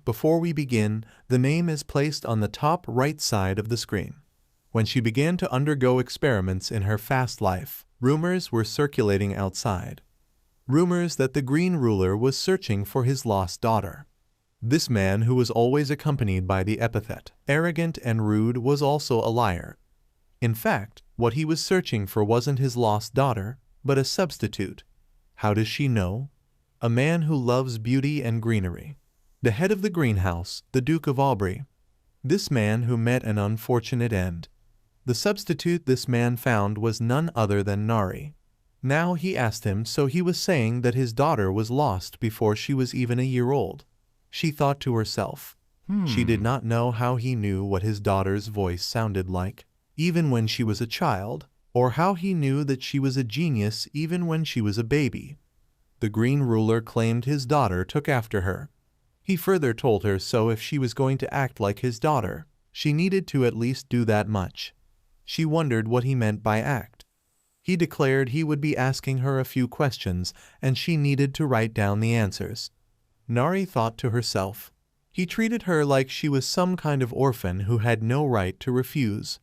Before we begin, the name is placed on the top right side of the screen. When she began to undergo experiments in her fast life, rumors were circulating outside. Rumors that the Green Ruler was searching for his lost daughter. This man, who was always accompanied by the epithet arrogant and rude, was also a liar. In fact, what he was searching for wasn't his lost daughter, but a substitute. How does she know? A man who loves beauty and greenery. The head of the greenhouse, the Duke of Aubrey. This man who met an unfortunate end. The substitute this man found was none other than Nari. Now he asked him, so he was saying that his daughter was lost before she was even a year old. She thought to herself. She did not know how he knew what his daughter's voice sounded like, even when she was a child, or how he knew that she was a genius even when she was a baby. The Green Ruler claimed his daughter took after her. He further told her so if she was going to act like his daughter, she needed to at least do that much. She wondered what he meant by act. He declared he would be asking her a few questions and she needed to write down the answers. Nari thought to herself. He treated her like she was some kind of orphan who had no right to refuse.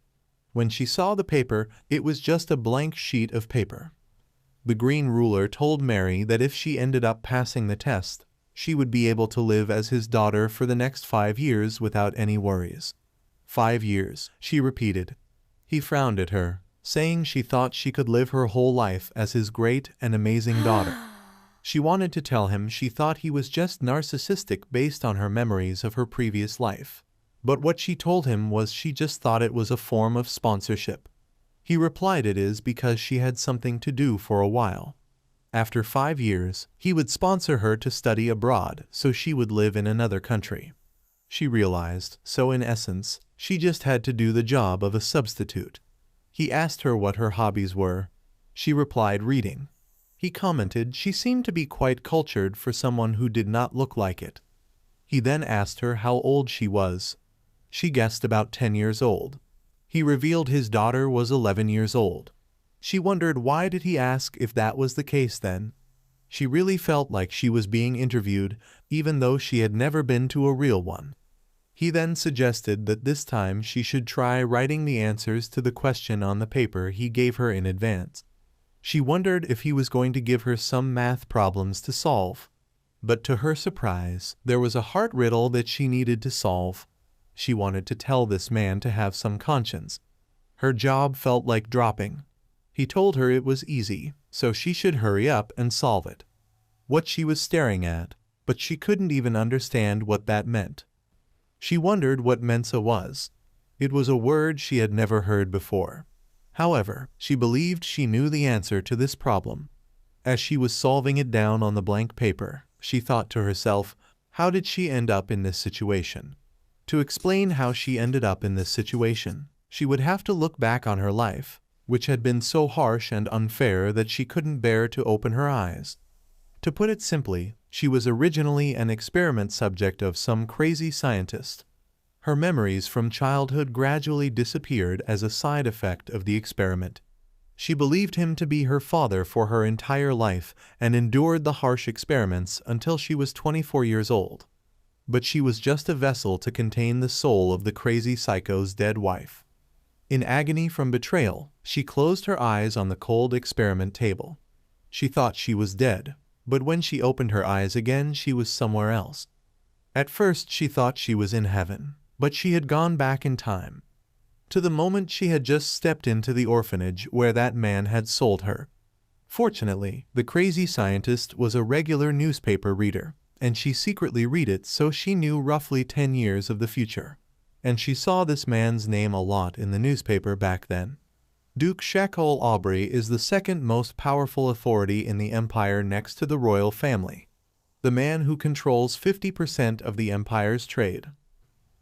When she saw the paper, it was just a blank sheet of paper. The Green Ruler told Mary that if she ended up passing the test, she would be able to live as his daughter for the next 5 years without any worries. 5 years, she repeated. He frowned at her, saying she thought she could live her whole life as his great and amazing daughter. She wanted to tell him she thought he was just narcissistic based on her memories of her previous life. But what she told him was she just thought it was a form of sponsorship. He replied it is because she had something to do for a while. After 5 years, he would sponsor her to study abroad so she would live in another country. She realized, so in essence, she just had to do the job of a substitute. He asked her what her hobbies were. She replied reading. He commented she seemed to be quite cultured for someone who did not look like it. He then asked her how old she was. She guessed about 10 years old. He revealed his daughter was 11 years old. She wondered why did he ask if that was the case then. She really felt like she was being interviewed, even though she had never been to a real one. He then suggested that this time she should try writing the answers to the question on the paper he gave her in advance. She wondered if he was going to give her some math problems to solve. But to her surprise, there was a heart riddle that she needed to solve. She wanted to tell this man to have some conscience. Her job felt like dropping. He told her it was easy, so she should hurry up and solve it. What she was staring at, but she couldn't even understand what that meant. She wondered what Mensa was. It was a word she had never heard before. However, she believed she knew the answer to this problem. As she was solving it down on the blank paper, she thought to herself, how did she end up in this situation? To explain how she ended up in this situation, she would have to look back on her life, which had been so harsh and unfair that she couldn't bear to open her eyes. To put it simply, she was originally an experiment subject of some crazy scientist. Her memories from childhood gradually disappeared as a side effect of the experiment. She believed him to be her father for her entire life and endured the harsh experiments until she was 24 years old. But she was just a vessel to contain the soul of the crazy psycho's dead wife. In agony from betrayal, she closed her eyes on the cold experiment table. She thought she was dead, but when she opened her eyes again she was somewhere else. At first she thought she was in heaven, but she had gone back in time, to the moment she had just stepped into the orphanage where that man had sold her. Fortunately, the crazy scientist was a regular newspaper reader, and she secretly read it so she knew roughly 10 years of the future. And she saw this man's name a lot in the newspaper back then. Duke Shakol Aubrey is the second most powerful authority in the empire next to the royal family. The man who controls 50% of the empire's trade.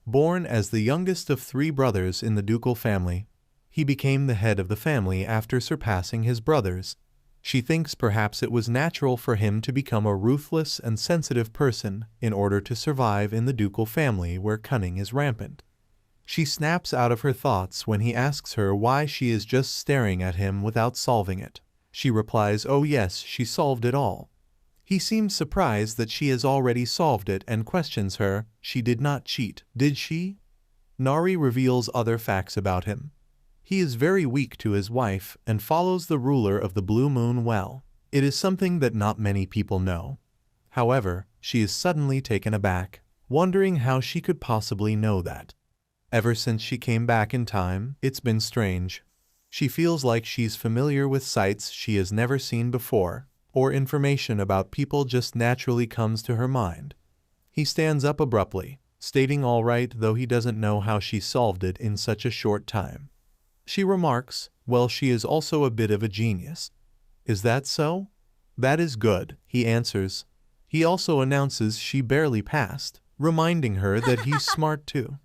Born as the youngest of 3 brothers in the ducal family, he became the head of the family after surpassing his brothers. She thinks perhaps it was natural for him to become a ruthless and sensitive person in order to survive in the ducal family where cunning is rampant. She snaps out of her thoughts when he asks her why she is just staring at him without solving it. She replies, oh yes, she solved it all. He seems surprised that she has already solved it and questions her. She did not cheat, did she? Nari reveals other facts about him. He is very weak to his wife and follows the ruler of the Blue Moon well. It is something that not many people know. However, she is suddenly taken aback, wondering how she could possibly know that. Ever since she came back in time, it's been strange. She feels like she's familiar with sights she has never seen before, or information about people just naturally comes to her mind. He stands up abruptly, stating all right, though he doesn't know how she solved it in such a short time. She remarks, well, she is also a bit of a genius. Is that so? That is good, he answers. He also announces she barely passed, reminding her that he's smart too.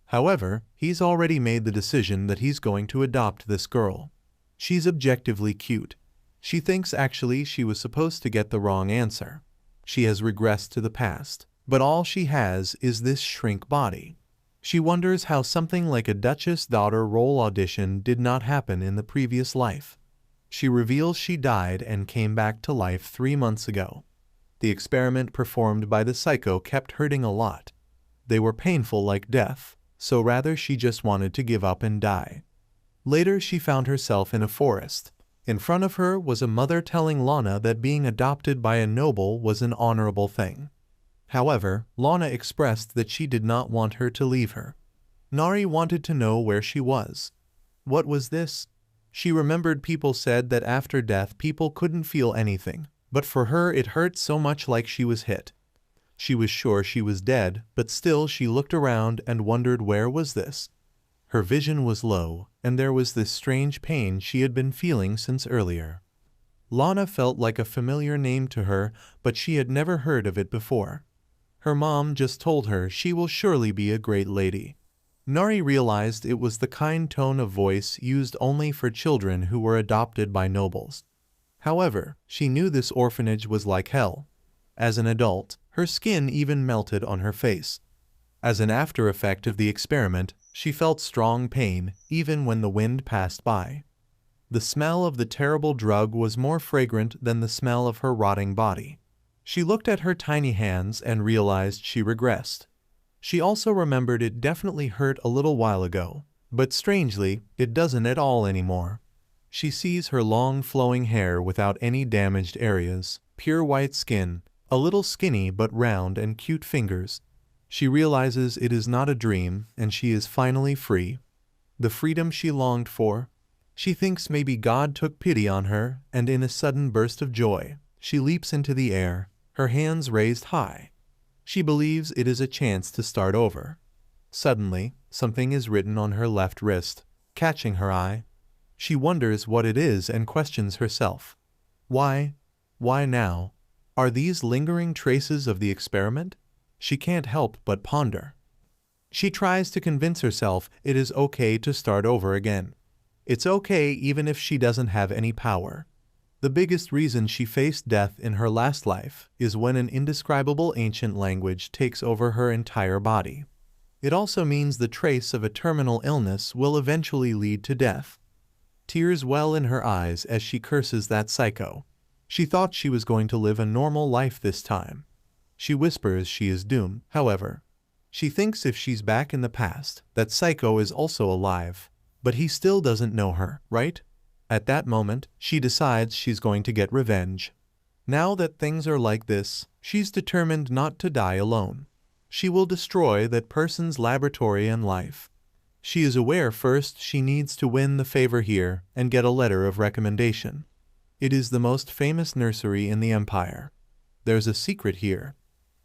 However, he's already made the decision that he's going to adopt this girl. She's objectively cute. She thinks actually she was supposed to get the wrong answer. She has regressed to the past, but all she has is this shrink body. She wonders how something like a Duchess daughter role audition did not happen in the previous life. She reveals she died and came back to life 3 months ago. The experiment performed by the psycho kept hurting a lot. They were painful like death, so rather she just wanted to give up and die. Later she found herself in a forest. In front of her was a mother telling Lana that being adopted by a noble was an honorable thing. However, Lana expressed that she did not want her to leave her. Nari wanted to know where she was. What was this? She remembered people said that after death people couldn't feel anything, but for her it hurt so much like she was hit. She was sure she was dead, but still she looked around and wondered where was this. Her vision was low, and there was this strange pain she had been feeling since earlier. Lana felt like a familiar name to her, but she had never heard of it before. Her mom just told her she will surely be a great lady. Nari realized it was the kind tone of voice used only for children who were adopted by nobles. However, she knew this orphanage was like hell. As an adult, her skin even melted on her face. As an after effect of the experiment, she felt strong pain even when the wind passed by. The smell of the terrible drug was more fragrant than the smell of her rotting body. She looked at her tiny hands and realized she regressed. She also remembered it definitely hurt a little while ago, but strangely, it doesn't at all anymore. She sees her long flowing hair without any damaged areas, pure white skin, a little skinny but round and cute fingers. She realizes it is not a dream and she is finally free. The freedom she longed for. She thinks maybe God took pity on her, and in a sudden burst of joy, she leaps into the air, her hands raised high. She believes it is a chance to start over. Suddenly, something is written on her left wrist, catching her eye. She wonders what it is and questions herself. Why? Why now? Are these lingering traces of the experiment? She can't help but ponder. She tries to convince herself it is okay to start over again. It's okay even if she doesn't have any power. The biggest reason she faced death in her last life is when an indescribable ancient language takes over her entire body. It also means the trace of a terminal illness will eventually lead to death. Tears well in her eyes as she curses that psycho. She thought she was going to live a normal life this time. She whispers she is doomed, however. She thinks if she's back in the past, that psycho is also alive, but he still doesn't know her, right? At that moment, she decides she's going to get revenge. Now that things are like this, she's determined not to die alone. She will destroy that person's laboratory and life. She is aware first she needs to win the favor here and get a letter of recommendation. It is the most famous nursery in the empire. There's a secret here.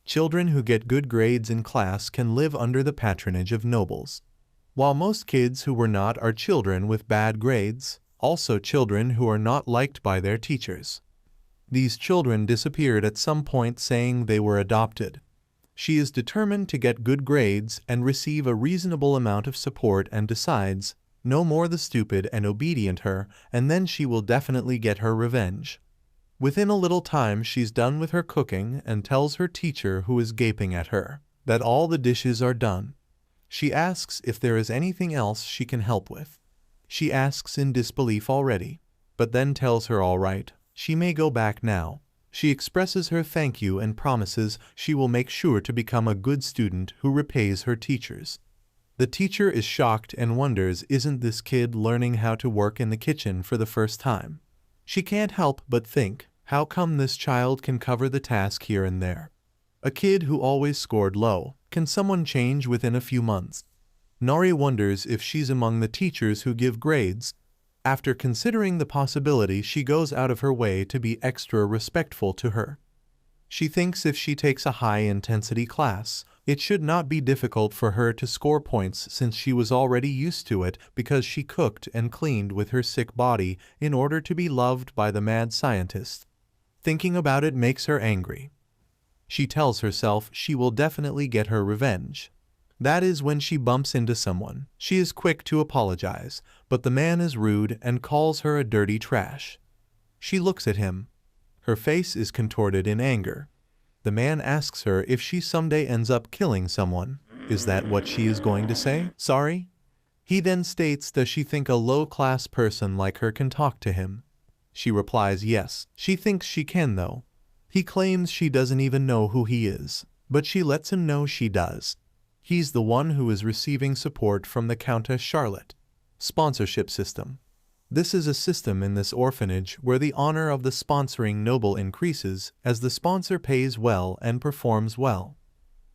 Children who get good grades in class can live under the patronage of nobles. While most kids who were not are children with bad grades, also children who are not liked by their teachers. These children disappeared at some point saying they were adopted. She is determined to get good grades and receive a reasonable amount of support and decides, no more the stupid and obedient her, and then she will definitely get her revenge. Within a little time she's done with her cooking and tells her teacher, who is gaping at her, that all the dishes are done. She asks if there is anything else she can help with. She asks in disbelief already, but then tells her all right, she may go back now. She expresses her thank you and promises she will make sure to become a good student who repays her teachers. The teacher is shocked and wonders, isn't this kid learning how to work in the kitchen for the first time? She can't help but think, how come this child can cover the task here and there? A kid who always scored low, can someone change within a few months? Nori wonders if she's among the teachers who give grades. After considering the possibility, she goes out of her way to be extra respectful to her. She thinks if she takes a high-intensity class, it should not be difficult for her to score points since she was already used to it because she cooked and cleaned with her sick body in order to be loved by the mad scientist. Thinking about it makes her angry. She tells herself she will definitely get her revenge. That is when she bumps into someone. She is quick to apologize, but the man is rude and calls her a dirty trash. She looks at him. Her face is contorted in anger. The man asks her if she someday ends up killing someone. Is that what she is going to say? Sorry? He then states, does she think a low-class person like her can talk to him? She replies yes. She thinks she can though. He claims she doesn't even know who he is, but she lets him know she does. He's the one who is receiving support from the Countess Charlotte. Sponsorship system. This is a system in this orphanage where the honor of the sponsoring noble increases as the sponsor pays well and performs well.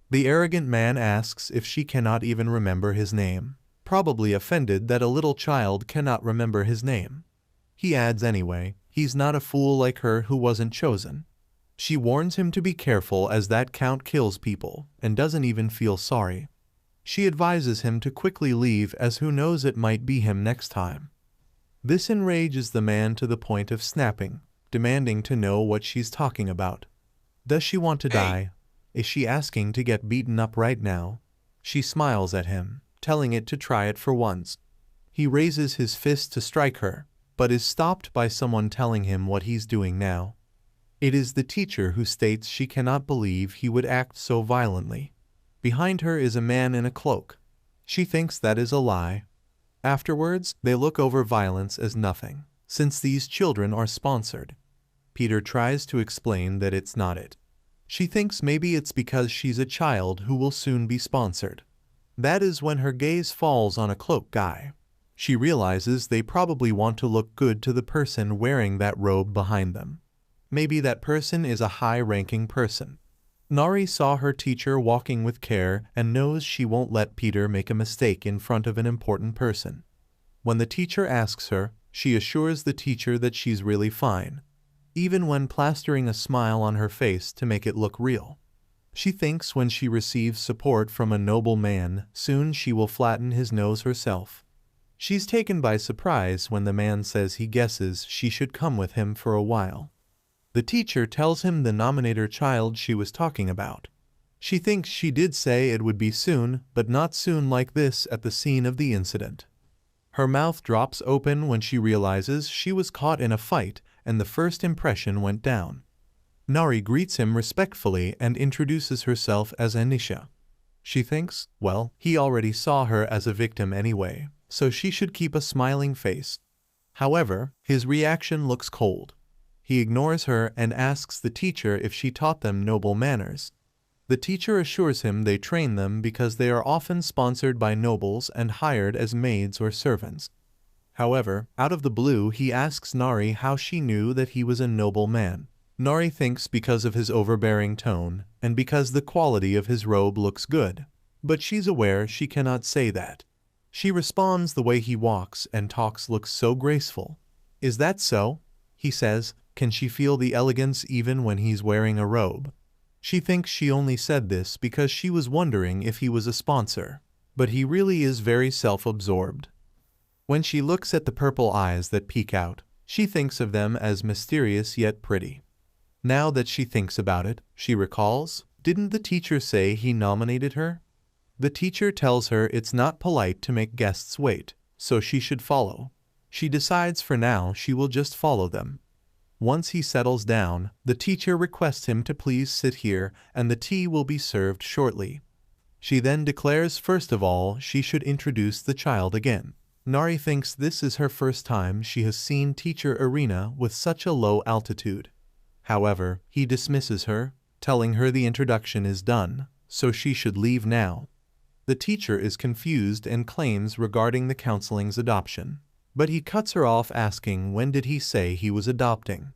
The arrogant man asks if she cannot even remember his name, probably offended that a little child cannot remember his name. He adds anyway, he's not a fool like her who wasn't chosen. She warns him to be careful as that count kills people and doesn't even feel sorry. She advises him to quickly leave as who knows it might be him next time. This enrages the man to the point of snapping, demanding to know what she's talking about. Does she want to die? Is she asking to get beaten up right now? She smiles at him, telling it to try it for once. He raises his fist to strike her, but is stopped by someone telling him what he's doing now. It is the teacher who states she cannot believe he would act so violently. Behind her is a man in a cloak. She thinks that is a lie. Afterwards, they look over violence as nothing, since these children are sponsored. Peter tries to explain that it's not it. She thinks maybe it's because she's a child who will soon be sponsored. That is when her gaze falls on a cloak guy. She realizes they probably want to look good to the person wearing that robe behind them. Maybe that person is a high-ranking person. Nari saw her teacher walking with care and knows she won't let Peter make a mistake in front of an important person. When the teacher asks her, she assures the teacher that she's really fine, even when plastering a smile on her face to make it look real. She thinks when she receives support from a noble man, soon she will flatten his nose herself. She's taken by surprise when the man says he guesses she should come with him for a while. The teacher tells him the nominator child she was talking about. She thinks she did say it would be soon, but not soon like this at the scene of the incident. Her mouth drops open when she realizes she was caught in a fight and the first impression went down. Nari greets him respectfully and introduces herself as Anisha. She thinks, well, he already saw her as a victim anyway, so she should keep a smiling face. However, his reaction looks cold. He ignores her and asks the teacher if she taught them noble manners. The teacher assures him they train them because they are often sponsored by nobles and hired as maids or servants. However, out of the blue he asks Nari how she knew that he was a noble man. Nari thinks because of his overbearing tone and because the quality of his robe looks good, but she's aware she cannot say that. She responds the way he walks and talks looks so graceful. Is that so? He says. Can she feel the elegance even when he's wearing a robe? She thinks she only said this because she was wondering if he was a sponsor, but he really is very self-absorbed. When she looks at the purple eyes that peek out, she thinks of them as mysterious yet pretty. Now that she thinks about it, she recalls, didn't the teacher say he nominated her? The teacher tells her it's not polite to make guests wait, so she should follow. She decides for now she will just follow them. Once he settles down, the teacher requests him to please sit here and the tea will be served shortly. She then declares first of all she should introduce the child again. Nari thinks this is her first time she has seen teacher Irina with such a low altitude. However, he dismisses her, telling her the introduction is done, so she should leave now. The teacher is confused and claims regarding the counseling's adoption, but he cuts her off asking when did he say he was adopting.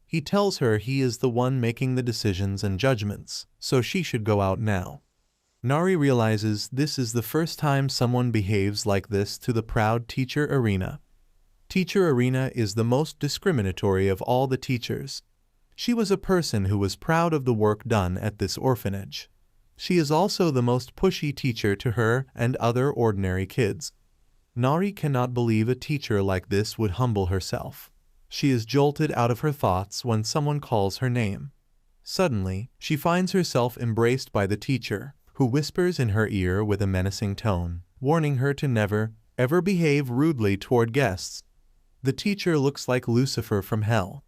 He tells her he is the one making the decisions and judgments, so she should go out now. Nari realizes this is the first time someone behaves like this to the proud teacher Arena. Teacher Arena is the most discriminatory of all the teachers. She was a person who was proud of the work done at this orphanage. She is also the most pushy teacher to her and other ordinary kids. Nari cannot believe a teacher like this would humble herself. She is jolted out of her thoughts when someone calls her name. Suddenly, she finds herself embraced by the teacher, who whispers in her ear with a menacing tone, warning her to never, ever behave rudely toward guests. The teacher looks like Lucifer from hell.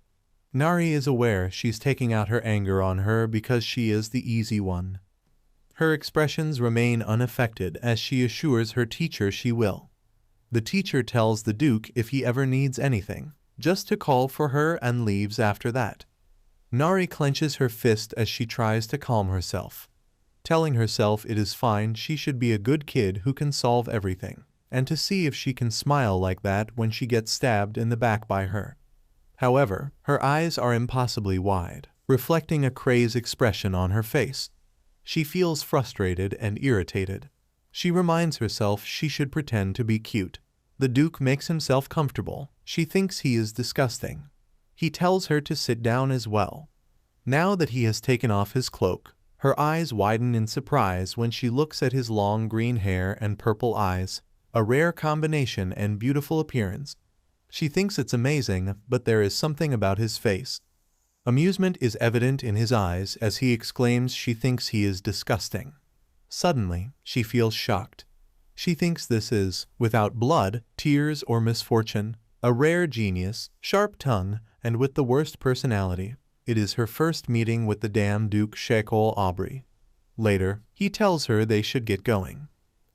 Nari is aware she's taking out her anger on her because she is the easy one. Her expressions remain unaffected as she assures her teacher she will. The teacher tells the Duke if he ever needs anything, just to call for her and leaves after that. Nari clenches her fist as she tries to calm herself, telling herself it is fine, she should be a good kid who can solve everything, and to see if she can smile like that when she gets stabbed in the back by her. However, her eyes are impossibly wide, reflecting a crazed expression on her face. She feels frustrated and irritated. She reminds herself she should pretend to be cute. The Duke makes himself comfortable. She thinks he is disgusting. He tells her to sit down as well. Now that he has taken off his cloak, her eyes widen in surprise when she looks at his long green hair and purple eyes, a rare combination and beautiful appearance. She thinks it's amazing, but there is something about his face. Amusement is evident in his eyes as he exclaims she thinks he is disgusting. Suddenly, she feels shocked. She thinks this is, without blood, tears, or misfortune, a rare genius, sharp tongue, and with the worst personality. It is her first meeting with the damn Duke Shakol Aubrey. Later, he tells her they should get going.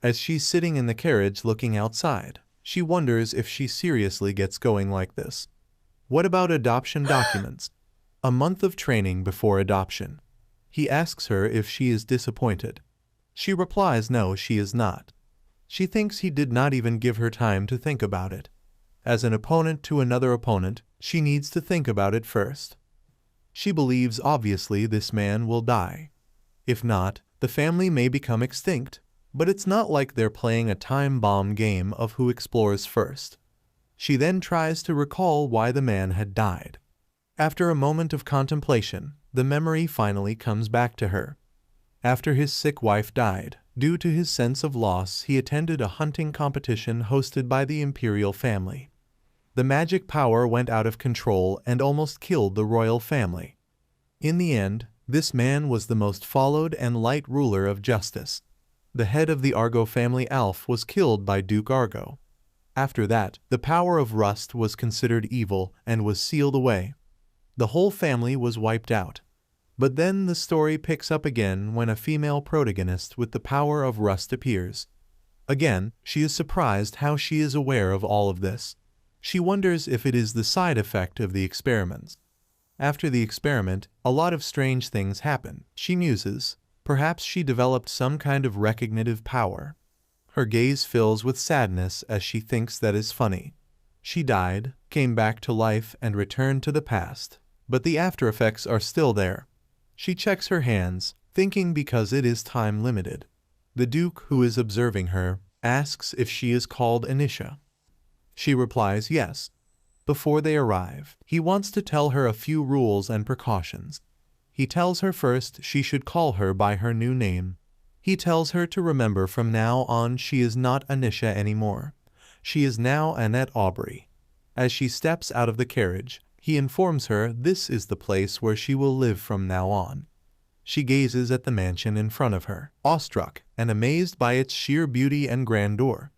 As she's sitting in the carriage looking outside, she wonders if she seriously gets going like this. What about adoption documents? A month of training before adoption. He asks her if she is disappointed. She replies no, she is not. She thinks he did not even give her time to think about it. As an opponent to another opponent, she needs to think about it first. She believes obviously this man will die. If not, the family may become extinct, but it's not like they're playing a time bomb game of who explores first. She then tries to recall why the man had died. After a moment of contemplation, the memory finally comes back to her. After his sick wife died, due to his sense of loss, he attended a hunting competition hosted by the imperial family. The magic power went out of control and almost killed the royal family. In the end, this man was the most followed and liked ruler of justice. The head of the Argo family, Alf, was killed by Duke Argo. After that, the power of Rust was considered evil and was sealed away. The whole family was wiped out. But then the story picks up again when a female protagonist with the power of Rust appears. Again, she is surprised how she is aware of all of this. She wonders if it is the side effect of the experiments. After the experiment, a lot of strange things happen. She muses. Perhaps she developed some kind of recognitive power. Her gaze fills with sadness as she thinks that is funny. She died, came back to life, and returned to the past. But the after effects are still there. She checks her hands, thinking because it is time limited. The Duke, who is observing her, asks if she is called Anisha. She replies yes. Before they arrive, he wants to tell her a few rules and precautions. He tells her first she should call her by her new name. He tells her to remember from now on she is not Anisha anymore. She is now Annette Aubrey. As she steps out of the carriage, he informs her this is the place where she will live from now on. She gazes at the mansion in front of her, awestruck and amazed by its sheer beauty and grandeur.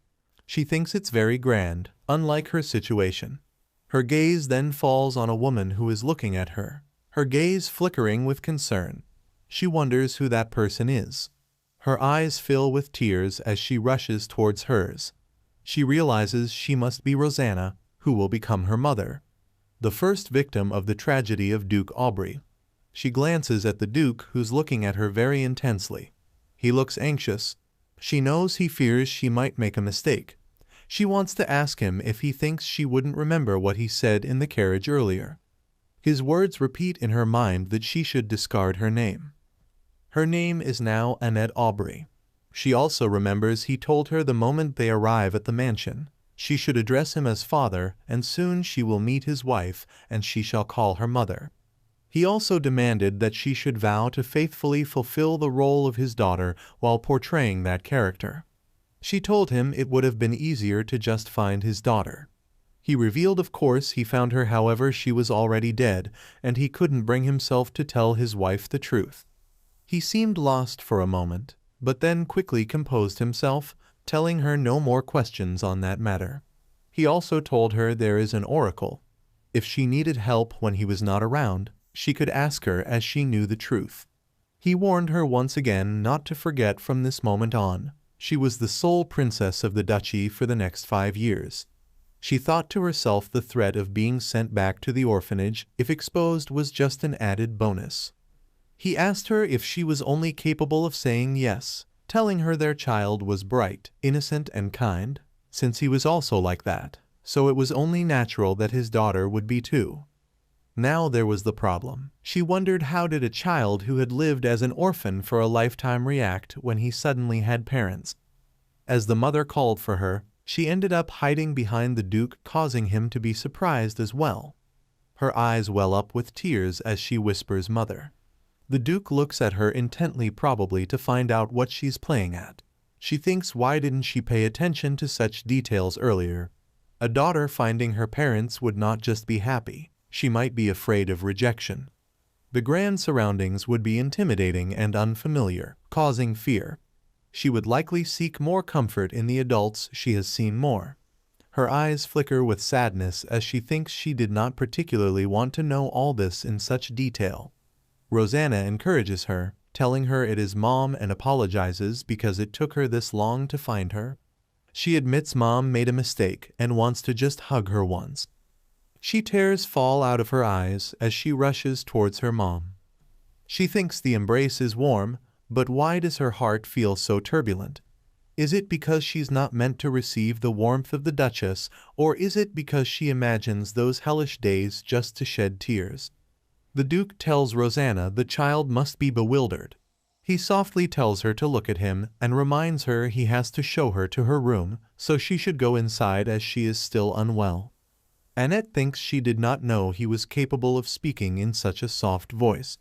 She thinks it's very grand, unlike her situation. Her gaze then falls on a woman who is looking at her, her gaze flickering with concern. She wonders who that person is. Her eyes fill with tears as she rushes towards hers. She realizes she must be Rosanna, who will become her mother. the first victim of the tragedy of Duke Aubrey. She glances at the Duke, who's looking at her very intensely. He looks anxious. She knows he fears she might make a mistake. She wants to ask him if he thinks she wouldn't remember what he said in the carriage earlier. His words repeat in her mind that she should discard her name. Her name is now Annette Aubrey. She also remembers he told her the moment they arrive at the mansion, she should address him as father, and soon she will meet his wife, and she shall call her mother. He also demanded that she should vow to faithfully fulfill the role of his daughter while portraying that character. She told him it would have been easier to just find his daughter. He revealed, of course, he found her, however, she was already dead, and he couldn't bring himself to tell his wife the truth. He seemed lost for a moment, but then quickly composed himself, telling her no more questions on that matter. He also told her there is an oracle. If she needed help when he was not around, she could ask her, as she knew the truth. He warned her once again not to forget from this moment on. She was the sole princess of the duchy for the next 5 years. She thought to herself the threat of being sent back to the orphanage, if exposed, was just an added bonus. He asked her if she was only capable of saying yes, telling her their child was bright, innocent, and kind, since he was also like that, so it was only natural that his daughter would be too. Now there was the problem. She wondered, how did a child who had lived as an orphan for a lifetime react when he suddenly had parents? As the mother called for her, she ended up hiding behind the Duke, causing him to be surprised as well. Her eyes well up with tears as she whispers, "Mother." The Duke looks at her intently, probably to find out what she's playing at. She thinks, why didn't she pay attention to such details earlier? A daughter finding her parents would not just be happy. She might be afraid of rejection. The grand surroundings would be intimidating and unfamiliar, causing fear. She would likely seek more comfort in the adults she has seen more. Her eyes flicker with sadness as she thinks she did not particularly want to know all this in such detail. Rosanna encourages her, telling her it is Mom, and apologizes because it took her this long to find her. She admits Mom made a mistake and wants to just hug her once. Tears fall out of her eyes as she rushes towards her mom. She thinks the embrace is warm, but why does her heart feel so turbulent? Is it because she's not meant to receive the warmth of the Duchess, or is it because she imagines those hellish days just to shed tears? The Duke tells Rosanna the child must be bewildered. He softly tells her to look at him and reminds her he has to show her to her room, so she should go inside as she is still unwell. Annette thinks she did not know he was capable of speaking in such a soft voice.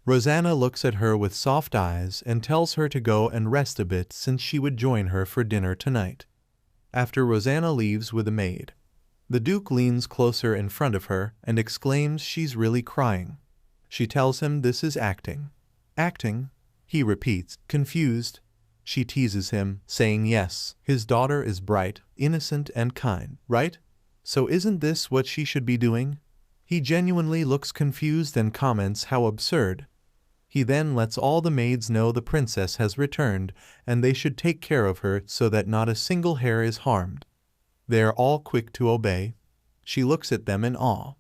Rosanna looks at her with soft eyes and tells her to go and rest a bit, since she would join her for dinner tonight. After Rosanna leaves with a maid, the Duke leans closer in front of her and exclaims she's really crying. She tells him this is acting. Acting? He repeats, confused. She teases him, saying yes, his daughter is bright, innocent, and kind, right? So isn't this what she should be doing? He genuinely looks confused and comments how absurd. He then lets all the maids know the princess has returned and they should take care of her so that not a single hair is harmed. They are all quick to obey. She looks at them in awe.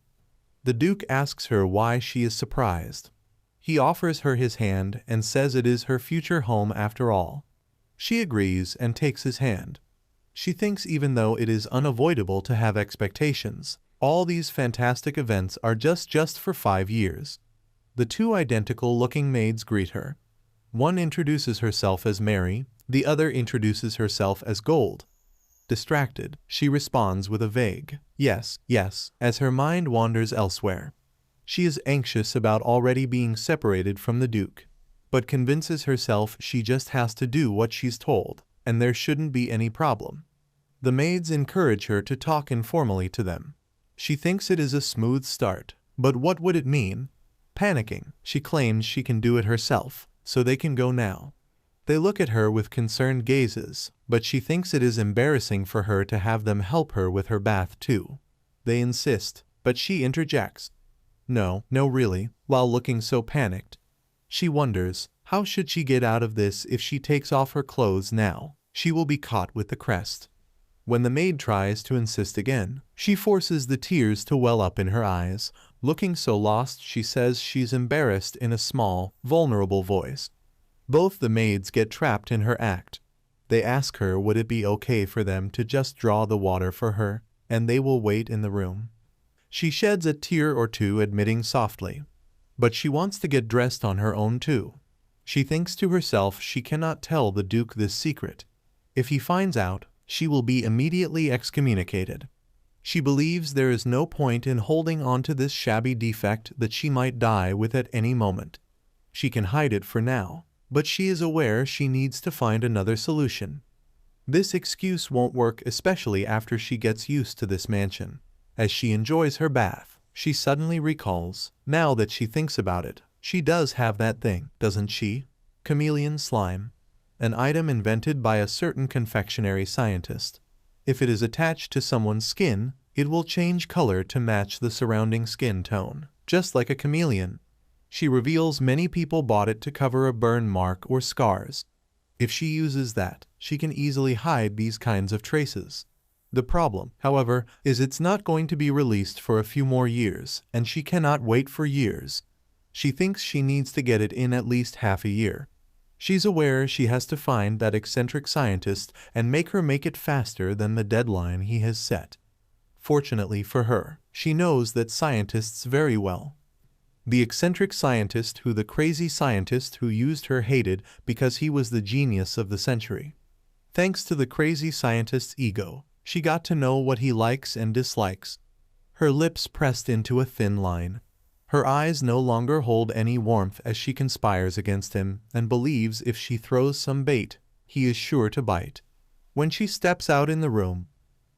The Duke asks her why she is surprised. He offers her his hand and says it is her future home after all. She agrees and takes his hand. She thinks even though it is unavoidable to have expectations, all these fantastic events are just for 5 years. The two identical-looking maids greet her. One introduces herself as Mary, the other introduces herself as Gold. Distracted, she responds with a vague, yes, yes, as her mind wanders elsewhere. She is anxious about already being separated from the Duke, but convinces herself she just has to do what she's told, and there shouldn't be any problem. The maids encourage her to talk informally to them. She thinks it is a smooth start, but what would it mean? Panicking, she claims she can do it herself, so they can go now. They look at her with concerned gazes, but she thinks it is embarrassing for her to have them help her with her bath too. They insist, but she interjects. No, really, while looking so panicked. She wonders, how should she get out of this if she takes off her clothes now? She will be caught with the crest. When the maid tries to insist again, she forces the tears to well up in her eyes. Looking so lost, she says she's embarrassed in a small, vulnerable voice. Both the maids get trapped in her act. They ask her would it be okay for them to just draw the water for her, and they will wait in the room. She sheds a tear or two, admitting softly. But she wants to get dressed on her own too. She thinks to herself she cannot tell the Duke this secret. If he finds out, she will be immediately excommunicated. She believes there is no point in holding on to this shabby defect that she might die with at any moment. She can hide it for now, but she is aware she needs to find another solution. This excuse won't work, especially after she gets used to this mansion. As she enjoys her bath, she suddenly recalls, now that she thinks about it, she does have that thing, doesn't she? Chameleon slime. An item invented by a certain confectionery scientist. If it is attached to someone's skin, it will change color to match the surrounding skin tone, just like a chameleon. She reveals many people bought it to cover a burn mark or scars. If she uses that, she can easily hide these kinds of traces. The problem, however, is it's not going to be released for a few more years, and she cannot wait for years. She thinks she needs to get it in at least half a year. She's aware she has to find that eccentric scientist and make it faster than the deadline he has set. Fortunately for her, she knows that scientists very well. The eccentric scientist who the crazy scientist who used her hated because he was the genius of the century. Thanks to the crazy scientist's ego, she got to know what he likes and dislikes. Her lips pressed into a thin line. Her eyes no longer hold any warmth as she conspires against him and believes if she throws some bait, he is sure to bite. When she steps out in the room,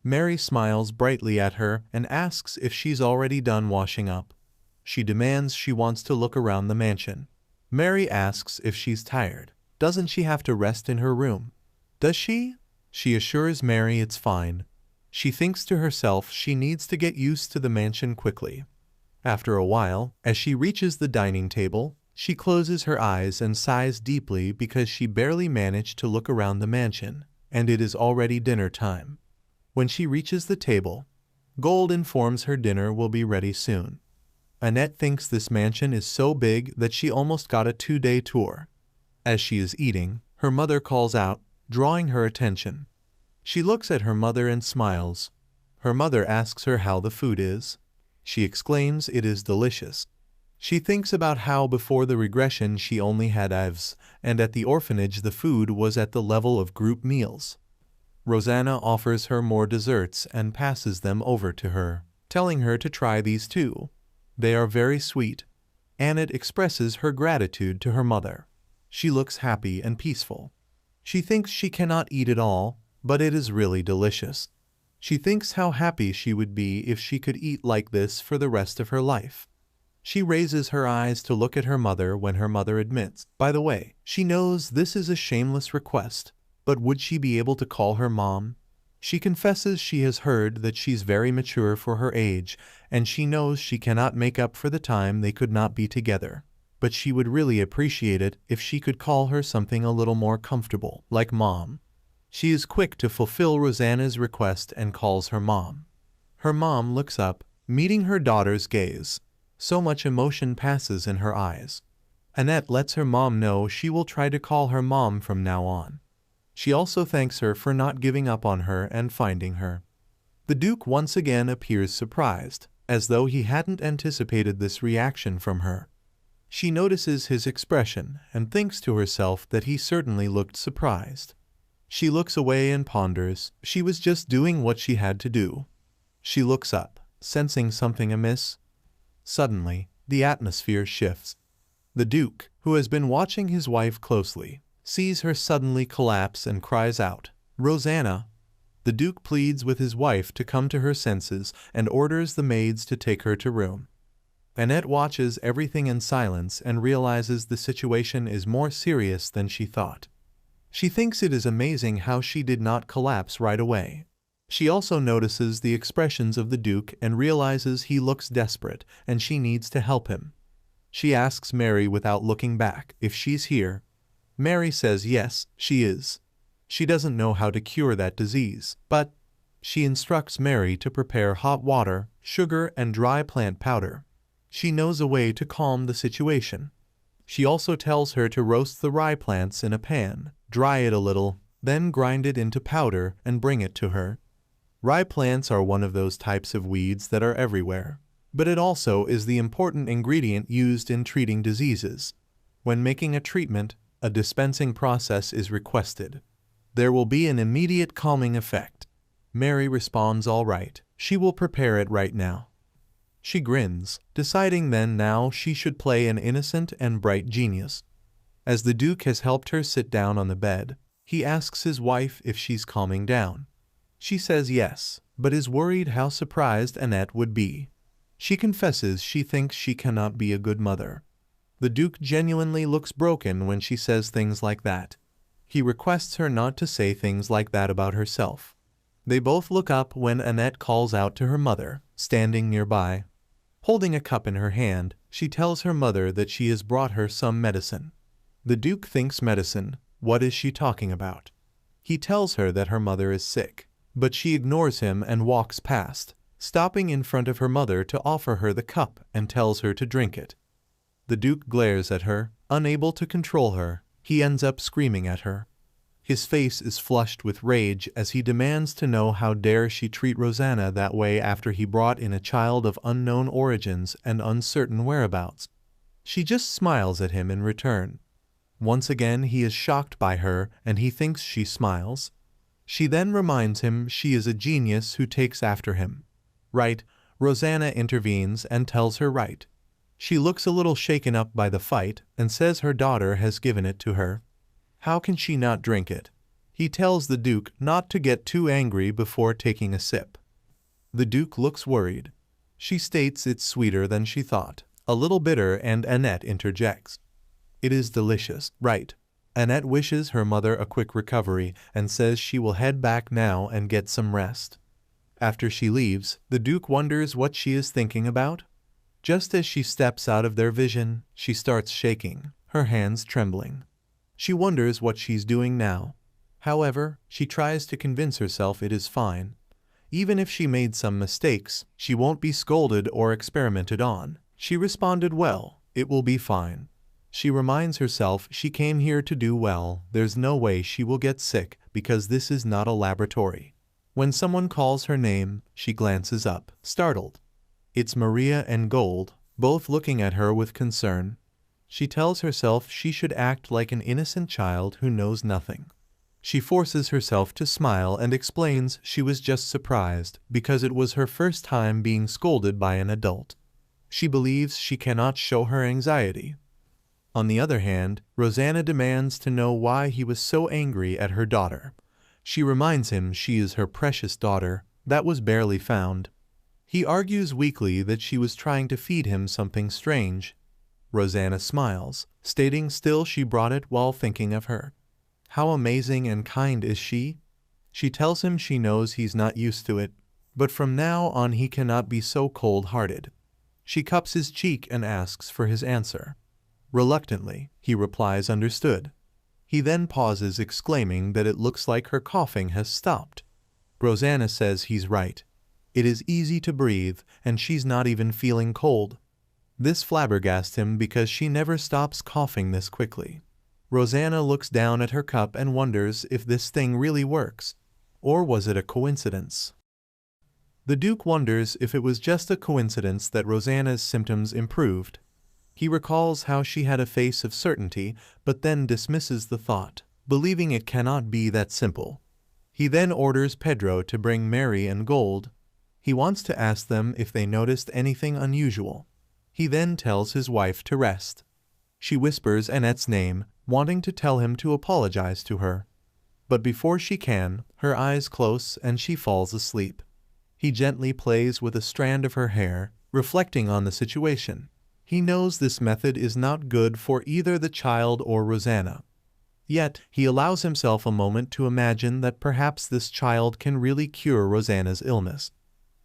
Mary smiles brightly at her and asks if she's already done washing up. She demands she wants to look around the mansion. Mary asks if she's tired. Doesn't she have to rest in her room? Does she? She assures Mary it's fine. She thinks to herself she needs to get used to the mansion quickly. After a while, as she reaches the dining table, she closes her eyes and sighs deeply because she barely managed to look around the mansion, and it is already dinner time. When she reaches the table, Gold informs her dinner will be ready soon. Annette thinks this mansion is so big that she almost got a 2-day tour. As she is eating, her mother calls out, drawing her attention. She looks at her mother and smiles. Her mother asks her how the food is. She exclaims it is delicious. She thinks about how before the regression she only had Ives, and at the orphanage the food was at the level of group meals. Rosanna offers her more desserts and passes them over to her, telling her to try these too. They are very sweet. Annette expresses her gratitude to her mother. She looks happy and peaceful. She thinks she cannot eat it all, but it is really delicious. She thinks how happy she would be if she could eat like this for the rest of her life. She raises her eyes to look at her mother when her mother admits. By the way, she knows this is a shameless request, but would she be able to call her mom? She confesses she has heard that she's very mature for her age, and she knows she cannot make up for the time they could not be together. But she would really appreciate it if she could call her something a little more comfortable, like mom. She is quick to fulfill Rosanna's request and calls her mom. Her mom looks up, meeting her daughter's gaze. So much emotion passes in her eyes. Annette lets her mom know she will try to call her mom from now on. She also thanks her for not giving up on her and finding her. The Duke once again appears surprised, as though he hadn't anticipated this reaction from her. She notices his expression and thinks to herself that he certainly looked surprised. She looks away and ponders. She was just doing what she had to do. She looks up, sensing something amiss. Suddenly, the atmosphere shifts. The Duke, who has been watching his wife closely, sees her suddenly collapse and cries out, "Rosanna!" The Duke pleads with his wife to come to her senses and orders the maids to take her to room. Annette watches everything in silence and realizes the situation is more serious than she thought. She thinks it is amazing how she did not collapse right away. She also notices the expressions of the Duke and realizes he looks desperate and she needs to help him. She asks Mary without looking back if she's here. Mary says yes, she is. She doesn't know how to cure that disease, but She instructs Mary to prepare hot water, sugar, and dry plant powder. She knows a way to calm the situation. She also tells her to roast the rye plants in a pan, dry it a little, then grind it into powder and bring it to her. Rye plants are one of those types of weeds that are everywhere, but it also is the important ingredient used in treating diseases. When making a treatment, a dispensing process is requested. There will be an immediate calming effect. Mary responds all right, she will prepare it right now. She grins, deciding then now she should play an innocent and bright genius. As the Duke has helped her sit down on the bed, he asks his wife if she's calming down. She says yes, but is worried how surprised Annette would be. She confesses she thinks she cannot be a good mother. The Duke genuinely looks broken when she says things like that. He requests her not to say things like that about herself. They both look up when Annette calls out to her mother, standing nearby. Holding a cup in her hand, she tells her mother that she has brought her some medicine. The Duke thinks medicine. What is she talking about? He tells her that her mother is sick, but she ignores him and walks past, stopping in front of her mother to offer her the cup and tells her to drink it. The Duke glares at her, unable to control her. He ends up screaming at her. His face is flushed with rage as he demands to know how dare she treat Rosanna that way after he brought in a child of unknown origins and uncertain whereabouts. She just smiles at him in return. Once again he is shocked by her and he thinks she smiles. She then reminds him she is a genius who takes after him. Right, Rosanna intervenes and tells her right. She looks a little shaken up by the fight and says her daughter has given it to her. How can she not drink it? He tells the Duke not to get too angry before taking a sip. The Duke looks worried. She states it's sweeter than she thought, a little bitter, and Annette interjects. It is delicious, right? Annette wishes her mother a quick recovery and says she will head back now and get some rest. After she leaves, the Duke wonders what she is thinking about. Just as she steps out of their vision, she starts shaking, her hands trembling. She wonders what she's doing now. However, she tries to convince herself it is fine. Even if she made some mistakes, she won't be scolded or experimented on. She responded well, it will be fine. She reminds herself she came here to do well, there's no way she will get sick because this is not a laboratory. When someone calls her name, she glances up, startled. It's Maria and Gold, both looking at her with concern. She tells herself she should act like an innocent child who knows nothing. She forces herself to smile and explains she was just surprised because it was her first time being scolded by an adult. She believes she cannot show her anxiety. On the other hand, Rosanna demands to know why he was so angry at her daughter. She reminds him she is her precious daughter, that was barely found. He argues weakly that she was trying to feed him something strange. Rosanna smiles, stating still she brought it while thinking of her. How amazing and kind is she? She tells him she knows he's not used to it, but from now on he cannot be so cold-hearted. She cups his cheek and asks for his answer. Reluctantly, he replies understood. He then pauses, exclaiming that it looks like her coughing has stopped. Rosanna says he's right. It is easy to breathe, and she's not even feeling cold. This flabbergasts him because she never stops coughing this quickly. Rosanna looks down at her cup and wonders if this thing really works. Or was it a coincidence? The Duke wonders if it was just a coincidence that Rosanna's symptoms improved. He recalls how she had a face of certainty, but then dismisses the thought, believing it cannot be that simple. He then orders Pedro to bring Mary and Gold. He wants to ask them if they noticed anything unusual. He then tells his wife to rest. She whispers Annette's name, wanting to tell him to apologize to her. But before she can, her eyes close and she falls asleep. He gently plays with a strand of her hair, reflecting on the situation. He knows this method is not good for either the child or Rosanna. Yet, he allows himself a moment to imagine that perhaps this child can really cure Rosanna's illness.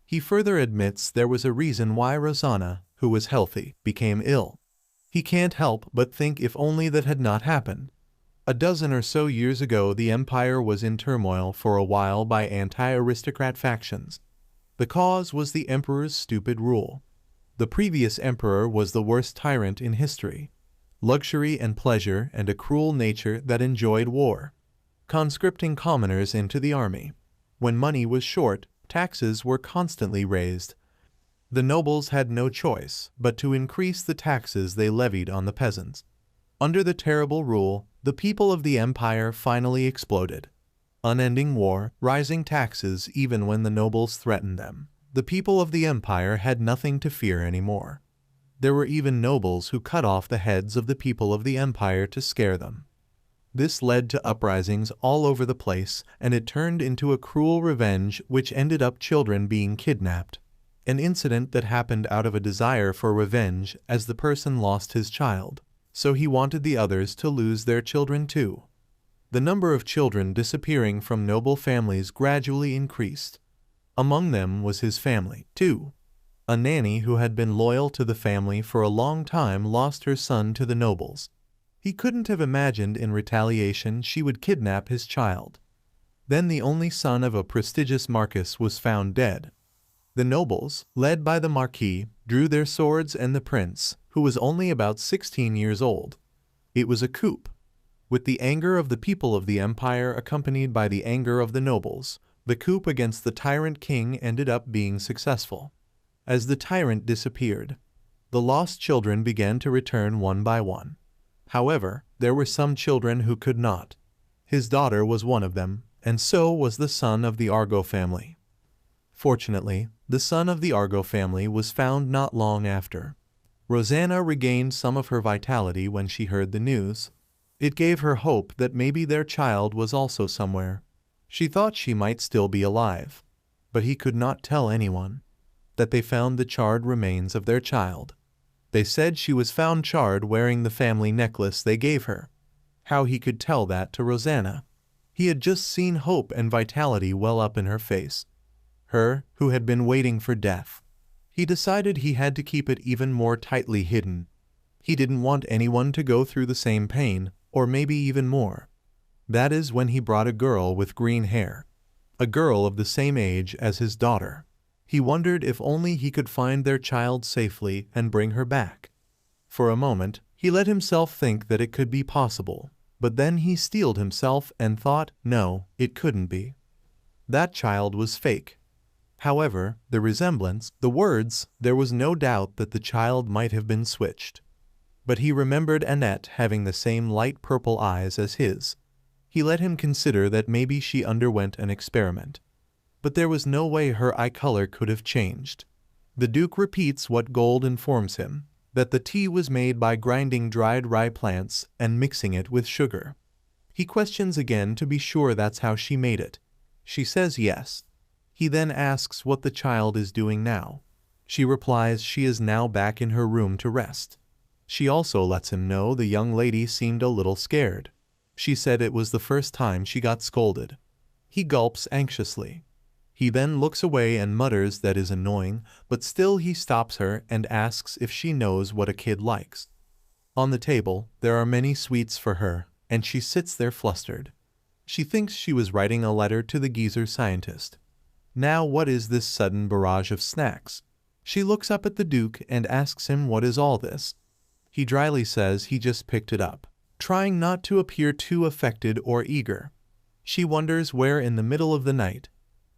He further admits there was a reason why Rosanna, who was healthy, became ill. He can't help but think if only that had not happened. A dozen or so years ago, the empire was in turmoil for a while by anti-aristocrat factions. The cause was the emperor's stupid rule. The previous emperor was the worst tyrant in history. Luxury and pleasure and a cruel nature that enjoyed war. Conscripting commoners into the army. When money was short, taxes were constantly raised. The nobles had no choice but to increase the taxes they levied on the peasants. Under the terrible rule, the people of the empire finally exploded. Unending war, rising taxes even when the nobles threatened them. The people of the empire had nothing to fear anymore. There were even nobles who cut off the heads of the people of the empire to scare them. This led to uprisings all over the place, and it turned into a cruel revenge which ended up children being kidnapped. An incident that happened out of a desire for revenge as the person lost his child, so he wanted the others to lose their children too. The number of children disappearing from noble families gradually increased. Among them was his family, too. A nanny who had been loyal to the family for a long time lost her son to the nobles. He couldn't have imagined in retaliation she would kidnap his child. Then the only son of a prestigious marquis was found dead. The nobles, led by the marquis, drew their swords and the prince, who was only about 16 years old. It was a coup. With the anger of the people of the empire accompanied by the anger of the nobles, the coup against the tyrant king ended up being successful. As the tyrant disappeared, the lost children began to return one by one. However, there were some children who could not. His daughter was one of them, and so was the son of the Argo family. Fortunately, the son of the Argo family was found not long after. Rosanna regained some of her vitality when she heard the news. It gave her hope that maybe their child was also somewhere. She thought she might still be alive, but he could not tell anyone that they found the charred remains of their child. They said she was found charred wearing the family necklace they gave her. How he could tell that to Rosanna? He had just seen hope and vitality well up in her face. Her, who had been waiting for death. He decided he had to keep it even more tightly hidden. He didn't want anyone to go through the same pain, or maybe even more. That is when he brought a girl with green hair. A girl of the same age as his daughter. He wondered if only he could find their child safely and bring her back. For a moment, he let himself think that it could be possible, but then he steeled himself and thought, no, it couldn't be. That child was fake. However, the resemblance, the words, there was no doubt that the child might have been switched. But he remembered Annette having the same light purple eyes as his. He let him consider that maybe she underwent an experiment. But there was no way her eye color could have changed. The Duke repeats what Gold informs him, that the tea was made by grinding dried rye plants and mixing it with sugar. He questions again to be sure that's how she made it. She says yes. He then asks what the child is doing now. She replies she is now back in her room to rest. She also lets him know the young lady seemed a little scared. She said it was the first time she got scolded. He gulps anxiously. He then looks away and mutters that is annoying, but still he stops her and asks if she knows what a kid likes. On the table, there are many sweets for her, and she sits there flustered. She thinks she was writing a letter to the geezer scientist. Now what is this sudden barrage of snacks? She looks up at the Duke and asks him what is all this. He dryly says he just picked it up, trying not to appear too affected or eager. She wonders where in the middle of the night.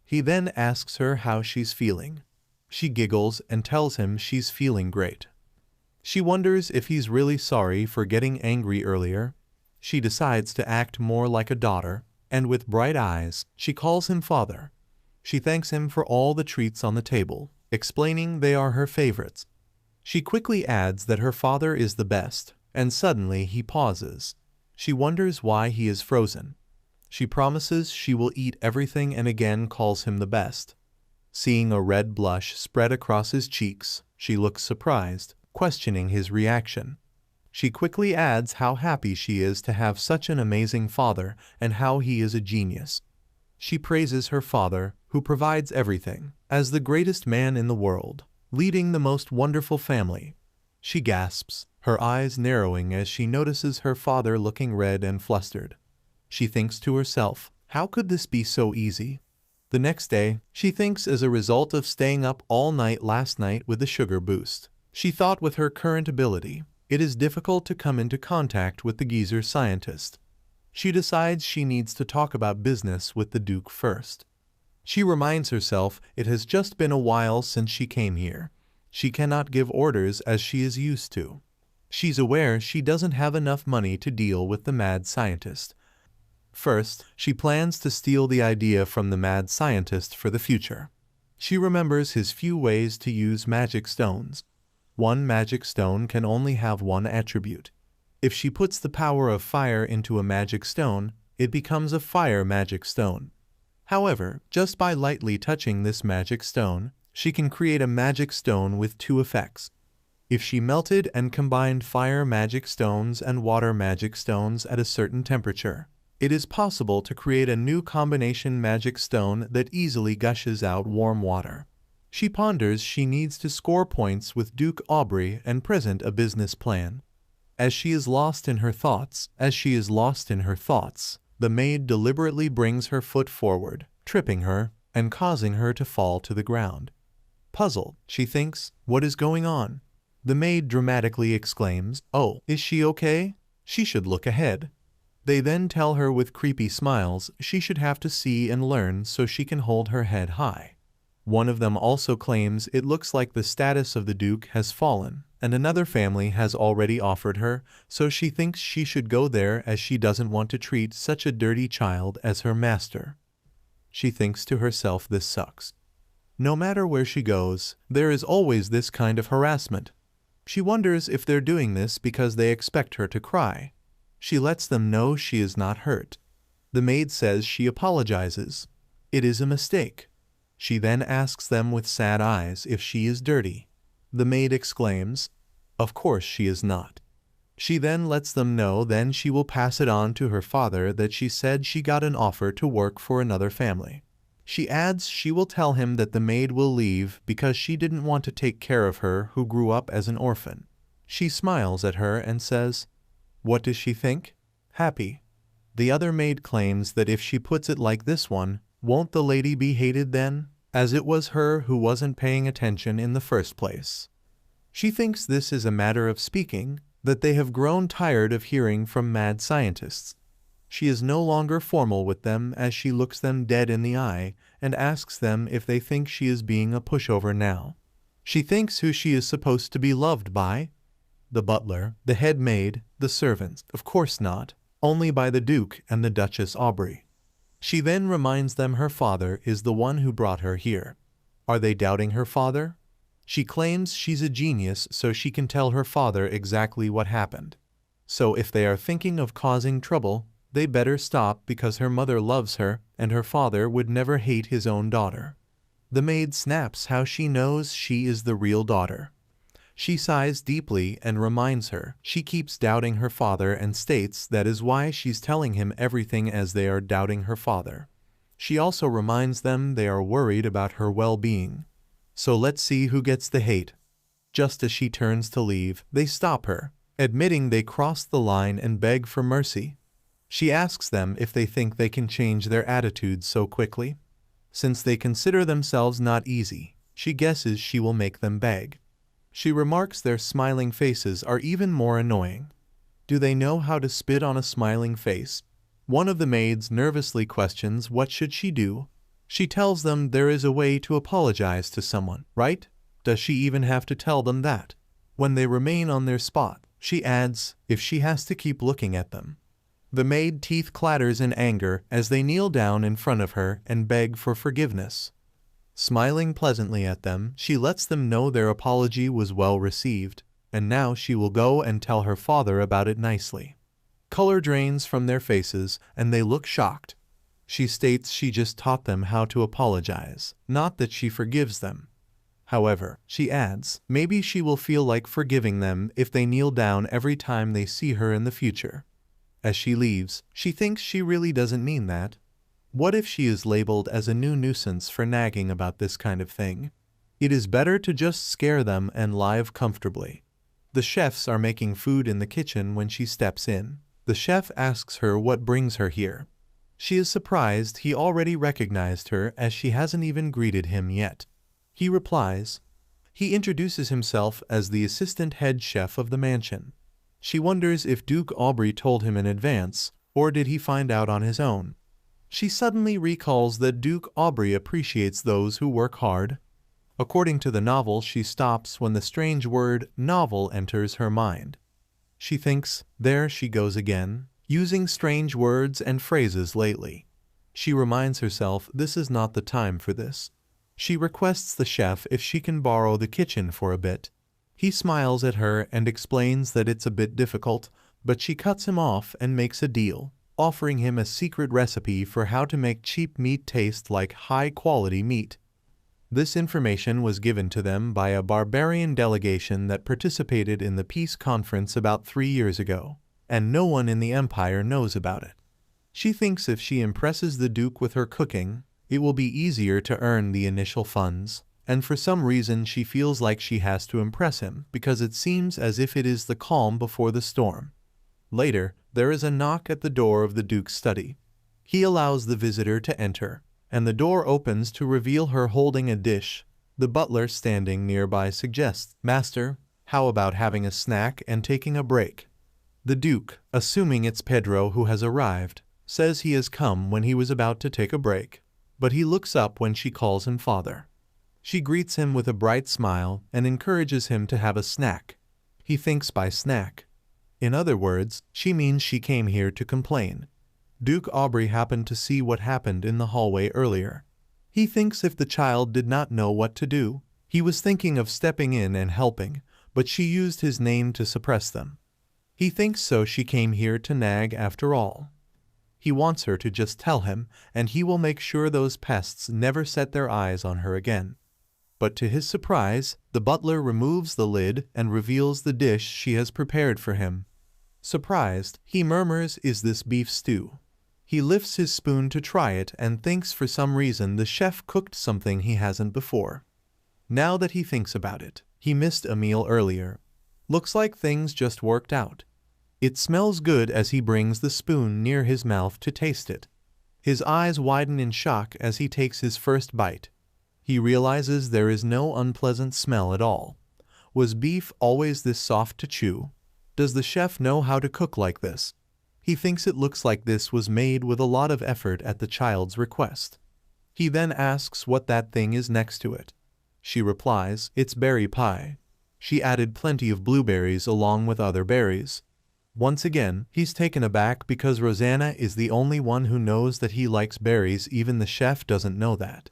He then asks her how she's feeling. She giggles and tells him she's feeling great. She wonders if he's really sorry for getting angry earlier. She decides to act more like a daughter, and with bright eyes, she calls him father. She thanks him for all the treats on the table, explaining they are her favorites. She quickly adds that her father is the best, and suddenly he pauses. She wonders why he is frozen. She promises she will eat everything and again calls him the best. Seeing a red blush spread across his cheeks, she looks surprised, questioning his reaction. She quickly adds how happy she is to have such an amazing father and how he is a genius. She praises her father, who provides everything, as the greatest man in the world, leading the most wonderful family. She gasps, her eyes narrowing as she notices her father looking red and flustered. She thinks to herself, how could this be so easy? The next day, she thinks as a result of staying up all night last night with the sugar boost. She thought with her current ability, it is difficult to come into contact with the geezer scientist. She decides she needs to talk about business with the Duke first. She reminds herself it has just been a while since she came here. She cannot give orders as she is used to. She's aware she doesn't have enough money to deal with the mad scientist. First, she plans to steal the idea from the mad scientist for the future. She remembers his few ways to use magic stones. One magic stone can only have one attribute. If she puts the power of fire into a magic stone, it becomes a fire magic stone. However, just by lightly touching this magic stone, she can create a magic stone with two effects. If she melted and combined fire magic stones and water magic stones at a certain temperature, it is possible to create a new combination magic stone that easily gushes out warm water. She ponders she needs to score points with Duke Aubrey and present a business plan. As she is lost in her thoughts, the maid deliberately brings her foot forward, tripping her and causing her to fall to the ground. Puzzled, she thinks, what is going on? The maid dramatically exclaims, oh, is she okay? She should look ahead. They then tell her with creepy smiles she should have to see and learn so she can hold her head high. One of them also claims it looks like the status of the Duke has fallen, and another family has already offered her, so she thinks she should go there as she doesn't want to treat such a dirty child as her master. She thinks to herself this sucks. No matter where she goes, there is always this kind of harassment. She wonders if they're doing this because they expect her to cry. She lets them know she is not hurt. The maid says she apologizes. It is a mistake. She then asks them with sad eyes if she is dirty. The maid exclaims, of course she is not. She then lets them know then she will pass it on to her father that she said she got an offer to work for another family. She adds she will tell him that the maid will leave because she didn't want to take care of her who grew up as an orphan. She smiles at her and says, what does she think? Happy. The other maid claims that if she puts it like this one, won't the lady be hated then, as it was her who wasn't paying attention in the first place? She thinks this is a matter of speaking, that they have grown tired of hearing from mad scientists. She is no longer formal with them as she looks them dead in the eye and asks them if they think she is being a pushover now. She thinks who she is supposed to be loved by? The butler, the head maid, the servants, of course not, only by the Duke and the Duchess Aubrey. She then reminds them her father is the one who brought her here. Are they doubting her father? She claims she's a genius so she can tell her father exactly what happened. So if they are thinking of causing trouble, they better stop because her mother loves her and her father would never hate his own daughter. The maid snaps how she knows she is the real daughter. She sighs deeply and reminds her she keeps doubting her father and states that is why she's telling him everything as they are doubting her father. She also reminds them they are worried about her well-being. So let's see who gets the hate. Just as she turns to leave, they stop her, admitting they crossed the line and beg for mercy. She asks them if they think they can change their attitudes so quickly. Since they consider themselves not easy, she guesses she will make them beg. She remarks their smiling faces are even more annoying. Do they know how to spit on a smiling face? One of the maids nervously questions what should she do. She tells them there is a way to apologize to someone, right? Does she even have to tell them that? When they remain on their spot, she adds, if she has to keep looking at them. The maid teeth clatters in anger as they kneel down in front of her and beg for forgiveness. Smiling pleasantly at them, she lets them know their apology was well received, and now she will go and tell her father about it nicely. Color drains from their faces, and they look shocked. She states she just taught them how to apologize, not that she forgives them. However, she adds, maybe she will feel like forgiving them if they kneel down every time they see her in the future. As she leaves, she thinks she really doesn't mean that. What if she is labeled as a new nuisance for nagging about this kind of thing? It is better to just scare them and live comfortably. The chefs are making food in the kitchen when she steps in. The chef asks her what brings her here. She is surprised he already recognized her as she hasn't even greeted him yet. He replies. He introduces himself as the assistant head chef of the mansion. She wonders if Duke Aubrey told him in advance, or did he find out on his own. She suddenly recalls that Duke Aubrey appreciates those who work hard. According to the novel, she stops when the strange word novel enters her mind. She thinks, there she goes again, using strange words and phrases lately. She reminds herself this is not the time for this. She requests the chef if she can borrow the kitchen for a bit. He smiles at her and explains that it's a bit difficult, but she cuts him off and makes a deal, offering him a secret recipe for how to make cheap meat taste like high-quality meat. This information was given to them by a barbarian delegation that participated in the peace conference about 3 years ago, and no one in the empire knows about it. She thinks if she impresses the Duke with her cooking, it will be easier to earn the initial funds, and for some reason she feels like she has to impress him because it seems as if it is the calm before the storm. Later, there is a knock at the door of the Duke's study. He allows the visitor to enter, and the door opens to reveal her holding a dish. The butler standing nearby suggests, "Master, how about having a snack and taking a break?" The Duke, assuming it's Pedro who has arrived, says he has come when he was about to take a break, but he looks up when she calls him father. She greets him with a bright smile and encourages him to have a snack. He thinks by snack. In other words, she means she came here to complain. Duke Aubrey happened to see what happened in the hallway earlier. He thinks if the child did not know what to do, he was thinking of stepping in and helping, but she used his name to suppress them. He thinks so she came here to nag after all. He wants her to just tell him, and he will make sure those pests never set their eyes on her again. But to his surprise, the butler removes the lid and reveals the dish she has prepared for him. Surprised, he murmurs, "Is this beef stew?" He lifts his spoon to try it and thinks for some reason the chef cooked something he hasn't before. Now that he thinks about it, he missed a meal earlier. Looks like things just worked out. It smells good as he brings the spoon near his mouth to taste it. His eyes widen in shock as he takes his first bite. He realizes there is no unpleasant smell at all. Was beef always this soft to chew? Does the chef know how to cook like this? He thinks it looks like this was made with a lot of effort at the child's request. He then asks what that thing is next to it. She replies, "It's berry pie." She added plenty of blueberries along with other berries. Once again, he's taken aback because Rosanna is the only one who knows that he likes berries. Even the chef doesn't know that.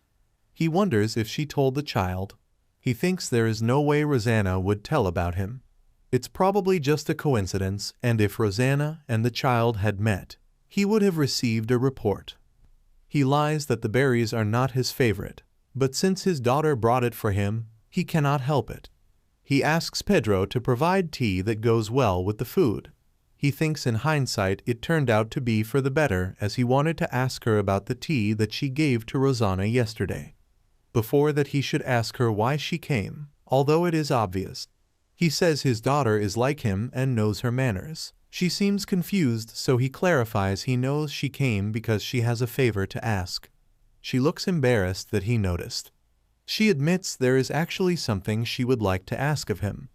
He wonders if she told the child. He thinks there is no way Rosanna would tell about him. It's probably just a coincidence, and if Rosanna and the child had met, he would have received a report. He lies that the berries are not his favorite, but since his daughter brought it for him, he cannot help it. He asks Pedro to provide tea that goes well with the food. He thinks in hindsight it turned out to be for the better, as he wanted to ask her about the tea that she gave to Rosanna yesterday. Before that, he should ask her why she came, although it is obvious. He says his daughter is like him and knows her manners. She seems confused, so he clarifies he knows she came because she has a favor to ask. She looks embarrassed that he noticed. She admits there is actually something she would like to ask of him.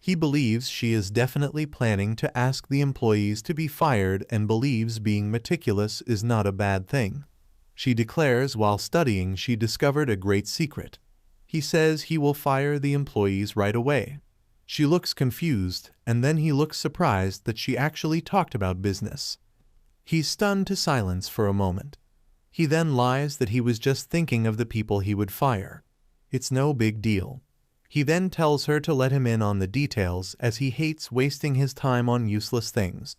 He believes she is definitely planning to ask the employees to be fired and believes being meticulous is not a bad thing. She declares while studying she discovered a great secret. He says he will fire the employees right away. She looks confused, and then he looks surprised that she actually talked about business. He's stunned to silence for a moment. He then lies that he was just thinking of the people he would fire. It's no big deal. He then tells her to let him in on the details as he hates wasting his time on useless things.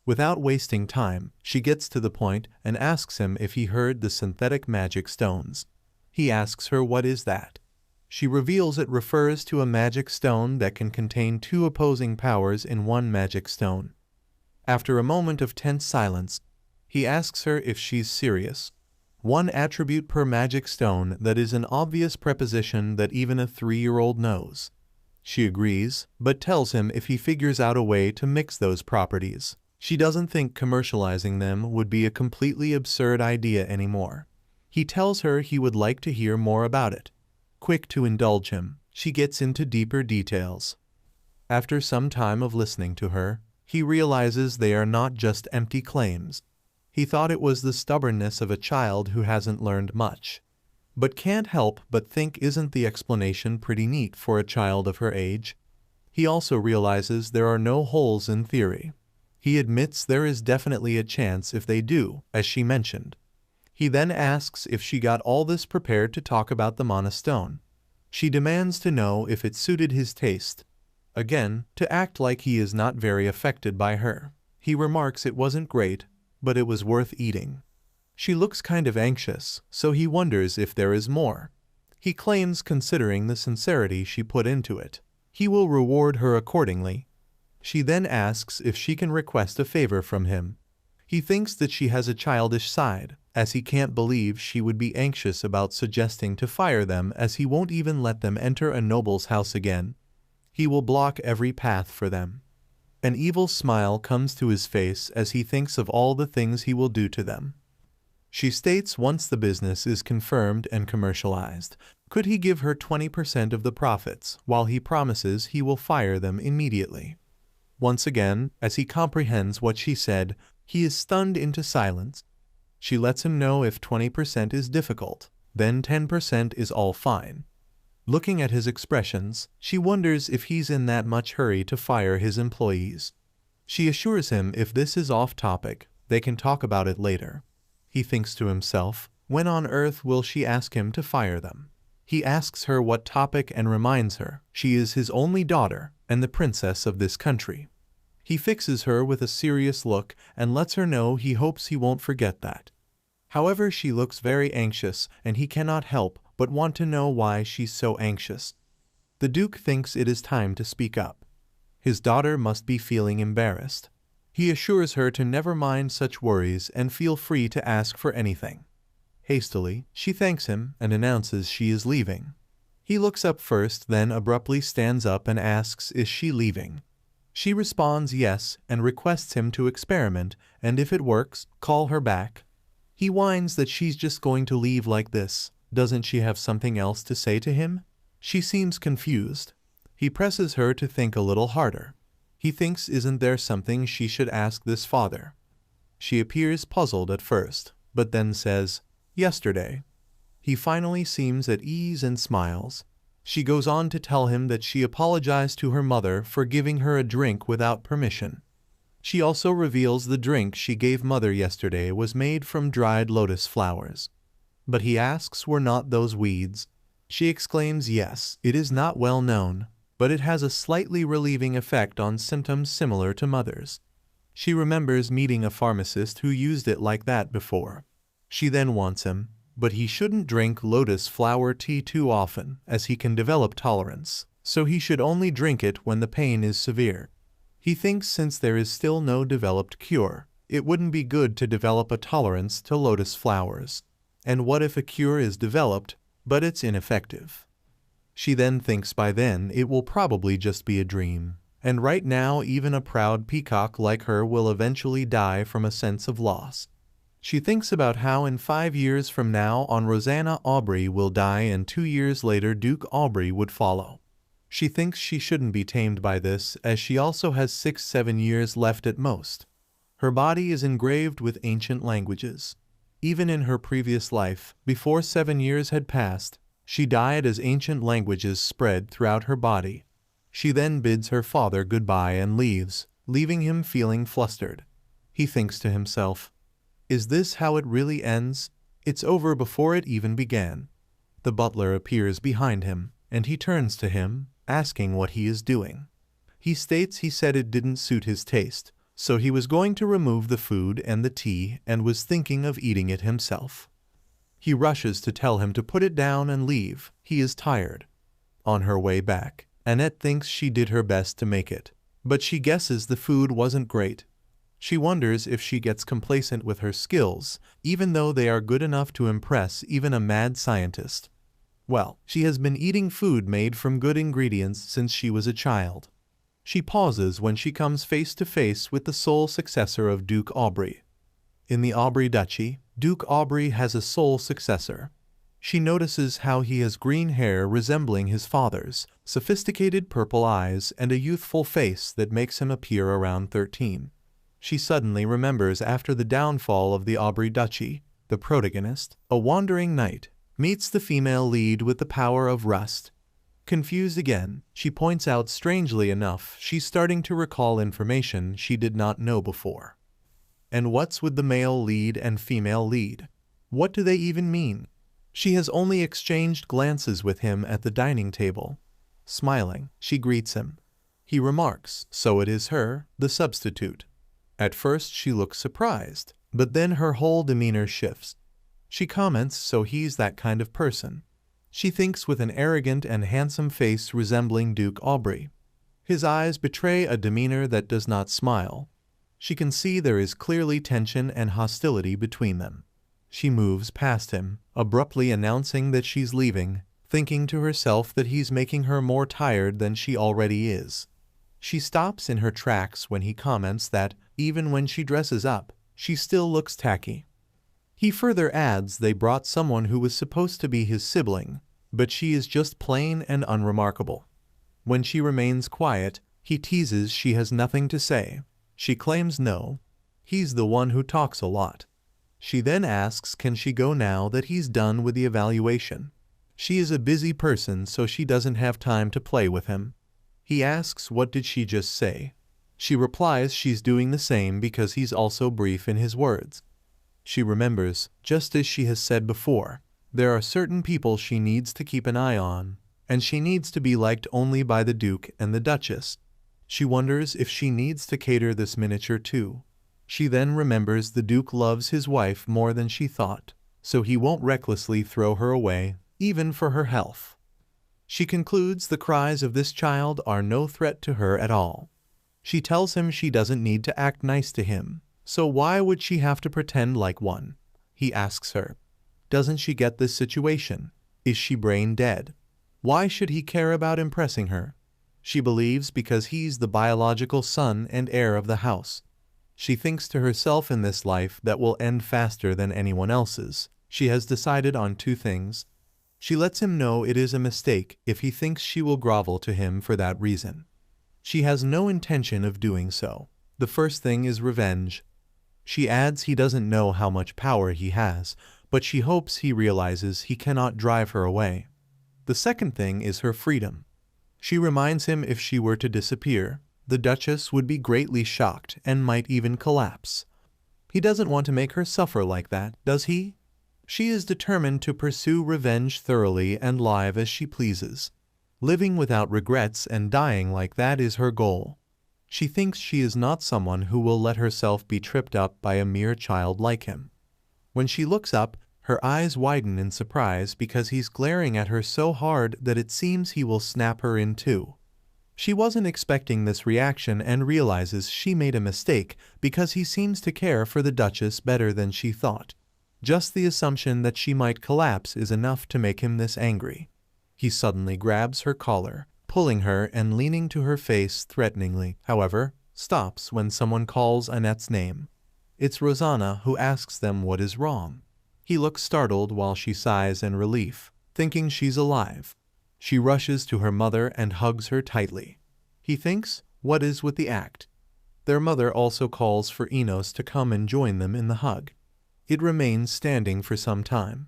Without wasting time, she gets to the point and asks him if he heard the synthetic magic stones. He asks her what is that. She reveals it refers to a magic stone that can contain 2 opposing powers in one magic stone. After a moment of tense silence, he asks her if she's serious. 1 attribute per magic stone, that is an obvious preposition that even a 3-year-old knows. She agrees, but tells him if he figures out a way to mix those properties, she doesn't think commercializing them would be a completely absurd idea anymore. He tells her he would like to hear more about it. Quick to indulge him, she gets into deeper details. After some time of listening to her, he realizes they are not just empty claims. He thought it was the stubbornness of a child who hasn't learned much. But can't help but think, isn't the explanation pretty neat for a child of her age? He also realizes there are no holes in theory. He admits there is definitely a chance if they do, as she mentioned. He then asks if she got all this prepared to talk about the Mana Stone. She demands to know if it suited his taste. Again, to act like he is not very affected by her. He remarks it wasn't great, but it was worth eating. She looks kind of anxious, so he wonders if there is more. He claims, considering the sincerity she put into it, he will reward her accordingly. She then asks if she can request a favor from him. He thinks that she has a childish side, as he can't believe she would be anxious about suggesting to fire them, as he won't even let them enter a noble's house again. He will block every path for them. An evil smile comes to his face as he thinks of all the things he will do to them. She states once the business is confirmed and commercialized, could he give her 20% of the profits, while he promises he will fire them immediately. Once again, as he comprehends what she said, he is stunned into silence. She lets him know if 20% is difficult, then 10% is all fine. Looking at his expressions, she wonders if he's in that much hurry to fire his employees. She assures him if this is off topic, they can talk about it later. He thinks to himself, when on earth will she ask him to fire them? He asks her what topic and reminds her she is his only daughter and the princess of this country. He fixes her with a serious look and lets her know he hopes he won't forget that. However, she looks very anxious and he cannot help but want to know why she's so anxious. The Duke thinks it is time to speak up. His daughter must be feeling embarrassed. He assures her to never mind such worries and feel free to ask for anything. Hastily, she thanks him and announces she is leaving. He looks up first, then abruptly stands up and asks, is she leaving? She responds yes and requests him to experiment, and if it works, call her back. He whines that she's just going to leave like this. Doesn't she have something else to say to him? She seems confused. He presses her to think a little harder. He thinks, isn't there something she should ask this father? She appears puzzled at first, but then says, yesterday. He finally seems at ease and smiles. She goes on to tell him that she apologized to her mother for giving her a drink without permission. She also reveals the drink she gave mother yesterday was made from dried lotus flowers. But he asks, were not those weeds? She exclaims yes, it is not well known, but it has a slightly relieving effect on symptoms similar to mother's. She remembers meeting a pharmacist who used it like that before. She then wants him, but he shouldn't drink lotus flower tea too often, as he can develop tolerance, so he should only drink it when the pain is severe. He thinks since there is still no developed cure, it wouldn't be good to develop a tolerance to lotus flowers. And what if a cure is developed, but it's ineffective? She then thinks by then it will probably just be a dream, and right now even a proud peacock like her will eventually die from a sense of loss. She thinks about how in 5 years from now on Rosanna Aubrey will die and 2 years later Duke Aubrey would follow. She thinks she shouldn't be tamed by this, as she also has 6-7 years left at most. Her body is engraved with ancient languages. Even in her previous life, before 7 years had passed, she died as ancient languages spread throughout her body. She then bids her father goodbye and leaves, leaving him feeling flustered. He thinks to himself, is this how it really ends? It's over before it even began. The butler appears behind him, and he turns to him, asking what he is doing. He states he said it didn't suit his taste, so he was going to remove the food and the tea and was thinking of eating it himself. He rushes to tell him to put it down and leave. He is tired. On her way back, Annette thinks she did her best to make it, but she guesses the food wasn't great. She wonders if she gets complacent with her skills, even though they are good enough to impress even a mad scientist. Well, she has been eating food made from good ingredients since she was a child. She pauses when she comes face to face with the sole successor of Duke Aubrey. In the Aubrey Duchy, Duke Aubrey has a sole successor. She notices how he has green hair resembling his father's, sophisticated purple eyes, and a youthful face that makes him appear around 13. She suddenly remembers after the downfall of the Aubrey Duchy, the protagonist, a wandering knight, meets the female lead with the power of rust. Confused again, she points out strangely enough she's starting to recall information she did not know before. And what's with the male lead and female lead? What do they even mean? She has only exchanged glances with him at the dining table. Smiling, she greets him. He remarks, so it is her, the substitute. At first she looks surprised, but then her whole demeanor shifts. She comments, so he's that kind of person. She thinks with an arrogant and handsome face resembling Duke Aubrey. His eyes betray a demeanor that does not smile. She can see there is clearly tension and hostility between them. She moves past him, abruptly announcing that she's leaving, thinking to herself that he's making her more tired than she already is. She stops in her tracks when he comments that, even when she dresses up, she still looks tacky. He further adds they brought someone who was supposed to be his sibling, but she is just plain and unremarkable. When she remains quiet, he teases she has nothing to say. She claims no. He's the one who talks a lot. She then asks can she go now that he's done with the evaluation. She is a busy person, so she doesn't have time to play with him. He asks what did she just say. She replies she's doing the same because he's also brief in his words. She remembers, just as she has said before, there are certain people she needs to keep an eye on, and she needs to be liked only by the Duke and the Duchess. She wonders if she needs to cater this miniature too. She then remembers the Duke loves his wife more than she thought, so he won't recklessly throw her away, even for her health. She concludes the cries of this child are no threat to her at all. She tells him she doesn't need to act nice to him, so why would she have to pretend like one? He asks her. Doesn't she get this situation? Is she brain dead? Why should he care about impressing her? She believes because he's the biological son and heir of the house. She thinks to herself in this life that will end faster than anyone else's. She has decided on two things. She lets him know it is a mistake if he thinks she will grovel to him for that reason. She has no intention of doing so. The first thing is revenge. She adds he doesn't know how much power he has, but she hopes he realizes he cannot drive her away. The second thing is her freedom. She reminds him if she were to disappear, the Duchess would be greatly shocked and might even collapse. He doesn't want to make her suffer like that, does he? She is determined to pursue revenge thoroughly and live as she pleases. Living without regrets and dying like that is her goal. She thinks she is not someone who will let herself be tripped up by a mere child like him. When she looks up, her eyes widen in surprise because he's glaring at her so hard that it seems he will snap her in two. She wasn't expecting this reaction and realizes she made a mistake because he seems to care for the Duchess better than she thought. Just the assumption that she might collapse is enough to make him this angry. He suddenly grabs her collar, pulling her and leaning to her face threateningly, however, stops when someone calls Annette's name. It's Rosanna who asks them what is wrong. He looks startled while she sighs in relief, thinking she's alive. She rushes to her mother and hugs her tightly. He thinks, what is with the act? Their mother also calls for Enos to come and join them in the hug. It remains standing for some time.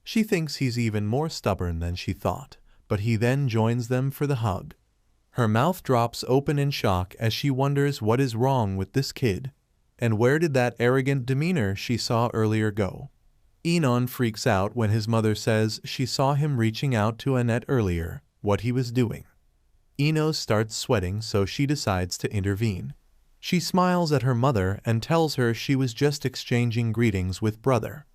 She thinks he's even more stubborn than she thought, but he then joins them for the hug. Her mouth drops open in shock as she wonders what is wrong with this kid, and where did that arrogant demeanor she saw earlier go? Enon freaks out when his mother says she saw him reaching out to Annette earlier, what he was doing. Enos starts sweating, so she decides to intervene. She smiles at her mother and tells her she was just exchanging greetings with brother.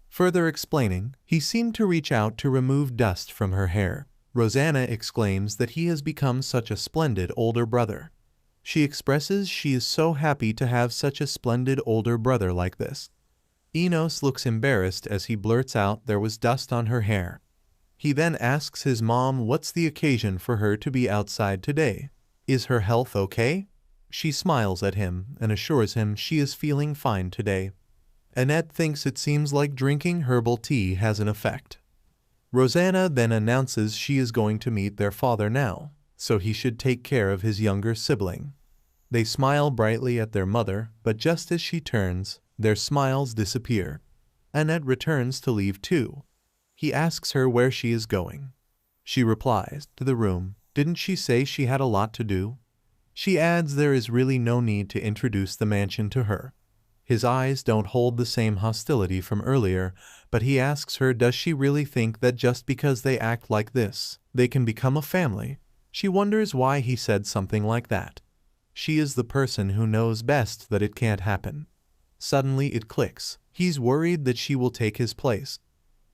Further explaining, he seemed to reach out to remove dust from her hair. Rosanna exclaims that he has become such a splendid older brother. She expresses she is so happy to have such a splendid older brother like this. Enos looks embarrassed as he blurts out there was dust on her hair. He then asks his mom what's the occasion for her to be outside today. Is her health okay? She smiles at him and assures him she is feeling fine today. Annette thinks it seems like drinking herbal tea has an effect. Rosanna then announces she is going to meet their father now, so he should take care of his younger sibling. They smile brightly at their mother, but just as she turns, their smiles disappear. Annette returns to leave too. He asks her where she is going. She replies, to the room. Didn't she say she had a lot to do? She adds there is really no need to introduce the mansion to her. His eyes don't hold the same hostility from earlier, but he asks her does she really think that just because they act like this, they can become a family? She wonders why he said something like that. She is the person who knows best that it can't happen. Suddenly it clicks. He's worried that she will take his place.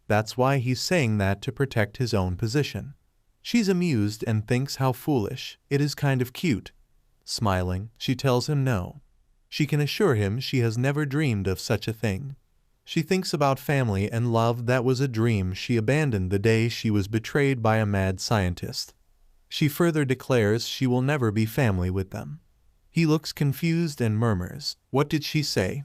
That's why he's saying that to protect his own position. She's amused and thinks how foolish. It is kind of cute. Smiling, she tells him no. She can assure him she has never dreamed of such a thing. She thinks about family and love. That was a dream she abandoned the day she was betrayed by a mad scientist. She further declares she will never be family with them. He looks confused and murmurs, "What did she say?"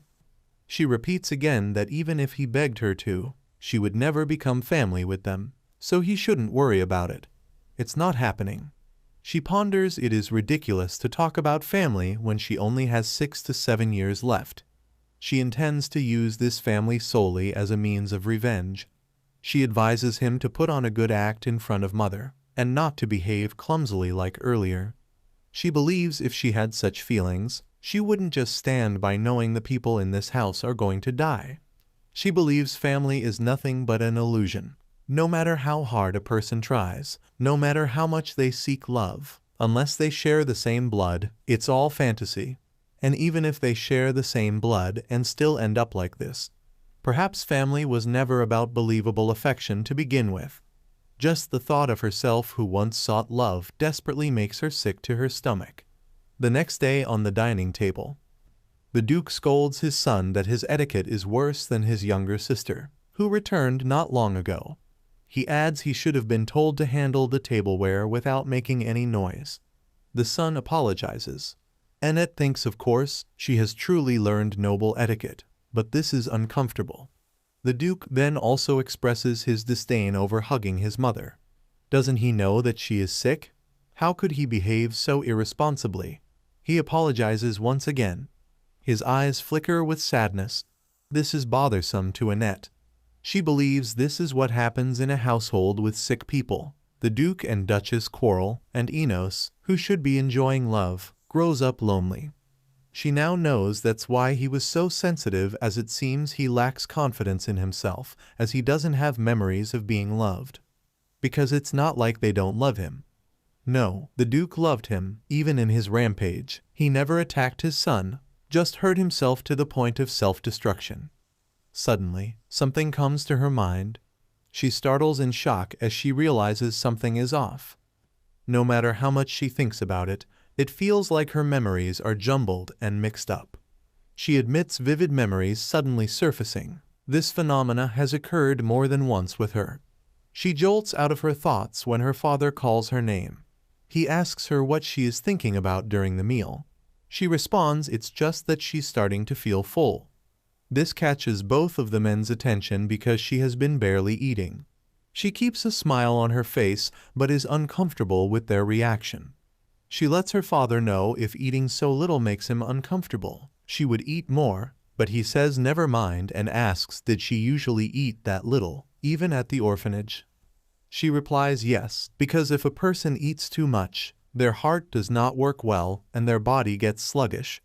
She repeats again that even if he begged her to, she would never become family with them, so he shouldn't worry about it. It's not happening. She ponders it is ridiculous to talk about family when she only has 6 to 7 years left. She intends to use this family solely as a means of revenge. She advises him to put on a good act in front of Mother, and not to behave clumsily like earlier. She believes if she had such feelings, she wouldn't just stand by knowing the people in this house are going to die. She believes family is nothing but an illusion. No matter how hard a person tries, no matter how much they seek love, unless they share the same blood, it's all fantasy. And even if they share the same blood and still end up like this, perhaps family was never about believable affection to begin with. Just the thought of herself who once sought love desperately makes her sick to her stomach. The next day on the dining table, the Duke scolds his son that his etiquette is worse than his younger sister, who returned not long ago. He adds he should have been told to handle the tableware without making any noise. The son apologizes. Annette thinks, of course, she has truly learned noble etiquette, but this is uncomfortable. The Duke then also expresses his disdain over hugging his mother. Doesn't he know that she is sick? How could he behave so irresponsibly? He apologizes once again. His eyes flicker with sadness. This is bothersome to Annette. She believes this is what happens in a household with sick people. The Duke and Duchess quarrel, and Enos, who should be enjoying love, grows up lonely. She now knows that's why he was so sensitive, as it seems he lacks confidence in himself, as he doesn't have memories of being loved. Because it's not like they don't love him. No, the Duke loved him, even in his rampage. He never attacked his son, just hurt himself to the point of self-destruction. Suddenly, something comes to her mind. She startles in shock as she realizes something is off. No matter how much she thinks about it, it feels like her memories are jumbled and mixed up. She admits vivid memories suddenly surfacing. This phenomena has occurred more than once with her. She jolts out of her thoughts when her father calls her name. He asks her what she is thinking about during the meal. She responds it's just that she's starting to feel full. This catches both of the men's attention because she has been barely eating. She keeps a smile on her face but is uncomfortable with their reaction. She lets her father know if eating so little makes him uncomfortable, she would eat more, but he says never mind and asks did she usually eat that little, even at the orphanage. She replies yes, because if a person eats too much, their heart does not work well and their body gets sluggish,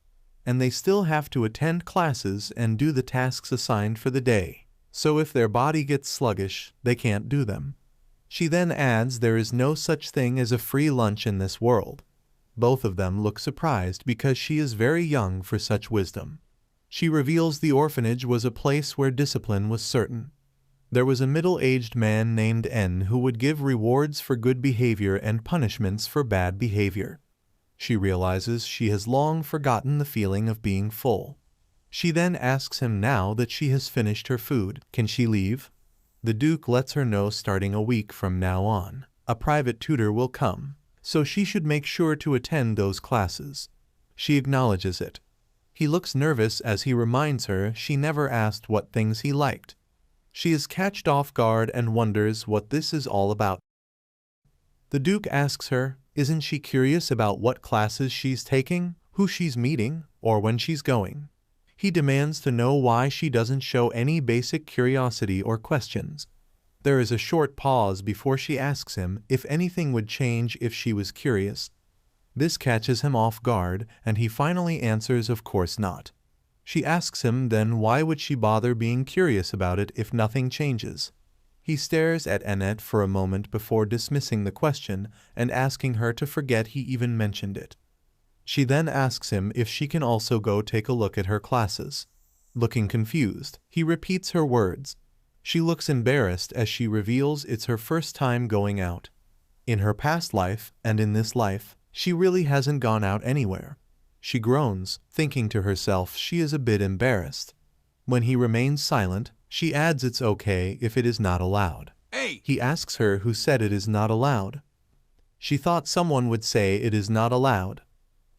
and they still have to attend classes and do the tasks assigned for the day. So if their body gets sluggish, they can't do them. She then adds there is no such thing as a free lunch in this world. Both of them look surprised because she is very young for such wisdom. She reveals the orphanage was a place where discipline was certain. There was a middle-aged man named N who would give rewards for good behavior and punishments for bad behavior. She realizes she has long forgotten the feeling of being full. She then asks him now that she has finished her food, can she leave? The Duke lets her know starting a week from now on, a private tutor will come, so she should make sure to attend those classes. She acknowledges it. He looks nervous as he reminds her she never asked what things he liked. She is catched off guard and wonders what this is all about. The Duke asks her, isn't she curious about what classes she's taking, who she's meeting, or when she's going? He demands to know why she doesn't show any basic curiosity or questions. There is a short pause before she asks him if anything would change if she was curious. This catches him off guard, and he finally answers of course not. She asks him then why would she bother being curious about it if nothing changes. He stares at Annette for a moment before dismissing the question and asking her to forget he even mentioned it. She then asks him if she can also go take a look at her classes. Looking confused, he repeats her words. She looks embarrassed as she reveals it's her first time going out. In her past life, and in this life, she really hasn't gone out anywhere. She groans, thinking to herself she is a bit embarrassed. When he remains silent, she adds it's okay if it is not allowed. Hey! He asks her who said it is not allowed. She thought someone would say it is not allowed.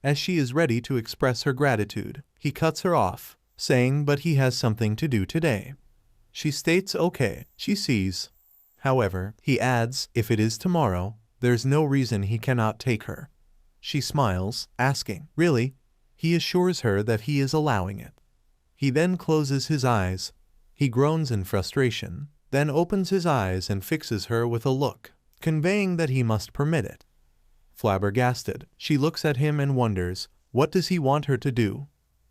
As she is ready to express her gratitude, he cuts her off, saying but he has something to do today. She states okay, she sees. However, he adds, if it is tomorrow, there's no reason he cannot take her. She smiles, asking, really? He assures her that he is allowing it. He then closes his eyes. He groans in frustration, then opens his eyes and fixes her with a look, conveying that he must permit it. Flabbergasted, she looks at him and wonders, what does he want her to do?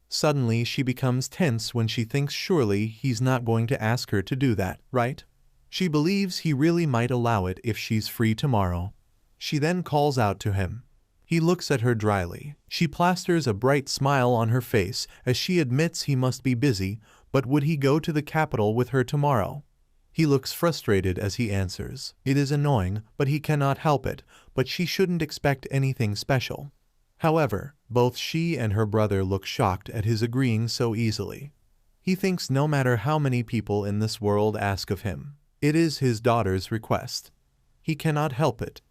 Suddenly she becomes tense when she thinks surely he's not going to ask her to do that, right? She believes he really might allow it if she's free tomorrow. She then calls out to him. He looks at her dryly. She plasters a bright smile on her face as she admits he must be busy, but would he go to the capital with her tomorrow? He looks frustrated as he answers. It is annoying, but he cannot help it, but she shouldn't expect anything special. However, both she and her brother look shocked at his agreeing so easily. He thinks no matter how many people in this world ask of him, it is his daughter's request. He cannot help it.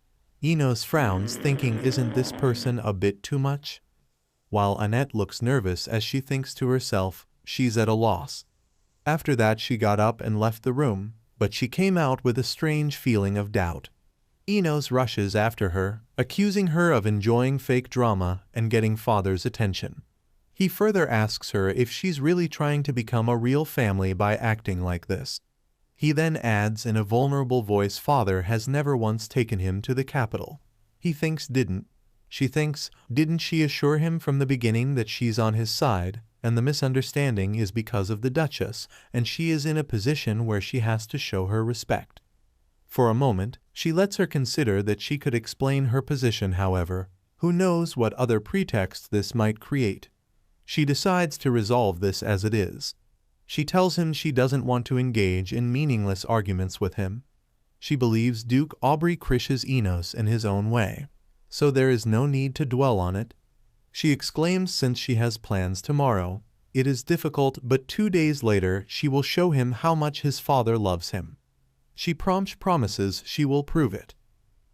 Enos frowns, thinking isn't this person a bit too much? While Annette looks nervous as she thinks to herself, she's at a loss. After that she got up and left the room, but she came out with a strange feeling of doubt. Enos rushes after her, accusing her of enjoying fake drama and getting father's attention. He further asks her if she's really trying to become a real family by acting like this. He then adds in a vulnerable voice father has never once taken him to the capital. He thinks didn't. She thinks, didn't she assure him from the beginning that she's on his side, and the misunderstanding is because of the Duchess, and she is in a position where she has to show her respect. For a moment, she lets her consider that she could explain her position, however, who knows what other pretext this might create. She decides to resolve this as it is. She tells him she doesn't want to engage in meaningless arguments with him. She believes Duke Aubrey crushes Enos in his own way, so there is no need to dwell on it. She exclaims since she has plans tomorrow. It is difficult, but 2 days later she will show him how much his father loves him. She promises she will prove it.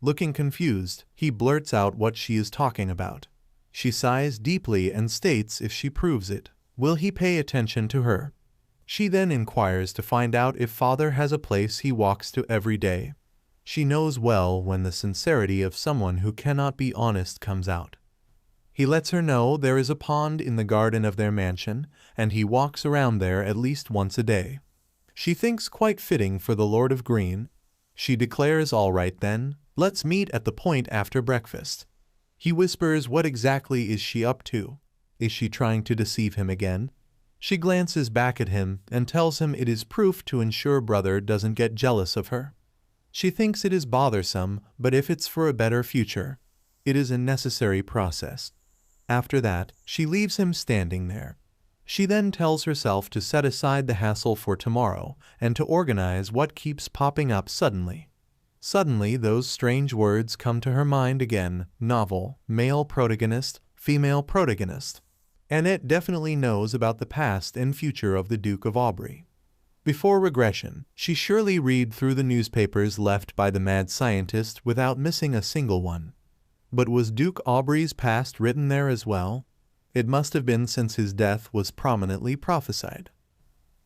Looking confused, he blurts out what she is talking about. She sighs deeply and states if she proves it, will he pay attention to her? She then inquires to find out if father has a place he walks to every day. She knows well when the sincerity of someone who cannot be honest comes out. He lets her know there is a pond in the garden of their mansion, and he walks around there at least once a day. She thinks quite fitting for the Lord of Green. She declares all right then, let's meet at the point after breakfast. He whispers what exactly is she up to? Is she trying to deceive him again? She glances back at him and tells him it is proof to ensure brother doesn't get jealous of her. She thinks it is bothersome, but if it's for a better future, it is a necessary process. After that, she leaves him standing there. She then tells herself to set aside the hassle for tomorrow and to organize what keeps popping up suddenly. Suddenly those strange words come to her mind again, novel, male protagonist, female protagonist. Annette definitely knows about the past and future of the Duke of Aubrey. Before regression, she surely read through the newspapers left by the mad scientist without missing a single one. But was Duke Aubrey's past written there as well? It must have been, since his death was prominently prophesied.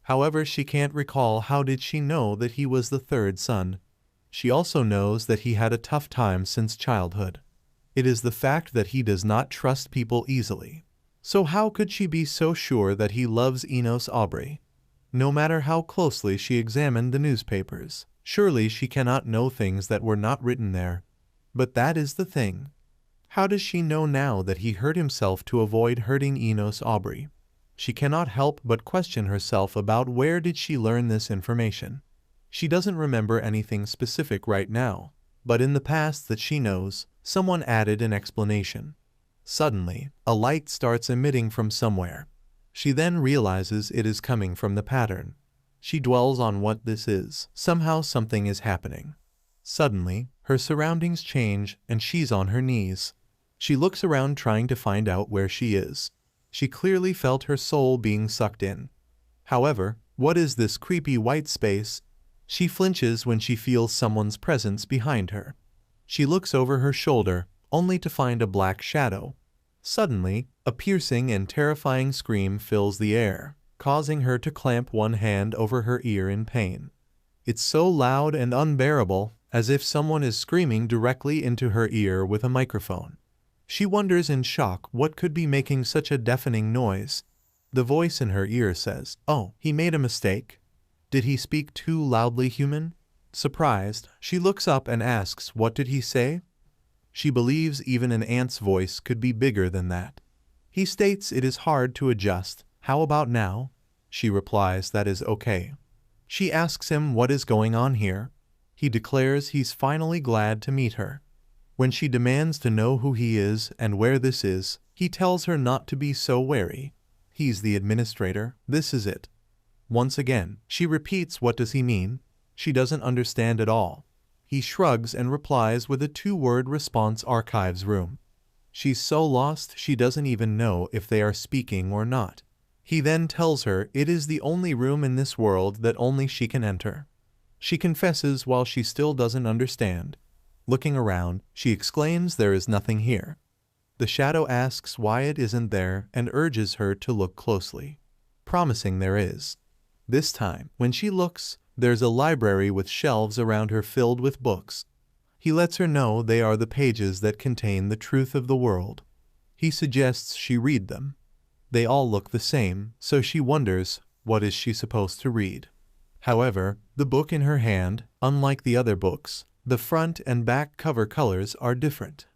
However, she can't recall how did she know that he was the third son. She also knows that he had a tough time since childhood. It is the fact that he does not trust people easily. So how could she be so sure that he loves Enos Aubrey? No matter how closely she examined the newspapers, surely she cannot know things that were not written there. But that is the thing. How does she know now that he hurt himself to avoid hurting Enos Aubrey? She cannot help but question herself about where did she learn this information. She doesn't remember anything specific right now, but in the past that she knows, someone added an explanation. Suddenly, a light starts emitting from somewhere. She then realizes it is coming from the pattern. She dwells on what this is. Somehow something is happening. Suddenly, her surroundings change and she's on her knees. She looks around trying to find out where she is. She clearly felt her soul being sucked in. However, what is this creepy white space? She flinches when she feels someone's presence behind her. She looks over her shoulder, only to find a black shadow. Suddenly, a piercing and terrifying scream fills the air, causing her to clamp one hand over her ear in pain. It's so loud and unbearable, as if someone is screaming directly into her ear with a microphone. She wonders in shock what could be making such a deafening noise. The voice in her ear says, "Oh, he made a mistake. Did he speak too loudly human?" Surprised, she looks up and asks, "What did he say?" She believes even an ant's voice could be bigger than that. He states it is hard to adjust. "How about now?" She replies that is okay. She asks him what is going on here. He declares he's finally glad to meet her. When she demands to know who he is and where this is, he tells her not to be so wary. He's the administrator. This is it. Once again, she repeats, what does he mean? She doesn't understand at all. He shrugs and replies with a two-word response, archives room. She's so lost she doesn't even know if they are speaking or not. He then tells her it is the only room in this world that only she can enter. She confesses while she still doesn't understand. Looking around, she exclaims there is nothing here. The shadow asks why it isn't there and urges her to look closely, promising there is. This time, when she looks, there's a library with shelves around her filled with books. He lets her know they are the pages that contain the truth of the world. He suggests she read them. They all look the same, so she wonders, what is she supposed to read? However, the book in her hand, unlike the other books, the front and back cover colors are different.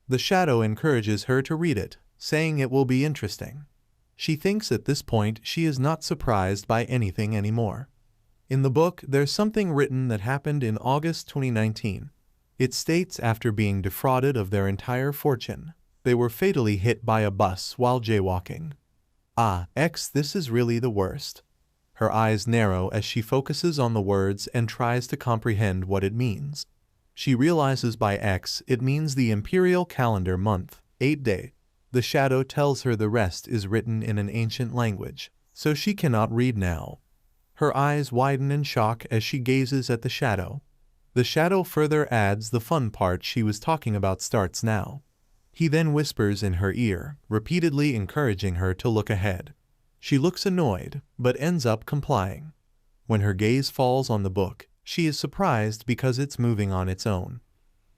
The shadow encourages her to read it, saying it will be interesting. She thinks at this point she is not surprised by anything anymore. In the book, there's something written that happened in August 2019. It states after being defrauded of their entire fortune, they were fatally hit by a bus while jaywalking. This is really the worst. Her eyes narrow as she focuses on the words and tries to comprehend what it means. She realizes by X it means the imperial calendar month, 8-day. The shadow tells her the rest is written in an ancient language, so she cannot read now. Her eyes widen in shock as she gazes at the shadow. The shadow further adds the fun part she was talking about starts now. He then whispers in her ear, repeatedly encouraging her to look ahead. She looks annoyed, but ends up complying. When her gaze falls on the book, she is surprised because it's moving on its own.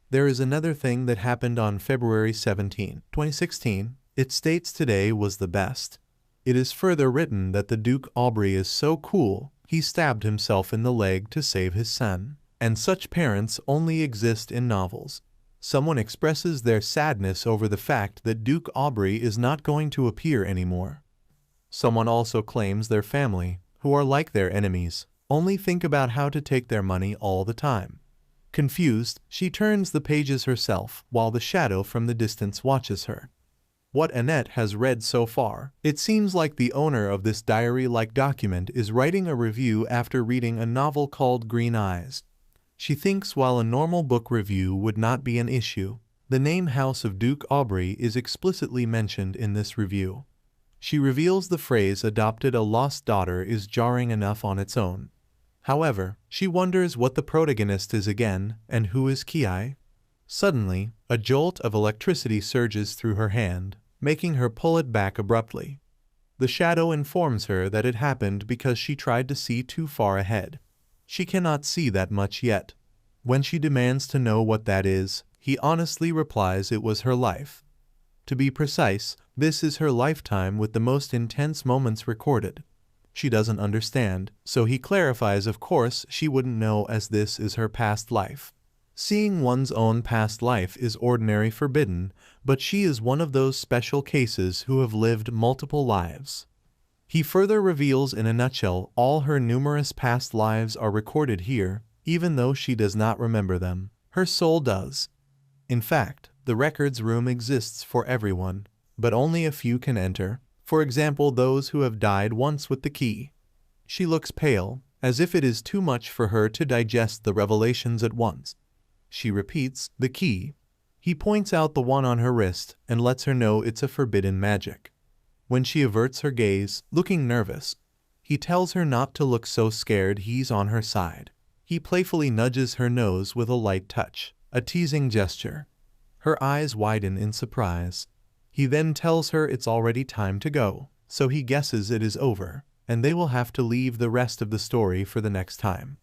There is another thing that happened on February 17, 2016. It states today was the best. It is further written that the Duke Aubrey is so cool, he stabbed himself in the leg to save his son. And such parents only exist in novels. Someone expresses their sadness over the fact that Duke Aubrey is not going to appear anymore. Someone also claims their family, who are like their enemies, only think about how to take their money all the time. Confused, she turns the pages herself, while the shadow from the distance watches her. What Annette has read so far, it seems like the owner of this diary-like document is writing a review after reading a novel called Green Eyes. She thinks while a normal book review would not be an issue, the name House of Duke Aubrey is explicitly mentioned in this review. She reveals the phrase "adopted a lost daughter" is jarring enough on its own. However, she wonders what the protagonist is again, and who is Ki. Suddenly, a jolt of electricity surges through her hand, making her pull it back abruptly. The shadow informs her that it happened because she tried to see too far ahead. She cannot see that much yet. When she demands to know what that is, he honestly replies it was her life. To be precise, this is her lifetime with the most intense moments recorded. She doesn't understand, so he clarifies of course she wouldn't know as this is her past life. Seeing one's own past life is ordinary forbidden, but she is one of those special cases who have lived multiple lives. He further reveals in a nutshell all her numerous past lives are recorded here, even though she does not remember them. Her soul does. In fact, the records room exists for everyone, but only a few can enter, for example those who have died once with the key. She looks pale, as if it is too much for her to digest the revelations at once. She repeats, "The key." He points out the one on her wrist and lets her know it's a forbidden magic. When she averts her gaze, looking nervous, he tells her not to look so scared. He's on her side. He playfully nudges her nose with a light touch, a teasing gesture. Her eyes widen in surprise. He then tells her it's already time to go, so he guesses it is over, and they will have to leave the rest of the story for the next time.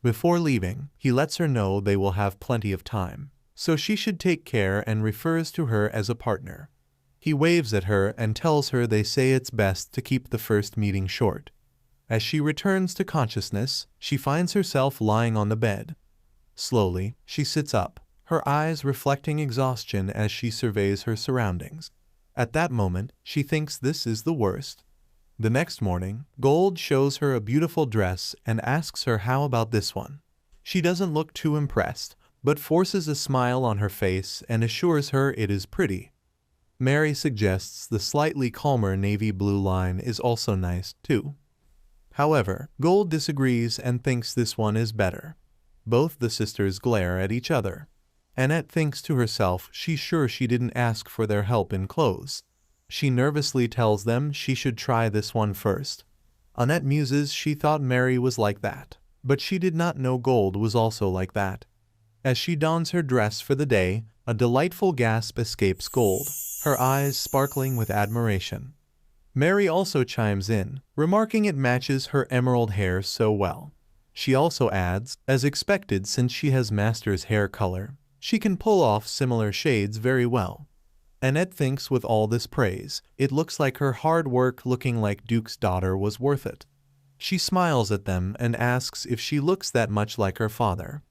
Before leaving, he lets her know they will have plenty of time, so she should take care and refers to her as a partner. He waves at her and tells her they say it's best to keep the first meeting short. As she returns to consciousness, she finds herself lying on the bed. Slowly, she sits up, her eyes reflecting exhaustion as she surveys her surroundings. At that moment, she thinks this is the worst. The next morning, Gold shows her a beautiful dress and asks her how about this one. She doesn't look too impressed, but forces a smile on her face and assures her it is pretty. Mary suggests the slightly calmer navy blue line is also nice, too. However, Gold disagrees and thinks this one is better. Both the sisters glare at each other. Annette thinks to herself she's sure she didn't ask for their help in clothes. She nervously tells them she should try this one first. Annette muses she thought Mary was like that, but she did not know Gold was also like that. As she dons her dress for the day, a delightful gasp escapes Gold, her eyes sparkling with admiration. Mary also chimes in, remarking it matches her emerald hair so well. She also adds, as expected since she has master's hair color, she can pull off similar shades very well. Annette thinks with all this praise, it looks like her hard work looking like Duke's daughter was worth it. She smiles at them and asks if she looks that much like her father.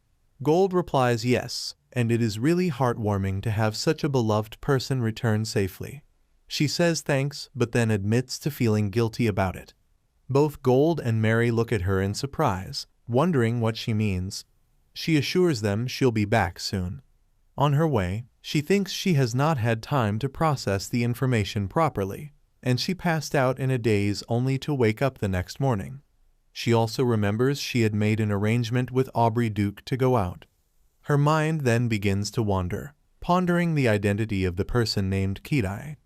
Gold replies yes, and it is really heartwarming to have such a beloved person return safely. She says thanks, but then admits to feeling guilty about it. Both Gold and Mary look at her in surprise, wondering what she means. She assures them she'll be back soon. On her way, she thinks she has not had time to process the information properly, and she passed out in a daze only to wake up the next morning. She also remembers she had made an arrangement with Aubrey Duke to go out. Her mind then begins to wander, pondering the identity of the person named Kidai.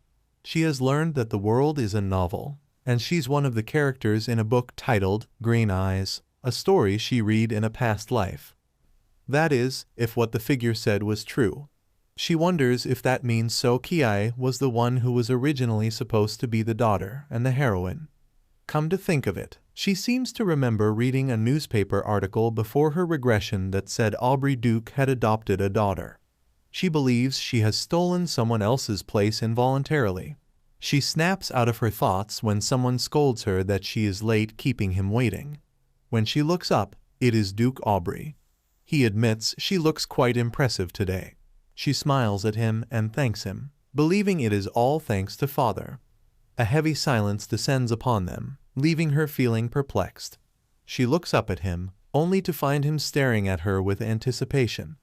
She has learned that the world is a novel, and she's one of the characters in a book titled Green Eyes, a story she read in a past life. That is, if what the figure said was true. She wonders if that means So Ki was the one who was originally supposed to be the daughter and the heroine. Come to think of it, she seems to remember reading a newspaper article before her regression that said Aubrey Duke had adopted a daughter. She believes she has stolen someone else's place involuntarily. She snaps out of her thoughts when someone scolds her that she is late keeping him waiting. When she looks up, it is Duke Aubrey. He admits she looks quite impressive today. She smiles at him and thanks him, believing it is all thanks to father. A heavy silence descends upon them, leaving her feeling perplexed. She looks up at him, only to find him staring at her with anticipation.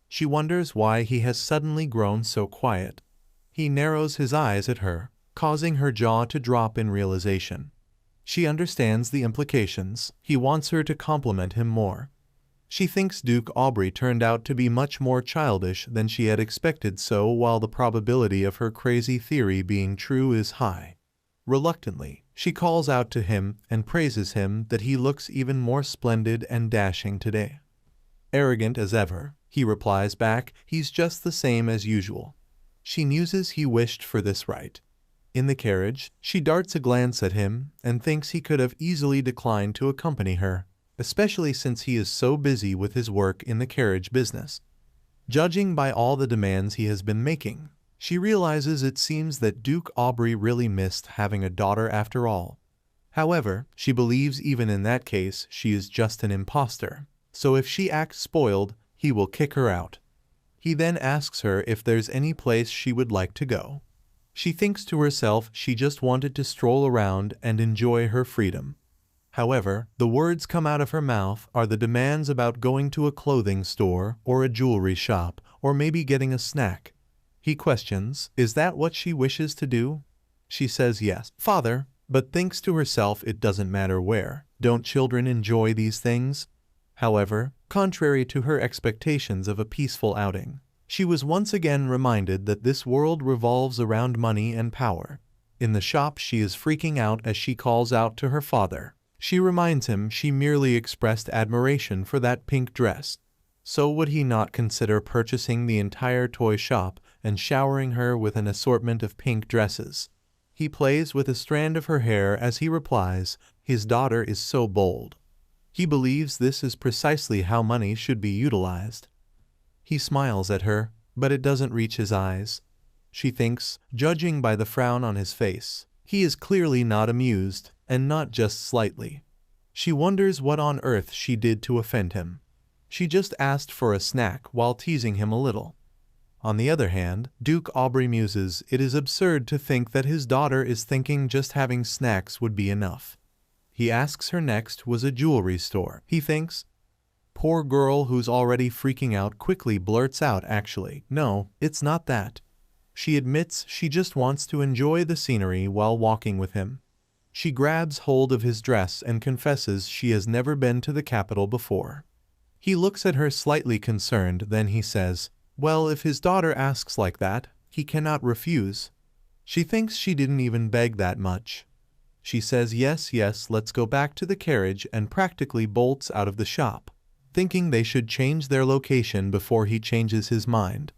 She wonders why he has suddenly grown so quiet. He narrows his eyes at her, causing her jaw to drop in realization. She understands the implications. He wants her to compliment him more. She thinks Duke Aubrey turned out to be much more childish than she had expected, so while the probability of her crazy theory being true is high. Reluctantly, she calls out to him and praises him that he looks even more splendid and dashing today. Arrogant as ever, he replies back, he's just the same as usual. She muses he wished for this right. In the carriage, she darts a glance at him and thinks he could have easily declined to accompany her, especially since he is so busy with his work in the carriage business. Judging by all the demands he has been making, she realizes it seems that Duke Aubrey really missed having a daughter after all. However, she believes even in that case she is just an imposter, so if she acts spoiled, he will kick her out. He then asks her if there's any place she would like to go. She thinks to herself she just wanted to stroll around and enjoy her freedom. However, the words come out of her mouth are the demands about going to a clothing store or a jewelry shop or maybe getting a snack. He questions, is that what she wishes to do? She says yes, father, but thinks to herself it doesn't matter where. Don't children enjoy these things? However, contrary to her expectations of a peaceful outing, she was once again reminded that this world revolves around money and power. In the shop she is freaking out as she calls out to her father. She reminds him she merely expressed admiration for that pink dress. So would he not consider purchasing the entire toy shop and showering her with an assortment of pink dresses? He plays with a strand of her hair as he replies, his daughter is so bold. He believes this is precisely how money should be utilized. He smiles at her, but it doesn't reach his eyes. She thinks, judging by the frown on his face, he is clearly not amused, and not just slightly. She wonders what on earth she did to offend him. She just asked for a snack while teasing him a little. On the other hand, Duke Aubrey muses it is absurd to think that his daughter is thinking just having snacks would be enough. He asks her next was a jewelry store. He thinks, poor girl who's already freaking out quickly blurts out actually, no, it's not that. She admits she just wants to enjoy the scenery while walking with him. She grabs hold of his dress and confesses she has never been to the capital before. He looks at her slightly concerned, then he says, well, if his daughter asks like that, he cannot refuse. She thinks she didn't even beg that much. She says yes, yes, let's go back to the carriage and practically bolts out of the shop, thinking they should change their location before he changes his mind.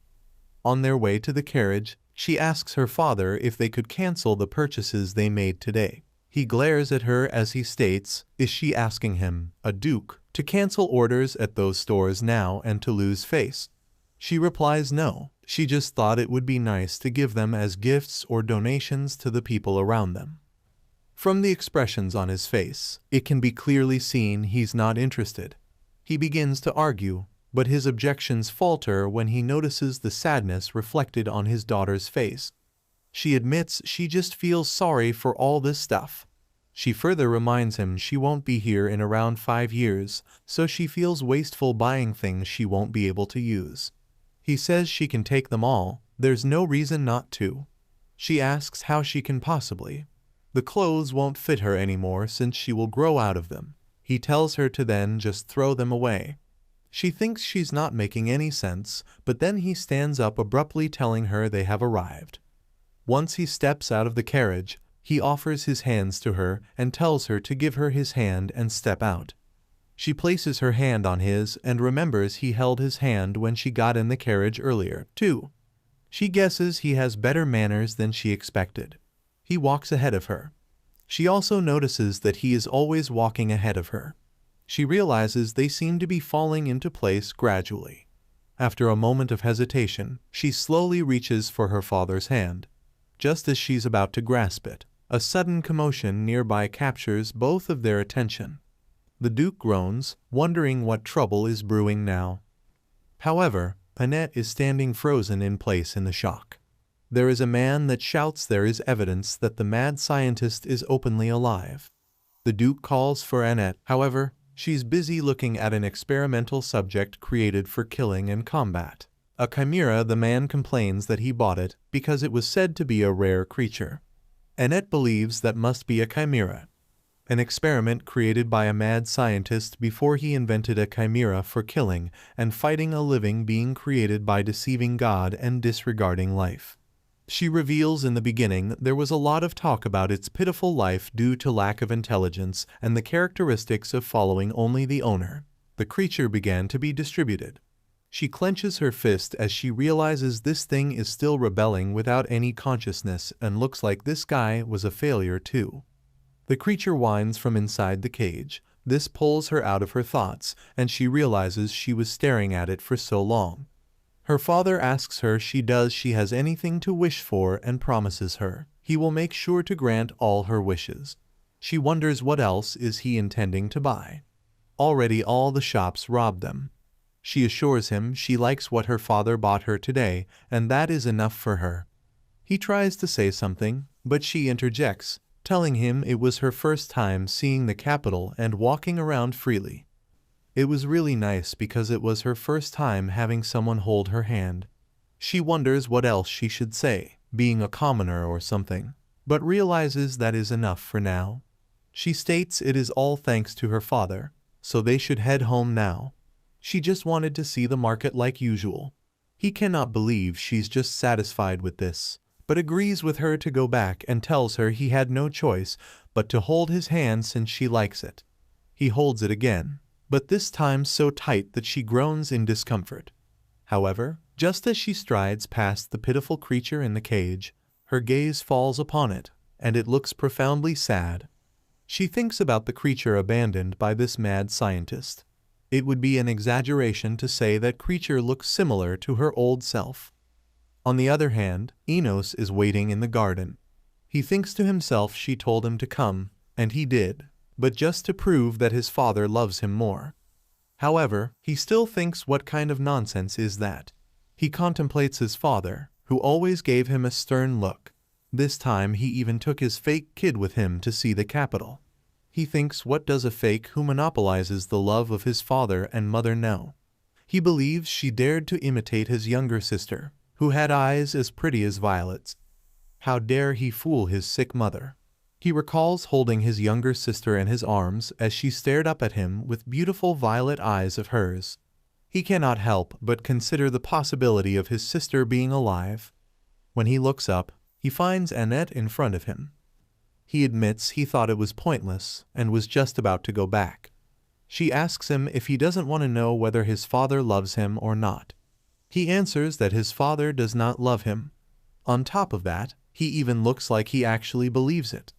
On their way to the carriage, she asks her father if they could cancel the purchases they made today. He glares at her as he states, is she asking him, a duke, to cancel orders at those stores now and to lose face? She replies no, she just thought it would be nice to give them as gifts or donations to the people around them. From the expressions on his face, it can be clearly seen he's not interested. He begins to argue, but his objections falter when he notices the sadness reflected on his daughter's face. She admits she just feels sorry for all this stuff. She further reminds him she won't be here in around 5 years, so she feels wasteful buying things she won't be able to use. He says she can take them all, there's no reason not to. She asks how she can possibly. The clothes won't fit her anymore since she will grow out of them. He tells her to then just throw them away. She thinks she's not making any sense, but then he stands up abruptly telling her they have arrived. Once he steps out of the carriage, he offers his hands to her and tells her to give her his hand and step out. She places her hand on his and remembers he held his hand when she got in the carriage earlier, too. She guesses he has better manners than she expected. He walks ahead of her. She also notices that he is always walking ahead of her. She realizes they seem to be falling into place gradually. After a moment of hesitation, she slowly reaches for her father's hand. Just as she's about to grasp it, a sudden commotion nearby captures both of their attention. The Duke groans, wondering what trouble is brewing now. However, Annette is standing frozen in place in the shock. There is a man that shouts there is evidence that the mad scientist is openly alive. The Duke calls for Annette, however, she's busy looking at an experimental subject created for killing and combat. A chimera. The man complains that he bought it because it was said to be a rare creature. Annette believes that must be a chimera. An experiment created by a mad scientist before he invented a chimera for killing and fighting a living being created by deceiving God and disregarding life. She reveals in the beginning there was a lot of talk about its pitiful life due to lack of intelligence and the characteristics of following only the owner. The creature began to be distributed. She clenches her fist as she realizes this thing is still rebelling without any consciousness and looks like this guy was a failure too. The creature whines from inside the cage. This pulls her out of her thoughts, and she realizes she was staring at it for so long. Her father asks her she has anything to wish for and promises her he will make sure to grant all her wishes. She wonders what else is he intending to buy. Already all the shops robbed them. She assures him she likes what her father bought her today, and that is enough for her. He tries to say something, but she interjects, telling him it was her first time seeing the capital and walking around freely. It was really nice because it was her first time having someone hold her hand. She wonders what else she should say, being a commoner or something, but realizes that is enough for now. She states it is all thanks to her father, so they should head home now. She just wanted to see the market like usual. He cannot believe she's just satisfied with this, but agrees with her to go back and tells her he had no choice but to hold his hand since she likes it. He holds it again, but this time so tight that she groans in discomfort. However, just as she strides past the pitiful creature in the cage, her gaze falls upon it, and it looks profoundly sad. She thinks about the creature abandoned by this mad scientist. It would be an exaggeration to say that creature looks similar to her old self. On the other hand, Enos is waiting in the garden. He thinks to himself she told him to come, and he did, but just to prove that his father loves him more. However, he still thinks what kind of nonsense is that? He contemplates his father, who always gave him a stern look. This time he even took his fake kid with him to see the capital. He thinks what does a fake who monopolizes the love of his father and mother know? He believes she dared to imitate his younger sister, who had eyes as pretty as violets. How dare he fool his sick mother? He recalls holding his younger sister in his arms as she stared up at him with beautiful violet eyes of hers. He cannot help but consider the possibility of his sister being alive. When he looks up, he finds Annette in front of him. He admits he thought it was pointless and was just about to go back. She asks him if he doesn't want to know whether his father loves him or not. He answers that his father does not love him. On top of that, he even looks like he actually believes it.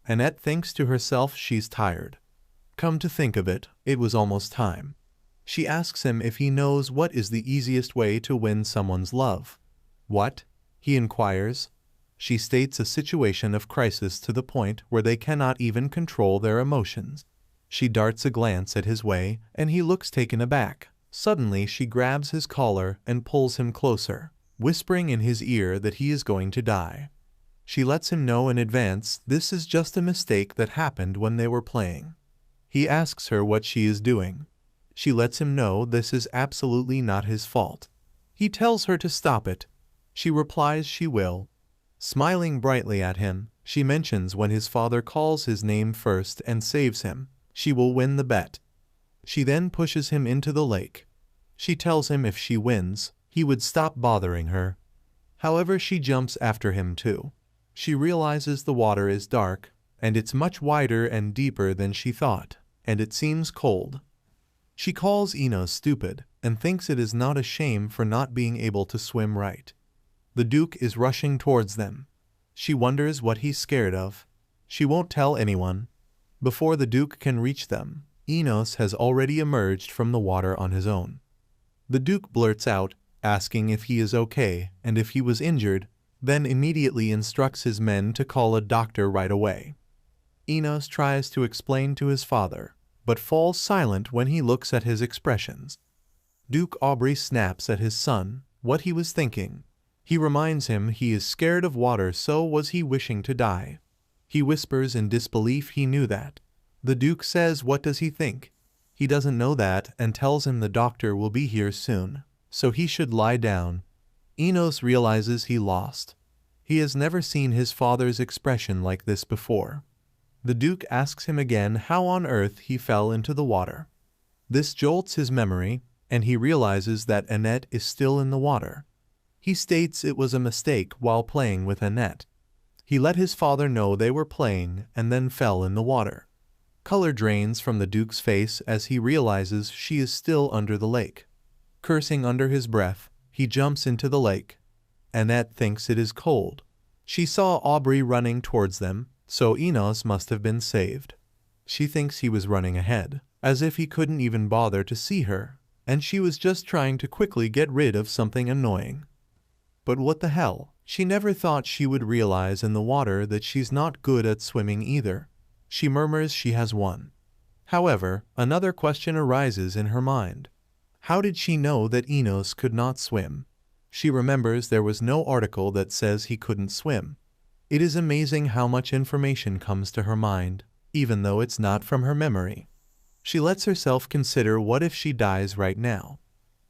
Annette thinks to herself she's tired. Come to think of it, it was almost time. She asks him if he knows what is the easiest way to win someone's love. What? He inquires. She states a situation of crisis to the point where they cannot even control their emotions. She darts a glance at his way, and he looks taken aback. Suddenly she grabs his collar and pulls him closer, whispering in his ear that he is going to die. She lets him know in advance this is just a mistake that happened when they were playing. He asks her what she is doing. She lets him know this is absolutely not his fault. He tells her to stop it. She replies she will. Smiling brightly at him, she mentions when his father calls his name first and saves him, she will win the bet. She then pushes him into the lake. She tells him if she wins, he would stop bothering her. However, she jumps after him too. She realizes the water is dark, and it's much wider and deeper than she thought, and it seems cold. She calls Enos stupid, and thinks it is not a shame for not being able to swim right. The Duke is rushing towards them. She wonders what he's scared of. She won't tell anyone. Before the Duke can reach them, Enos has already emerged from the water on his own. The Duke blurts out, asking if he is okay and if he was injured, then immediately instructs his men to call a doctor right away. Enos tries to explain to his father, but falls silent when he looks at his expressions. Duke Aubrey snaps at his son what he was thinking. He reminds him he is scared of water, so was he wishing to die. He whispers in disbelief he knew that. The Duke says what does he think? He doesn't know that and tells him the doctor will be here soon, so he should lie down. Enos realizes he lost. He has never seen his father's expression like this before. The Duke asks him again how on earth he fell into the water. This jolts his memory, and he realizes that Annette is still in the water. He states it was a mistake while playing with Annette. He let his father know they were playing and then fell in the water. Color drains from the Duke's face as he realizes she is still under the lake. Cursing under his breath, he jumps into the lake. Annette thinks it is cold. She saw Aubrey running towards them, so Enos must have been saved. She thinks he was running ahead, as if he couldn't even bother to see her, and she was just trying to quickly get rid of something annoying. But what the hell? She never thought she would realize in the water that she's not good at swimming either. She murmurs she has won. However, another question arises in her mind. How did she know that Enos could not swim? She remembers there was no article that says he couldn't swim. It is amazing how much information comes to her mind, even though it's not from her memory. She lets herself consider what if she dies right now.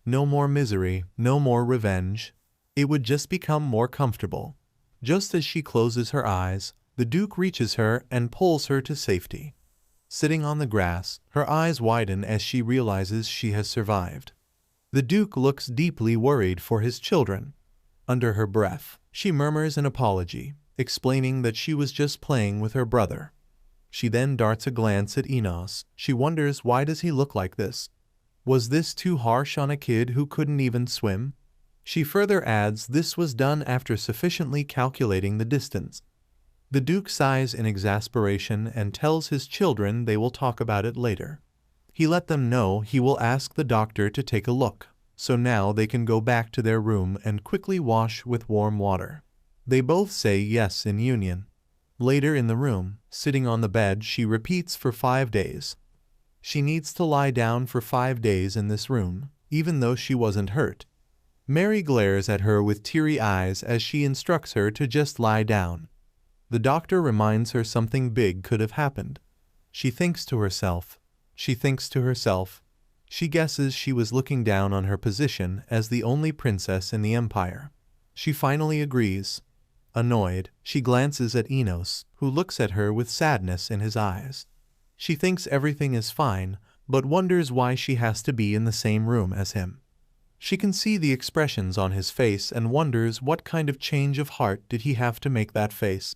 No more misery, no more revenge. It would just become more comfortable. Just as she closes her eyes, the Duke reaches her and pulls her to safety. Sitting on the grass, her eyes widen as she realizes she has survived. The Duke looks deeply worried for his children. Under her breath, she murmurs an apology, explaining that she was just playing with her brother. She then darts a glance at Enos. She wonders, why does he look like this? Was this too harsh on a kid who couldn't even swim? She further adds this was done after sufficiently calculating the distance. The Duke sighs in exasperation and tells his children they will talk about it later. He let them know he will ask the doctor to take a look, so now they can go back to their room and quickly wash with warm water. They both say yes in union. Later in the room, sitting on the bed, she repeats for 5 days. She needs to lie down for 5 days in this room, even though she wasn't hurt. Mary glares at her with teary eyes as she instructs her to just lie down. The doctor reminds her something big could have happened. She thinks to herself. She guesses she was looking down on her position as the only princess in the empire. She finally agrees. Annoyed, she glances at Enos, who looks at her with sadness in his eyes. She thinks everything is fine, but wonders why she has to be in the same room as him. She can see the expressions on his face and wonders what kind of change of heart did he have to make that face.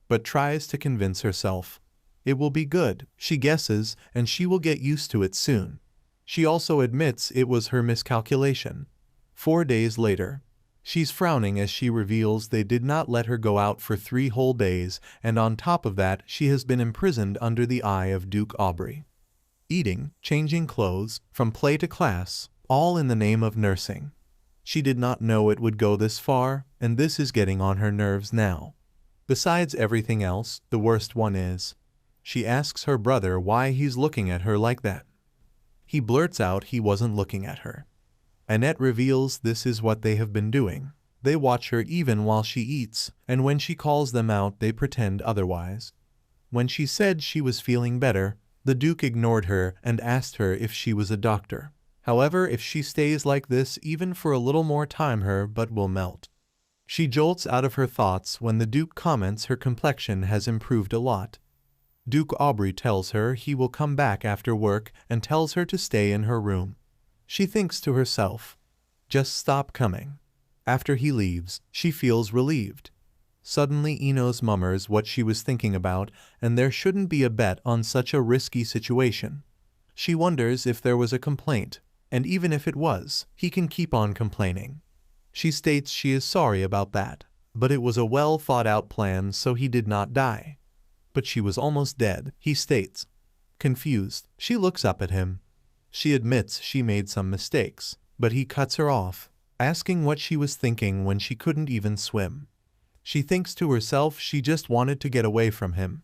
But tries to convince herself. It will be good, she guesses, and she will get used to it soon. She also admits it was her miscalculation. 4 days later. She's frowning as she reveals they did not let her go out for 3 whole days, and on top of that she has been imprisoned under the eye of Duke Aubrey. Eating, changing clothes, from play to class, all in the name of nursing. She did not know it would go this far, and this is getting on her nerves now. Besides everything else, the worst one is. She asks her brother why he's looking at her like that. He blurts out he wasn't looking at her. Annette reveals this is what they have been doing. They watch her even while she eats, and when she calls them out they pretend otherwise. When she said she was feeling better, the Duke ignored her and asked her if she was a doctor. However, if she stays like this even for a little more time her butt will melt. She jolts out of her thoughts when the Duke comments her complexion has improved a lot. Duke Aubrey tells her he will come back after work and tells her to stay in her room. She thinks to herself, just stop coming. After he leaves, she feels relieved. Suddenly Enos murmurs what she was thinking about, and there shouldn't be a bet on such a risky situation. She wonders if there was a complaint, and even if it was, he can keep on complaining. She states she is sorry about that, but it was a well-thought-out plan so he did not die. But she was almost dead, he states. Confused, she looks up at him. She admits she made some mistakes, but he cuts her off, asking what she was thinking when she couldn't even swim. She thinks to herself she just wanted to get away from him.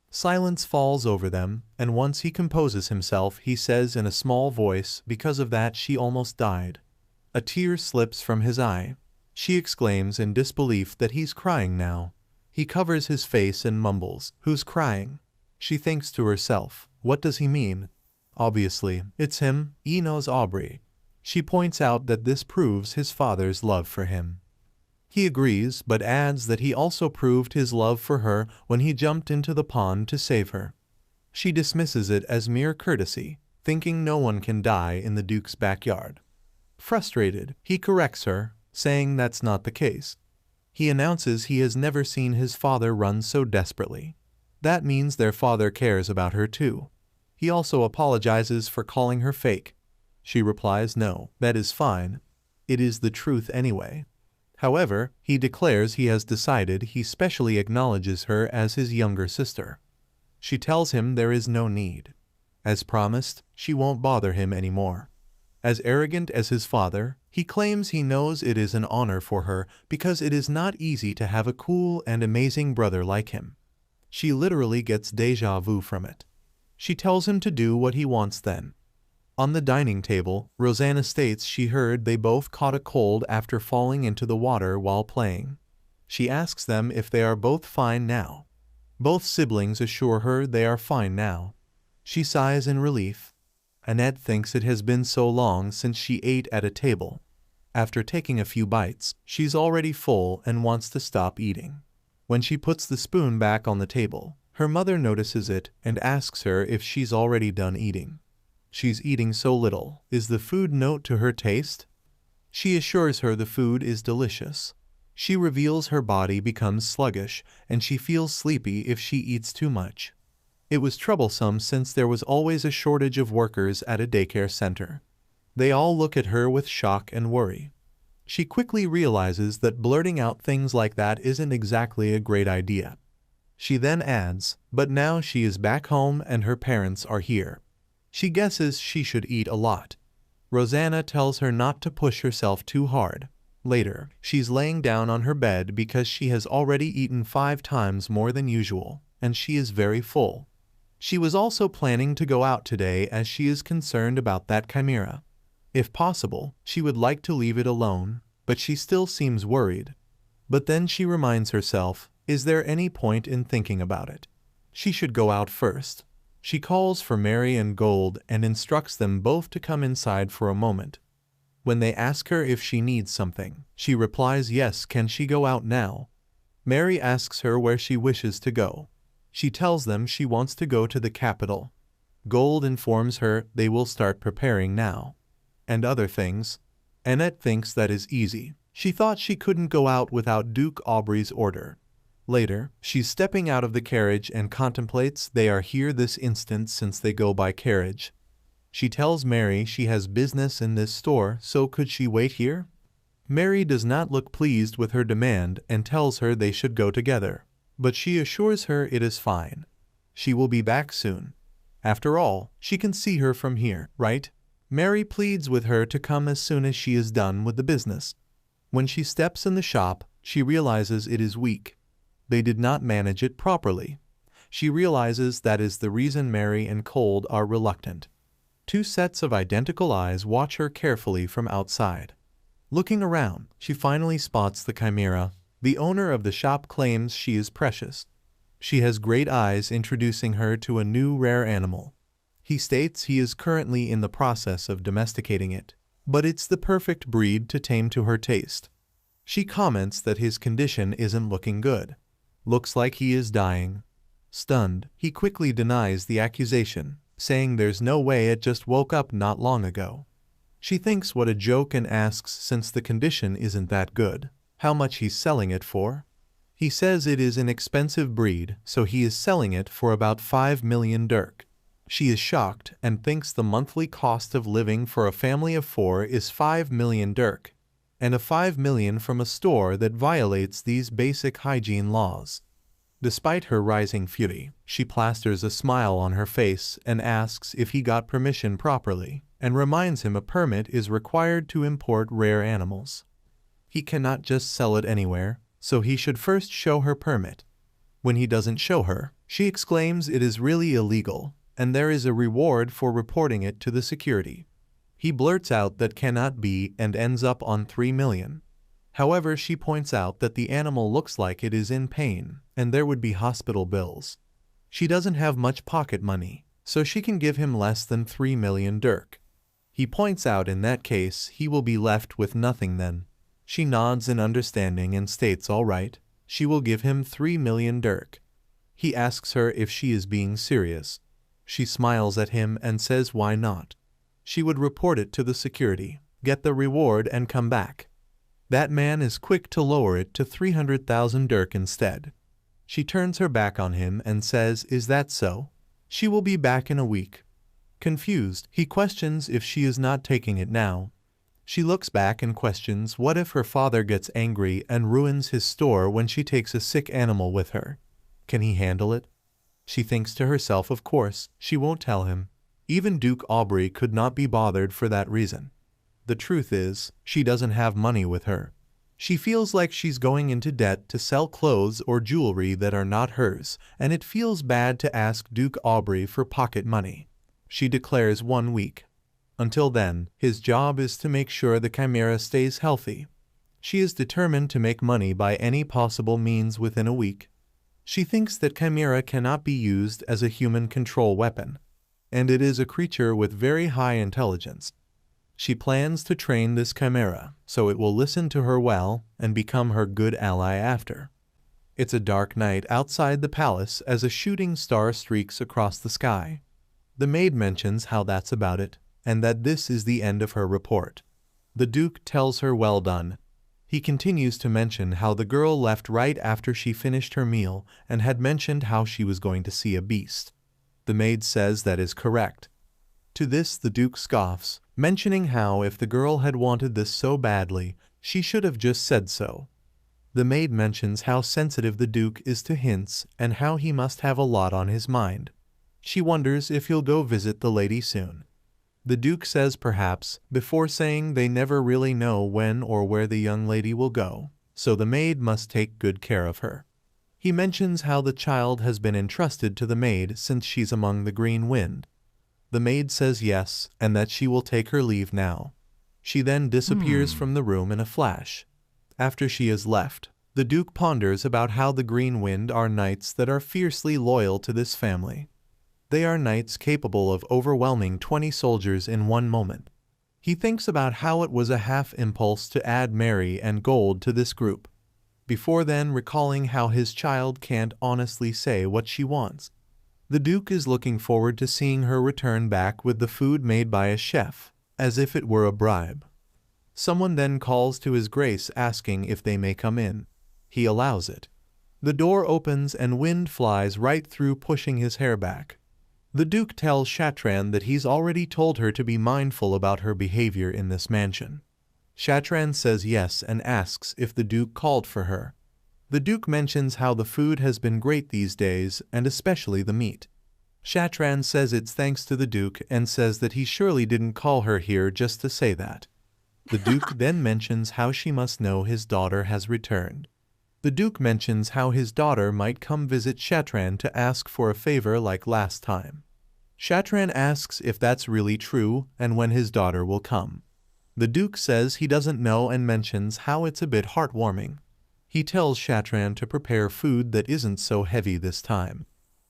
Silence falls over them, and once he composes himself, he says in a small voice, because of that she almost died. A tear slips from his eye. She exclaims in disbelief that he's crying now. He covers his face and mumbles, "Who's crying?" She thinks to herself, what does he mean? Obviously, it's him, Enos Aubrey. She points out that this proves his father's love for him. He agrees, but adds that he also proved his love for her when he jumped into the pond to save her. She dismisses it as mere courtesy, thinking no one can die in the Duke's backyard. Frustrated, he corrects her, saying that's not the case. He announces he has never seen his father run so desperately. That means their father cares about her too. He also apologizes for calling her fake. She replies, no, that is fine. It is the truth anyway. However, he declares he has decided he specially acknowledges her as his younger sister. She tells him there is no need. As promised, she won't bother him anymore. As arrogant as his father, he claims he knows it is an honor for her because it is not easy to have a cool and amazing brother like him. She literally gets déjà vu from it. She tells him to do what he wants then. On the dining table, Rosanna states she heard they both caught a cold after falling into the water while playing. She asks them if they are both fine now. Both siblings assure her they are fine now. She sighs in relief. Annette thinks it has been so long since she ate at a table. After taking a few bites, she's already full and wants to stop eating. When she puts the spoon back on the table, her mother notices it and asks her if she's already done eating. She's eating so little. Is the food note to her taste? She assures her the food is delicious. She reveals her body becomes sluggish and she feels sleepy if she eats too much. It was troublesome since there was always a shortage of workers at a daycare center. They all look at her with shock and worry. She quickly realizes that blurting out things like that isn't exactly a great idea. She then adds, but now she is back home and her parents are here. She guesses she should eat a lot. Rosanna tells her not to push herself too hard. Later, she's laying down on her bed because she has already eaten 5 times more than usual, and she is very full. She was also planning to go out today as she is concerned about that chimera. If possible, she would like to leave it alone, but she still seems worried. But then she reminds herself, is there any point in thinking about it? She should go out first. She calls for Mary and Gold and instructs them both to come inside for a moment. When they ask her if she needs something, she replies yes. Can she go out now? Mary asks her where she wishes to go. She tells them she wants to go to the capital. Gold informs her they will start preparing now. And other things. Annette thinks that is easy. She thought she couldn't go out without Duke Aubrey's order. Later, she's stepping out of the carriage and contemplates they are here this instant since they go by carriage. She tells Mary she has business in this store, so could she wait here? Mary does not look pleased with her demand and tells her they should go together, but she assures her it is fine. She will be back soon. After all, she can see her from here, right? Mary pleads with her to come as soon as she is done with the business. When she steps in the shop, she realizes it is weak. They did not manage it properly. She realizes that is the reason Mary and Cold are reluctant. 2 sets of identical eyes watch her carefully from outside. Looking around, she finally spots the chimera. The owner of the shop claims she is precious. She has great eyes, introducing her to a new rare animal. He states he is currently in the process of domesticating it, but it's the perfect breed to tame to her taste. She comments that his condition isn't looking good. Looks like he is dying. Stunned, he quickly denies the accusation, saying there's no way it just woke up not long ago. She thinks what a joke and asks since the condition isn't that good, how much he's selling it for. He says it is an expensive breed, so he is selling it for about 5 million dirk. She is shocked and thinks the monthly cost of living for a family of 4 is 5 million dirk, and a 5 million from a store that violates these basic hygiene laws. Despite her rising fury, she plasters a smile on her face and asks if he got permission properly, and reminds him a permit is required to import rare animals. He cannot just sell it anywhere, so he should first show her permit. When he doesn't show her, she exclaims it is really illegal, and there is a reward for reporting it to the security. He blurts out that cannot be and ends up on 3 million. However, she points out that the animal looks like it is in pain, and there would be hospital bills. She doesn't have much pocket money, so she can give him less than 3 million dirk. He points out in that case he will be left with nothing then. She nods in understanding and states all right, she will give him 3 million dirk. He asks her if she is being serious. She smiles at him and says why not. She would report it to the security, get the reward and come back. That man is quick to lower it to 300,000 dirk instead. She turns her back on him and says, "Is that so? She will be back in a week." Confused, he questions if she is not taking it now. She looks back and questions what if her father gets angry and ruins his store when she takes a sick animal with her. Can he handle it? She thinks to herself, of course, she won't tell him. Even Duke Aubrey could not be bothered for that reason. The truth is, she doesn't have money with her. She feels like she's going into debt to sell clothes or jewelry that are not hers, and it feels bad to ask Duke Aubrey for pocket money. She declares 1 week. Until then, his job is to make sure the Chimera stays healthy. She is determined to make money by any possible means within a week. She thinks that Chimera cannot be used as a human control weapon, and it is a creature with very high intelligence. She plans to train this Chimera, so it will listen to her well and become her good ally after. It's a dark night outside the palace as a shooting star streaks across the sky. The maid mentions how that's about it, and that this is the end of her report. The Duke tells her well done. He continues to mention how the girl left right after she finished her meal and had mentioned how she was going to see a beast. The maid says that is correct. To this the Duke scoffs, mentioning how if the girl had wanted this so badly, she should have just said so. The maid mentions how sensitive the Duke is to hints and how he must have a lot on his mind. She wonders if he'll go visit the lady soon. The Duke says perhaps, before saying they never really know when or where the young lady will go, so the maid must take good care of her. He mentions how the child has been entrusted to the maid since she's among the green wind. The maid says yes, and that she will take her leave now. She then disappears from the room in a flash. After she is left, the Duke ponders about how the green wind are knights that are fiercely loyal to this family. They are knights capable of overwhelming 20 soldiers in one moment. He thinks about how it was a half impulse to add Mary and Gold to this group, before then recalling how his child can't honestly say what she wants. The Duke is looking forward to seeing her return back with the food made by a chef, as if it were a bribe. Someone then calls to His Grace asking if they may come in. He allows it. The door opens and wind flies right through, pushing his hair back. The Duke tells Shatran that he's already told her to be mindful about her behavior in this mansion. Shatran says yes and asks if the Duke called for her. The Duke mentions how the food has been great these days, and especially the meat. Shatran says it's thanks to the Duke and says that he surely didn't call her here just to say that. The Duke then mentions how she must know his daughter has returned. The Duke mentions how his daughter might come visit Shatran to ask for a favor like last time. Shatran asks if that's really true and when his daughter will come. The Duke says he doesn't know and mentions how it's a bit heartwarming. He tells Shatran to prepare food that isn't so heavy this time.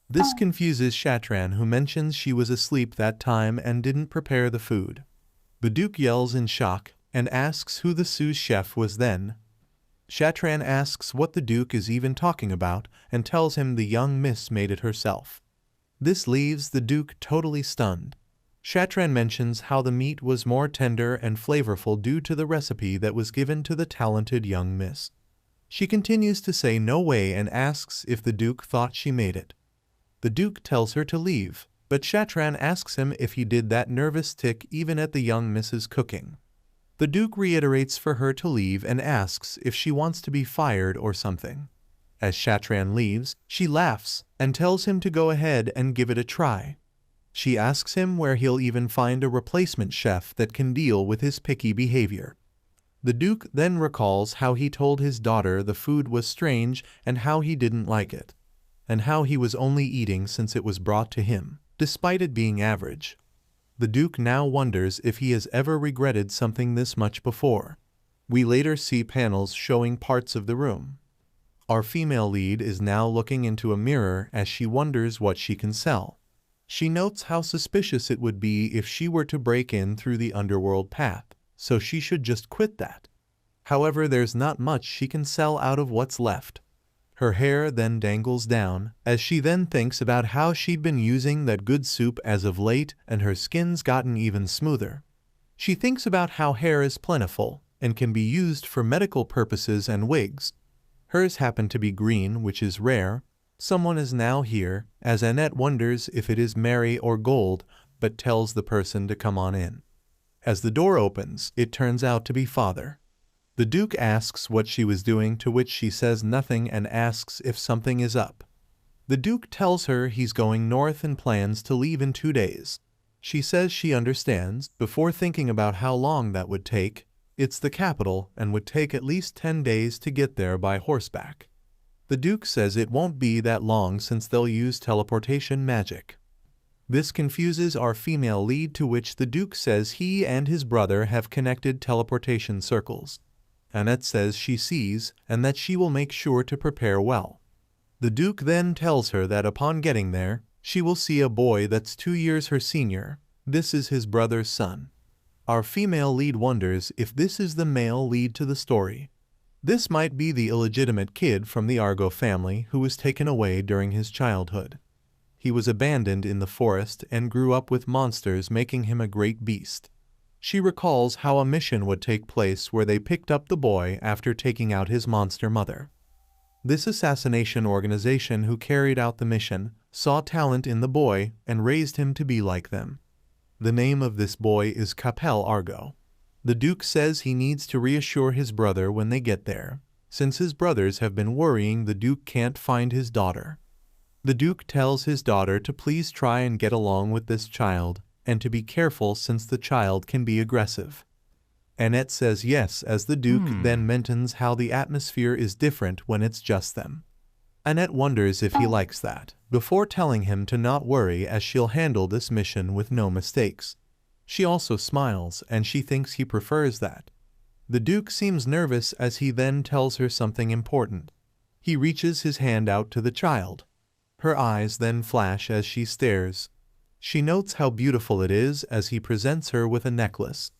This confuses Shatran, who mentions she was asleep that time and didn't prepare the food. The Duke yells in shock and asks who the sous chef was then. Shatran asks what the Duke is even talking about and tells him the young miss made it herself. This leaves the Duke totally stunned. Shatran mentions how the meat was more tender and flavorful due to the recipe that was given to the talented young miss. She continues to say no way and asks if the Duke thought she made it. The Duke tells her to leave, but Shatran asks him if he did that nervous tick even at the young miss's cooking. The Duke reiterates for her to leave and asks if she wants to be fired or something. As Shatran leaves, she laughs and tells him to go ahead and give it a try. She asks him where he'll even find a replacement chef that can deal with his picky behavior. The Duke then recalls how he told his daughter the food was strange and how he didn't like it, and how he was only eating since it was brought to him, despite it being average. The Duke now wonders if he has ever regretted something this much before. We later see panels showing parts of the room. Our female lead is now looking into a mirror as she wonders what she can sell. She notes how suspicious it would be if she were to break in through the underworld path, so she should just quit that. However, there's not much she can sell out of what's left. Her hair then dangles down, as she then thinks about how she'd been using that good soup as of late and her skin's gotten even smoother. She thinks about how hair is plentiful, and can be used for medical purposes and wigs. Hers happen to be green, which is rare. Someone is now here, as Annette wonders if it is Mary or Gold, but tells the person to come on in. As the door opens, it turns out to be Father. The Duke asks what she was doing, to which she says nothing and asks if something is up. The Duke tells her he's going north and plans to leave in 2 days. She says she understands, before thinking about how long that would take. It's the capital and would take at least 10 days to get there by horseback. The Duke says it won't be that long since they'll use teleportation magic. This confuses our female lead, to which the Duke says he and his brother have connected teleportation circles. Annette says she sees and that she will make sure to prepare well. The Duke then tells her that upon getting there, she will see a boy that's 2 years her senior. This is his brother's son. Our female lead wonders if this is the male lead to the story. This might be the illegitimate kid from the Argo family who was taken away during his childhood. He was abandoned in the forest and grew up with monsters, making him a great beast. She recalls how a mission would take place where they picked up the boy after taking out his monster mother. This assassination organization who carried out the mission saw talent in the boy and raised him to be like them. The name of this boy is Capel Argo. The Duke says he needs to reassure his brother when they get there, since his brothers have been worrying the Duke can't find his daughter. The Duke tells his daughter to please try and get along with this child, and to be careful since the child can be aggressive. Annette says yes, as the Duke then mentions how the atmosphere is different when it's just them. Annette wonders if he likes that, before telling him to not worry, as she'll handle this mission with no mistakes. She also smiles, and she thinks he prefers that. The Duke seems nervous as he then tells her something important. He reaches his hand out to the child. Her eyes then flash as she stares. She notes how beautiful it is as he presents her with a necklace.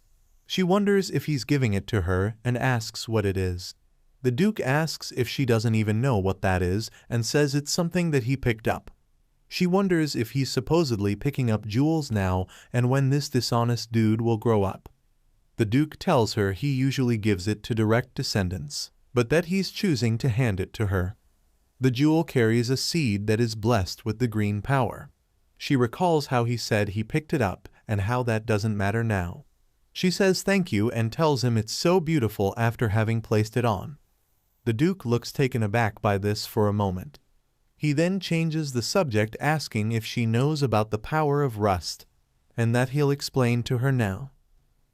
She wonders if he's giving it to her and asks what it is. The Duke asks if she doesn't even know what that is and says it's something that he picked up. She wonders if he's supposedly picking up jewels now and when this dishonest dude will grow up. The Duke tells her he usually gives it to direct descendants, but that he's choosing to hand it to her. The jewel carries a seed that is blessed with the green power. She recalls how he said he picked it up and how that doesn't matter now. She says thank you and tells him it's so beautiful after having placed it on. The Duke looks taken aback by this for a moment. He then changes the subject, asking if she knows about the power of rust, and that he'll explain to her now.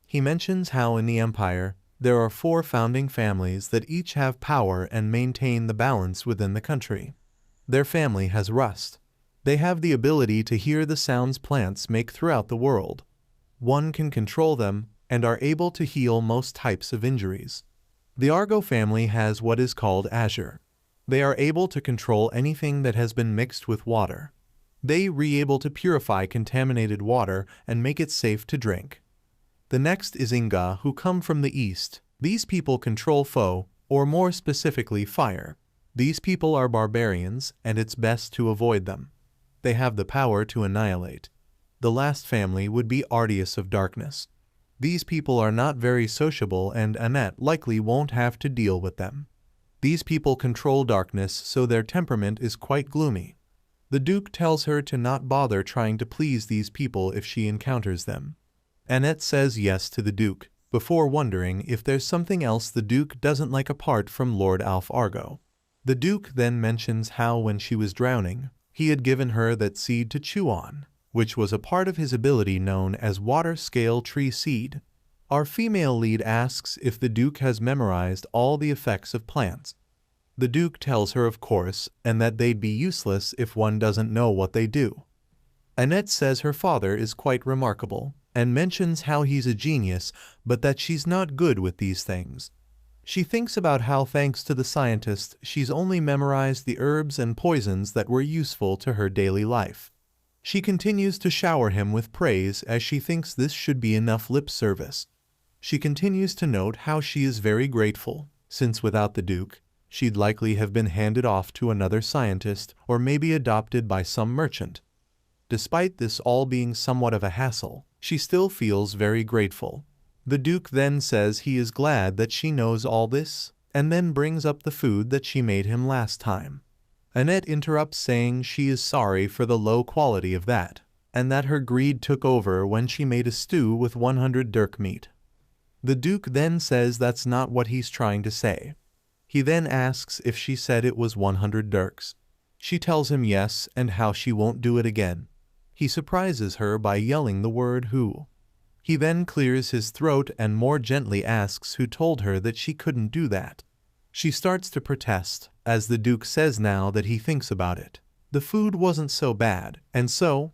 He mentions how in the Empire, there are 4 founding families that each have power and maintain the balance within the country. Their family has rust. They have the ability to hear the sounds plants make throughout the world. One can control them and are able to heal most types of injuries. The Argo family has what is called Azure. They are able to control anything that has been mixed with water. They are able to purify contaminated water and make it safe to drink. The next is Inga, who come from the east. These people control foe, or more specifically fire. These people are barbarians, and it's best to avoid them. They have the power to annihilate. The last family would be Ardius of Darkness. These people are not very sociable, and Annette likely won't have to deal with them. These people control darkness, so their temperament is quite gloomy. The Duke tells her to not bother trying to please these people if she encounters them. Annette says yes to the Duke, before wondering if there's something else the Duke doesn't like apart from Lord Alf Argo. The Duke then mentions how when she was drowning, he had given her that seed to chew on, which was a part of his ability known as Water Scale Tree Seed. Our female lead asks if the Duke has memorized all the effects of plants. The Duke tells her of course, and that they'd be useless if one doesn't know what they do. Annette says her father is quite remarkable, and mentions how he's a genius, but that she's not good with these things. She thinks about how thanks to the scientist she's only memorized the herbs and poisons that were useful to her daily life. She continues to shower him with praise as she thinks this should be enough lip service. She continues to note how she is very grateful, since without the Duke, she'd likely have been handed off to another scientist or maybe adopted by some merchant. Despite this all being somewhat of a hassle, she still feels very grateful. The Duke then says he is glad that she knows all this, and then brings up the food that she made him last time. Annette interrupts saying she is sorry for the low quality of that, and that her greed took over when she made a stew with 100 dirk meat. The Duke then says that's not what he's trying to say. He then asks if she said it was 100 dirks. She tells him yes and how she won't do it again. He surprises her by yelling the word who. He then clears his throat and more gently asks who told her that she couldn't do that. She starts to protest, as the Duke says now that he thinks about it. The food wasn't so bad, and so,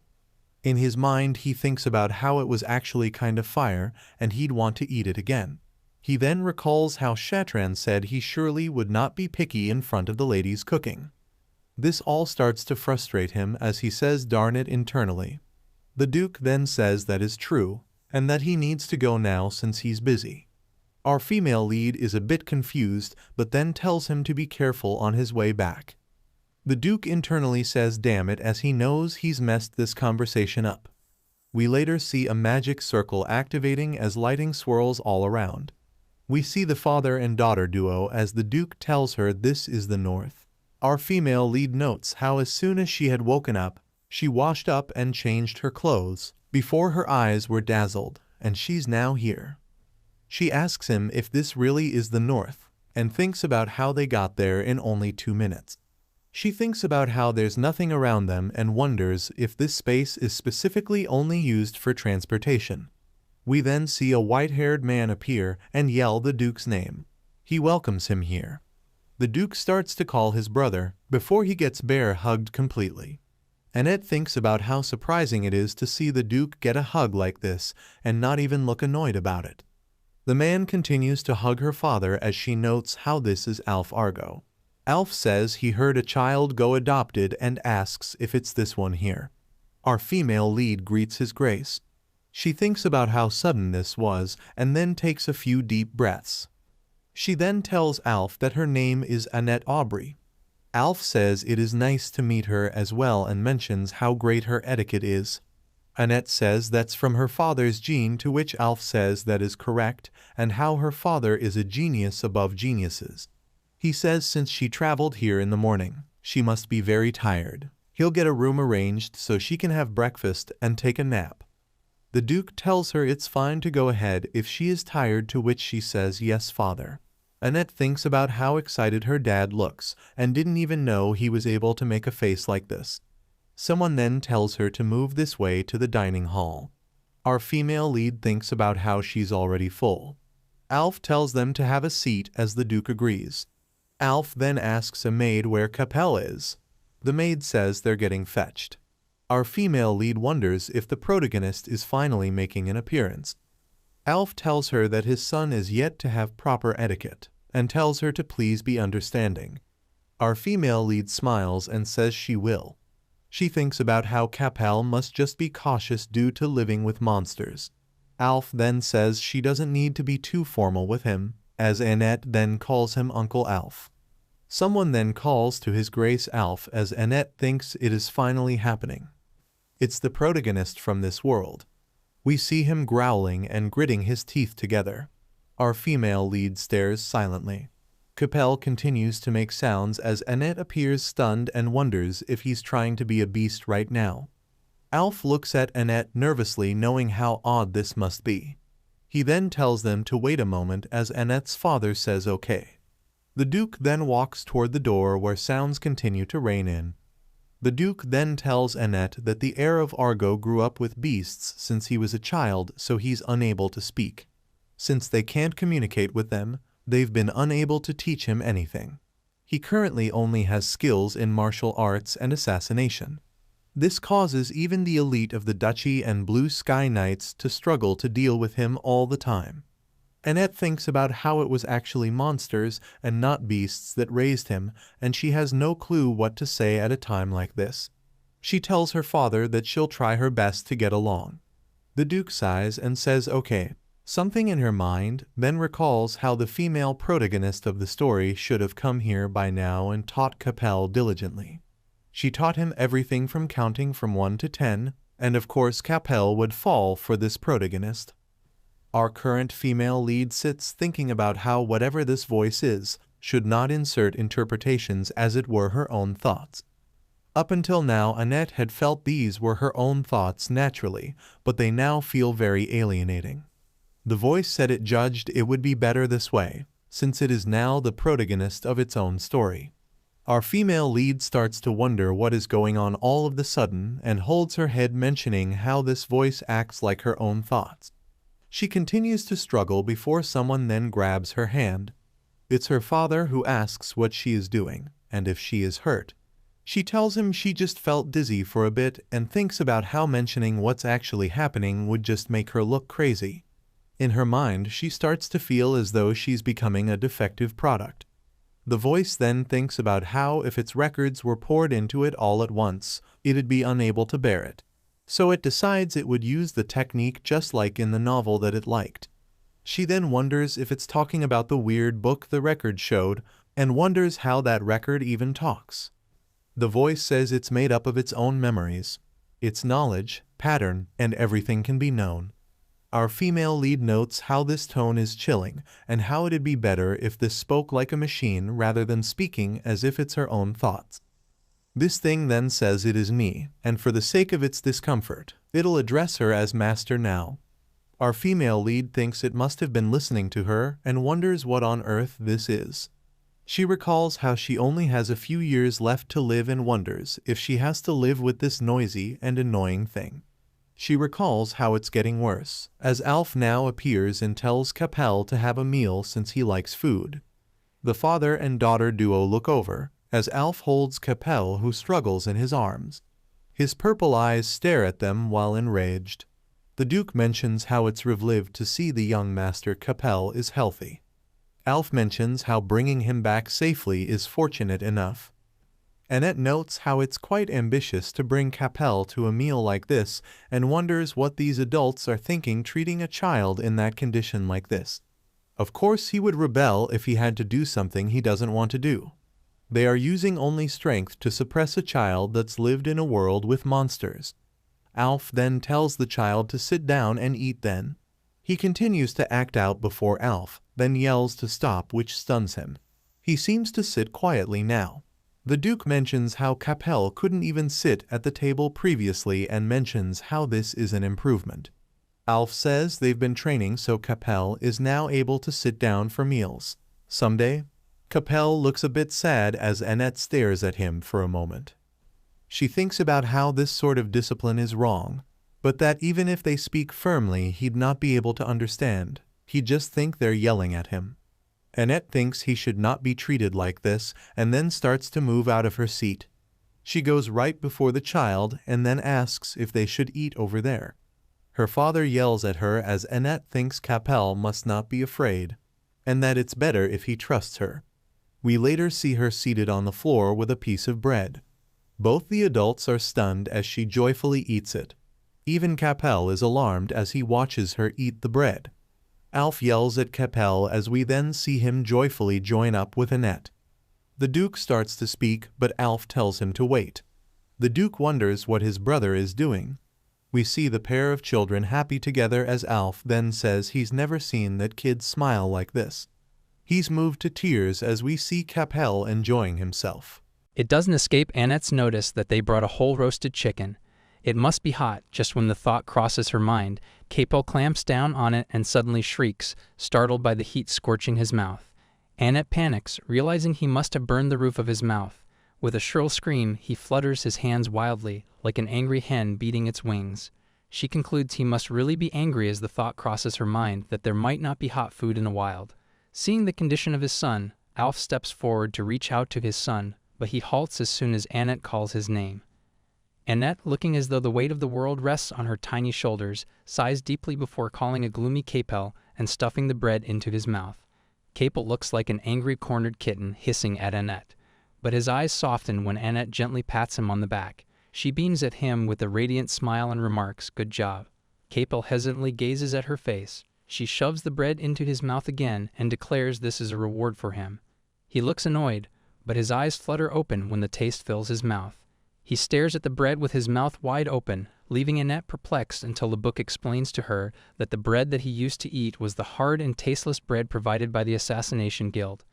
in his mind he thinks about how it was actually kind of fire and he'd want to eat it again. He then recalls how Shatran said he surely would not be picky in front of the ladies cooking. This all starts to frustrate him as he says darn it internally. The Duke then says that is true, and that he needs to go now since he's busy. Our female lead is a bit confused but then tells him to be careful on his way back. The Duke internally says damn it as he knows he's messed this conversation up. We later see a magic circle activating as lighting swirls all around. We see the father and daughter duo as the Duke tells her this is the north. Our female lead notes how as soon as she had woken up, she washed up and changed her clothes before her eyes were dazzled, and she's now here. She asks him if this really is the north, and thinks about how they got there in only 2 minutes. She thinks about how there's nothing around them and wonders if this space is specifically only used for transportation. We then see a white-haired man appear and yell the Duke's name. He welcomes him here. The Duke starts to call his brother before he gets bear-hugged completely. Annette thinks about how surprising it is to see the Duke get a hug like this and not even look annoyed about it. The man continues to hug her father as she notes how this is Alf Argo. Alf says he heard a child go adopted and asks if it's this one here. Our female lead greets his grace. She thinks about how sudden this was and then takes a few deep breaths. She then tells Alf that her name is Annette Aubrey. Alf says it is nice to meet her as well and mentions how great her etiquette is. Annette says that's from her father's gene, to which Alf says that is correct and how her father is a genius above geniuses. He says since she traveled here in the morning, she must be very tired. He'll get a room arranged so she can have breakfast and take a nap. The Duke tells her it's fine to go ahead if she is tired, to which she says yes, father. Annette thinks about how excited her dad looks and didn't even know he was able to make a face like this. Someone then tells her to move this way to the dining hall. Our female lead thinks about how she's already full. Alf tells them to have a seat as the Duke agrees. Alf then asks a maid where Capel is. The maid says they're getting fetched. Our female lead wonders if the protagonist is finally making an appearance. Alf tells her that his son is yet to have proper etiquette, and tells her to please be understanding. Our female lead smiles and says she will. She thinks about how Capel must just be cautious due to living with monsters. Alf then says she doesn't need to be too formal with him, as Annette then calls him Uncle Alf. Someone then calls to his grace Alf as Annette thinks it is finally happening. It's the protagonist from this world. We see him growling and gritting his teeth together. Our female lead stares silently. Capel continues to make sounds as Annette appears stunned and wonders if he's trying to be a beast right now. Alf looks at Annette nervously, knowing how odd this must be. He then tells them to wait a moment as Annette's father says okay. The Duke then walks toward the door where sounds continue to rain in. The Duke then tells Annette that the heir of Argo grew up with beasts since he was a child, so he's unable to speak. Since they can't communicate with them, they've been unable to teach him anything. He currently only has skills in martial arts and assassination. This causes even the elite of the Duchy and Blue Sky Knights to struggle to deal with him all the time. Annette thinks about how it was actually monsters and not beasts that raised him, and she has no clue what to say at a time like this. She tells her father that she'll try her best to get along. The Duke sighs and says okay. Something in her mind then recalls how the female protagonist of the story should have come here by now and taught Capel diligently. She taught him everything from counting from 1 to 10, and of course Capel would fall for this protagonist. Our current female lead sits thinking about how whatever this voice is should not insert interpretations as it were her own thoughts. Up until now, Annette had felt these were her own thoughts naturally, but they now feel very alienating. The voice said it judged it would be better this way, since it is now the protagonist of its own story. Our female lead starts to wonder what is going on all of the sudden and holds her head, mentioning how this voice acts like her own thoughts. She continues to struggle before someone then grabs her hand. It's her father, who asks what she is doing and if she is hurt. She tells him she just felt dizzy for a bit and thinks about how mentioning what's actually happening would just make her look crazy. In her mind, she starts to feel as though she's becoming a defective product. The voice then thinks about how if its records were poured into it all at once, it'd be unable to bear it. So it decides it would use the technique just like in the novel that it liked. She then wonders if it's talking about the weird book the record showed, and wonders how that record even talks. The voice says it's made up of its own memories, its knowledge, pattern, and everything can be known. Our female lead notes how this tone is chilling and how it'd be better if this spoke like a machine rather than speaking as if it's her own thoughts. This thing then says it is me, and for the sake of its discomfort, it'll address her as master now. Our female lead thinks it must have been listening to her and wonders what on earth this is. She recalls how she only has a few years left to live and wonders if she has to live with this noisy and annoying thing. She recalls how it's getting worse, as Alf now appears and tells Capel to have a meal since he likes food. The father and daughter duo look over, as Alf holds Capel, who struggles in his arms. His purple eyes stare at them while enraged. The Duke mentions how it's relieved to see the young master Capel is healthy. Alf mentions how bringing him back safely is fortunate enough. Annette notes how it's quite ambitious to bring Capel to a meal like this and wonders what these adults are thinking treating a child in that condition like this. Of course he would rebel if he had to do something he doesn't want to do. They are using only strength to suppress a child that's lived in a world with monsters. Alf then tells the child to sit down and eat then. He continues to act out before Alf, then yells to stop, which stuns him. He seems to sit quietly now. The Duke mentions how Capel couldn't even sit at the table previously and mentions how this is an improvement. Alf says they've been training so Capel is now able to sit down for meals. Someday, Capel looks a bit sad as Annette stares at him for a moment. She thinks about how this sort of discipline is wrong, but that even if they speak firmly he'd not be able to understand. He'd just think they're yelling at him. Annette thinks he should not be treated like this and then starts to move out of her seat. She goes right before the child and then asks if they should eat over there. Her father yells at her as Annette thinks Capel must not be afraid, and that it's better if he trusts her. We later see her seated on the floor with a piece of bread. Both the adults are stunned as she joyfully eats it. Even Capel is alarmed as he watches her eat the bread. Alf yells at Capel as we then see him joyfully join up with Annette. The Duke starts to speak, but Alf tells him to wait. The Duke wonders what his brother is doing. We see the pair of children happy together as Alf then says he's never seen that kid smile like this. He's moved to tears as we see Capel enjoying himself. It doesn't escape Annette's notice that they brought a whole roasted chicken. It must be hot. Just when the thought crosses her mind, Capel clamps down on it and suddenly shrieks, startled by the heat scorching his mouth. Annette panics, realizing he must have burned the roof of his mouth. With a shrill scream, he flutters his hands wildly, like an angry hen beating its wings. She concludes he must really be angry as the thought crosses her mind that there might not be hot food in the wild. Seeing the condition of his son, Alf steps forward to reach out to his son, but he halts as soon as Annette calls his name. Annette, looking as though the weight of the world rests on her tiny shoulders, sighs deeply before calling a gloomy Capel and stuffing the bread into his mouth. Capel looks like an angry cornered kitten hissing at Annette, but his eyes soften when Annette gently pats him on the back. She beams at him with a radiant smile and remarks, "Good job." Capel hesitantly gazes at her face. She shoves the bread into his mouth again and declares this is a reward for him. He looks annoyed, but his eyes flutter open when the taste fills his mouth. He stares at the bread with his mouth wide open, leaving Annette perplexed until the book explains to her that the bread that he used to eat was the hard and tasteless bread provided by the Assassination Guild.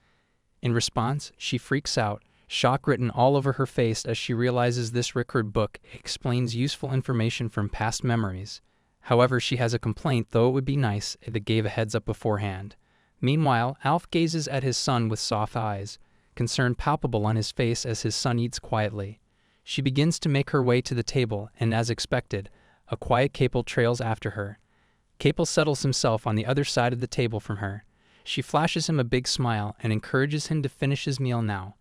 In response, she freaks out, shock written all over her face as she realizes this record book explains useful information from past memories. However, she has a complaint, though it would be nice if it gave a heads up beforehand. Meanwhile, Alf gazes at his son with soft eyes, concern palpable on his face as his son eats quietly. She begins to make her way to the table, and as expected, a quiet Capel trails after her. Capel settles himself on the other side of the table from her. She flashes him a big smile and encourages him to finish his meal now.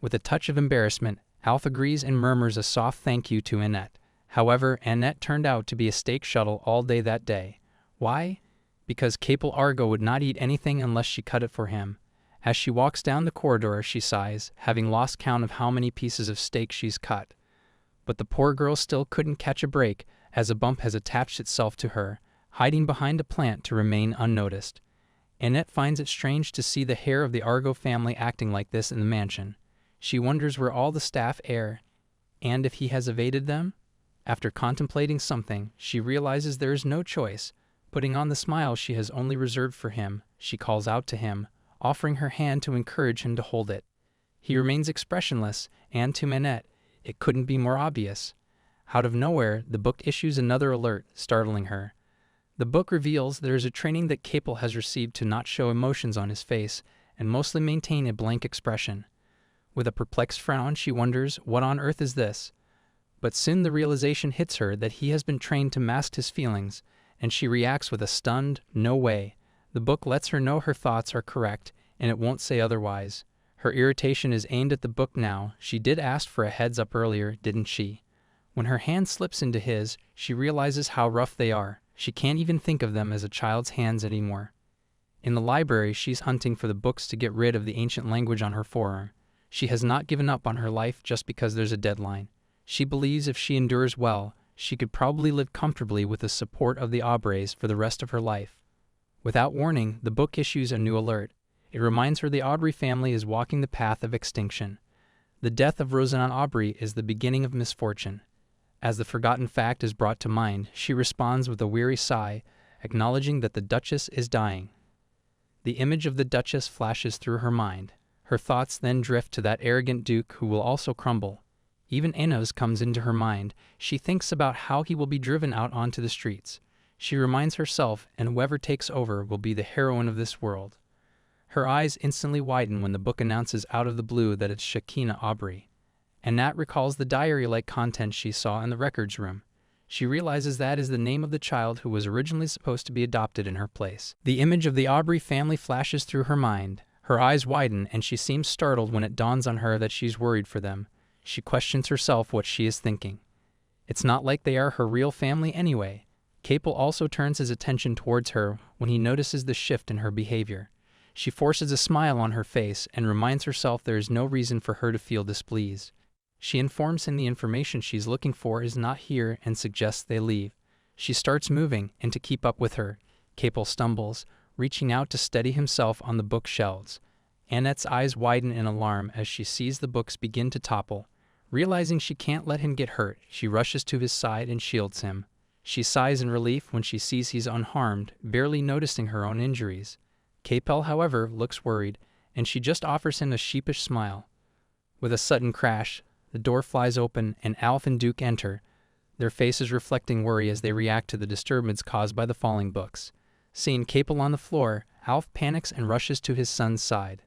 With a touch of embarrassment, Alf agrees and murmurs a soft thank you to Annette. However, Annette turned out to be a steak shuttle all day that day. Why? Because Capel Argo would not eat anything unless she cut it for him. As she walks down the corridor, she sighs, having lost count of how many pieces of steak she's cut. But the poor girl still couldn't catch a break, as a bump has attached itself to her, hiding behind a plant to remain unnoticed. Annette finds it strange to see the hair of the Argo family acting like this in the mansion. She wonders where all the staff are, and if he has evaded them. After contemplating something, she realizes there is no choice. Putting on the smile she has only reserved for him, she calls out to him, offering her hand to encourage him to hold it. He remains expressionless, and to Annette, it couldn't be more obvious. Out of nowhere, the book issues another alert, startling her. The book reveals there is a training that Capel has received to not show emotions on his face and mostly maintain a blank expression. With a perplexed frown, she wonders, what on earth is this? But soon the realization hits her that he has been trained to mask his feelings, and she reacts with a stunned, no way. The book lets her know her thoughts are correct, and it won't say otherwise. Her irritation is aimed at the book now. She did ask for a heads up earlier, didn't she? When her hand slips into his, she realizes how rough they are. She can't even think of them as a child's hands anymore. In the library, she's hunting for the books to get rid of the ancient language on her forearm. She has not given up on her life just because there's a deadline. She believes if she endures well, she could probably live comfortably with the support of the Aubreys for the rest of her life. Without warning, the book issues a new alert. It reminds her the Aubrey family is walking the path of extinction. The death of Rosamond Aubrey is the beginning of misfortune. As the forgotten fact is brought to mind, she responds with a weary sigh, acknowledging that the Duchess is dying. The image of the Duchess flashes through her mind. Her thoughts then drift to that arrogant Duke who will also crumble. Even Enos comes into her mind. She thinks about how he will be driven out onto the streets. She reminds herself, and whoever takes over will be the heroine of this world. Her eyes instantly widen when the book announces out of the blue that it's Shekinah Aubrey. Annette recalls the diary-like content she saw in the records room. She realizes that is the name of the child who was originally supposed to be adopted in her place. The image of the Aubrey family flashes through her mind. Her eyes widen, and she seems startled when it dawns on her that she's worried for them. She questions herself what she is thinking. It's not like they are her real family anyway. Capel also turns his attention towards her when he notices the shift in her behavior. She forces a smile on her face and reminds herself there is no reason for her to feel displeased. She informs him the information she's looking for is not here and suggests they leave. She starts moving, and to keep up with her, Capel stumbles, reaching out to steady himself on the bookshelves. Annette's eyes widen in alarm as she sees the books begin to topple. Realizing she can't let him get hurt, she rushes to his side and shields him. She sighs in relief when she sees he's unharmed, barely noticing her own injuries. Capel, however, looks worried, and she just offers him a sheepish smile. With a sudden crash, the door flies open and Alf and Duke enter, their faces reflecting worry as they react to the disturbance caused by the falling books. Seeing Capel on the floor, Alf panics and rushes to his son's side.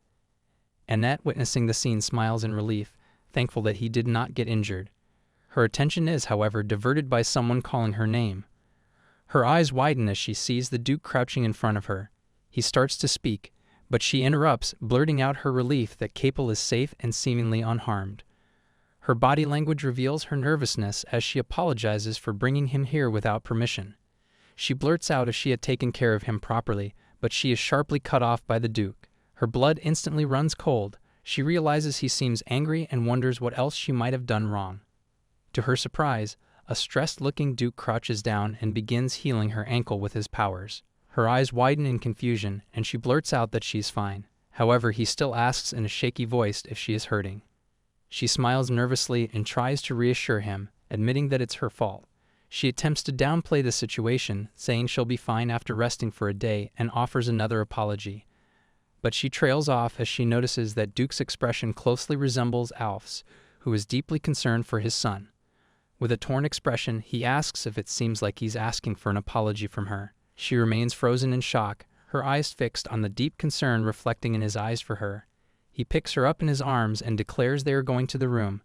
Annette, witnessing the scene, smiles in relief, thankful that he did not get injured. Her attention is, however, diverted by someone calling her name. Her eyes widen as she sees the Duke crouching in front of her. He starts to speak, but she interrupts, blurting out her relief that Capel is safe and seemingly unharmed. Her body language reveals her nervousness as she apologizes for bringing him here without permission. She blurts out if she had taken care of him properly, but she is sharply cut off by the Duke. Her blood instantly runs cold. She realizes he seems angry and wonders what else she might have done wrong. To her surprise, a stressed-looking Duke crouches down and begins healing her ankle with his powers. Her eyes widen in confusion, and she blurts out that she's fine. However, he still asks in a shaky voice if she is hurting. She smiles nervously and tries to reassure him, admitting that it's her fault. She attempts to downplay the situation, saying she'll be fine after resting for a day, and offers another apology. But she trails off as she notices that Duke's expression closely resembles Alf's, who is deeply concerned for his son. With a torn expression, he asks if it seems like he's asking for an apology from her. She remains frozen in shock, her eyes fixed on the deep concern reflecting in his eyes for her. He picks her up in his arms and declares they are going to the room.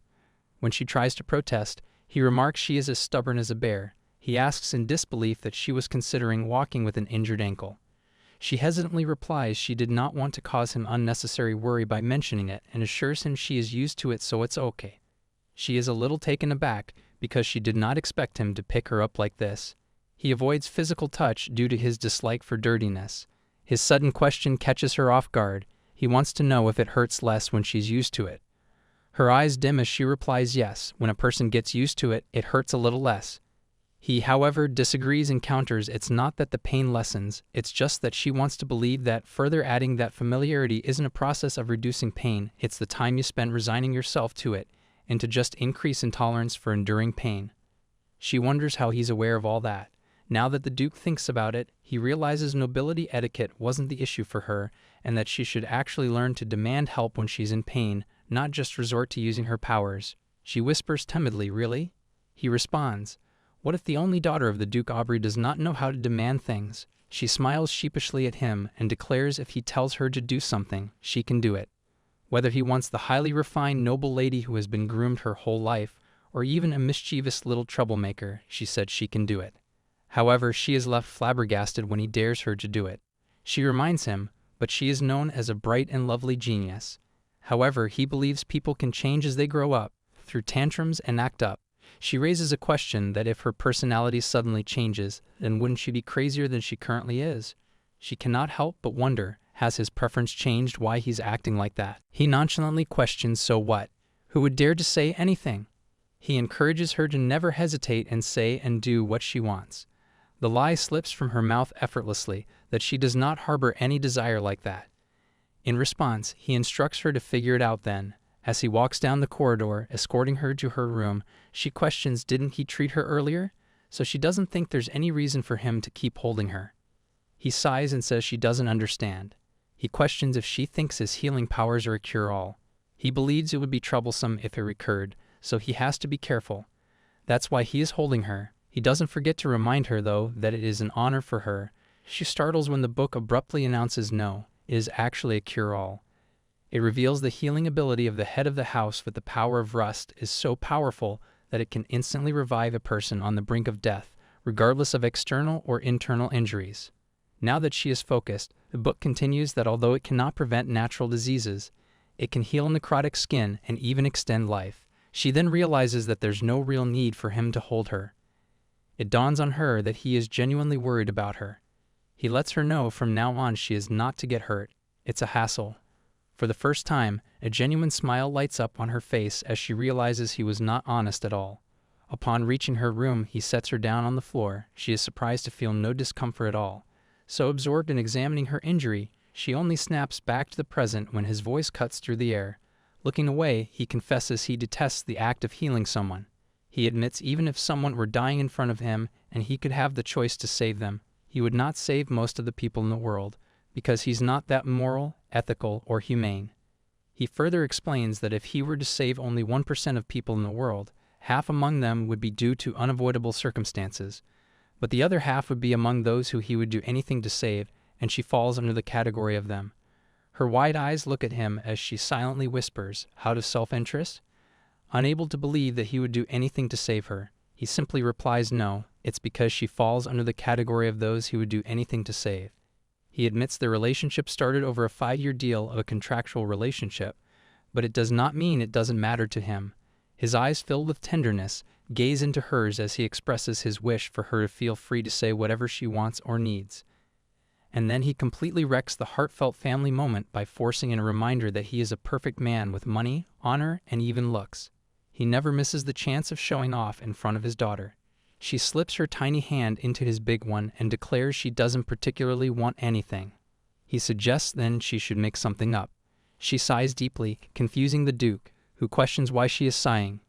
When she tries to protest, he remarks she is as stubborn as a bear. He asks in disbelief that she was considering walking with an injured ankle. She hesitantly replies she did not want to cause him unnecessary worry by mentioning it, and assures him she is used to it, so it's okay. She is a little taken aback because she did not expect him to pick her up like this. He avoids physical touch due to his dislike for dirtiness. His sudden question catches her off guard. He wants to know if it hurts less when she's used to it. Her eyes dim as she replies yes, when a person gets used to it, it hurts a little less. He, however, disagrees and counters it's not that the pain lessens, it's just that she wants to believe that, further adding that familiarity isn't a process of reducing pain, it's the time you spend resigning yourself to it, and to just increase intolerance for enduring pain. She wonders how he's aware of all that. Now that the Duke thinks about it, he realizes nobility etiquette wasn't the issue for her, and that she should actually learn to demand help when she's in pain, not just resort to using her powers. She whispers timidly, "Really?" He responds, "What if the only daughter of the Duke Aubrey does not know how to demand things?" She smiles sheepishly at him and declares if he tells her to do something, she can do it. Whether he wants the highly refined noble lady who has been groomed her whole life, or even a mischievous little troublemaker, she said she can do it. However, she is left flabbergasted when he dares her to do it. She reminds him, but she is known as a bright and lovely genius. However, he believes people can change as they grow up, through tantrums and act up. She raises a question that if her personality suddenly changes, then wouldn't she be crazier than she currently is? She cannot help but wonder, has his preference changed why he's acting like that? He nonchalantly questions, so what? Who would dare to say anything? He encourages her to never hesitate and say and do what she wants. The lie slips from her mouth effortlessly that she does not harbor any desire like that. In response, he instructs her to figure it out then. As he walks down the corridor, escorting her to her room, she questions didn't he treat her earlier? So she doesn't think there's any reason for him to keep holding her. He sighs and says she doesn't understand. He questions if she thinks his healing powers are a cure-all. He believes it would be troublesome if it recurred, so he has to be careful. That's why he is holding her. He doesn't forget to remind her, though, that it is an honor for her. She startles when the book abruptly announces no, it is actually a cure-all. It reveals the healing ability of the head of the house with the power of rust is so powerful that it can instantly revive a person on the brink of death, regardless of external or internal injuries. Now that she is focused, the book continues that although it cannot prevent natural diseases, it can heal necrotic skin and even extend life. She then realizes that there's no real need for him to hold her. It dawns on her that he is genuinely worried about her. He lets her know from now on she is not to get hurt. It's a hassle. For the first time, a genuine smile lights up on her face as she realizes he was not honest at all. Upon reaching her room, he sets her down on the floor. She is surprised to feel no discomfort at all. So absorbed in examining her injury, she only snaps back to the present when his voice cuts through the air. Looking away, he confesses he detests the act of healing someone. He admits even if someone were dying in front of him and he could have the choice to save them, he would not save most of the people in the world, because he's not that moral, ethical, or humane. He further explains that if he were to save only 1% of people in the world, half among them would be due to unavoidable circumstances, but the other half would be among those who he would do anything to save, and she falls under the category of them. Her wide eyes look at him as she silently whispers, out of self-interest? Unable to believe that he would do anything to save her, he simply replies no, it's because she falls under the category of those he would do anything to save. He admits their relationship started over a 5-year deal of a contractual relationship, but it does not mean it doesn't matter to him. His eyes filled with tenderness gaze into hers as he expresses his wish for her to feel free to say whatever she wants or needs. And then he completely wrecks the heartfelt family moment by forcing in a reminder that he is a perfect man with money, honor, and even looks. He never misses the chance of showing off in front of his daughter. She slips her tiny hand into his big one and declares she doesn't particularly want anything. He suggests then she should make something up. She sighs deeply, confusing the Duke, who questions why she is sighing.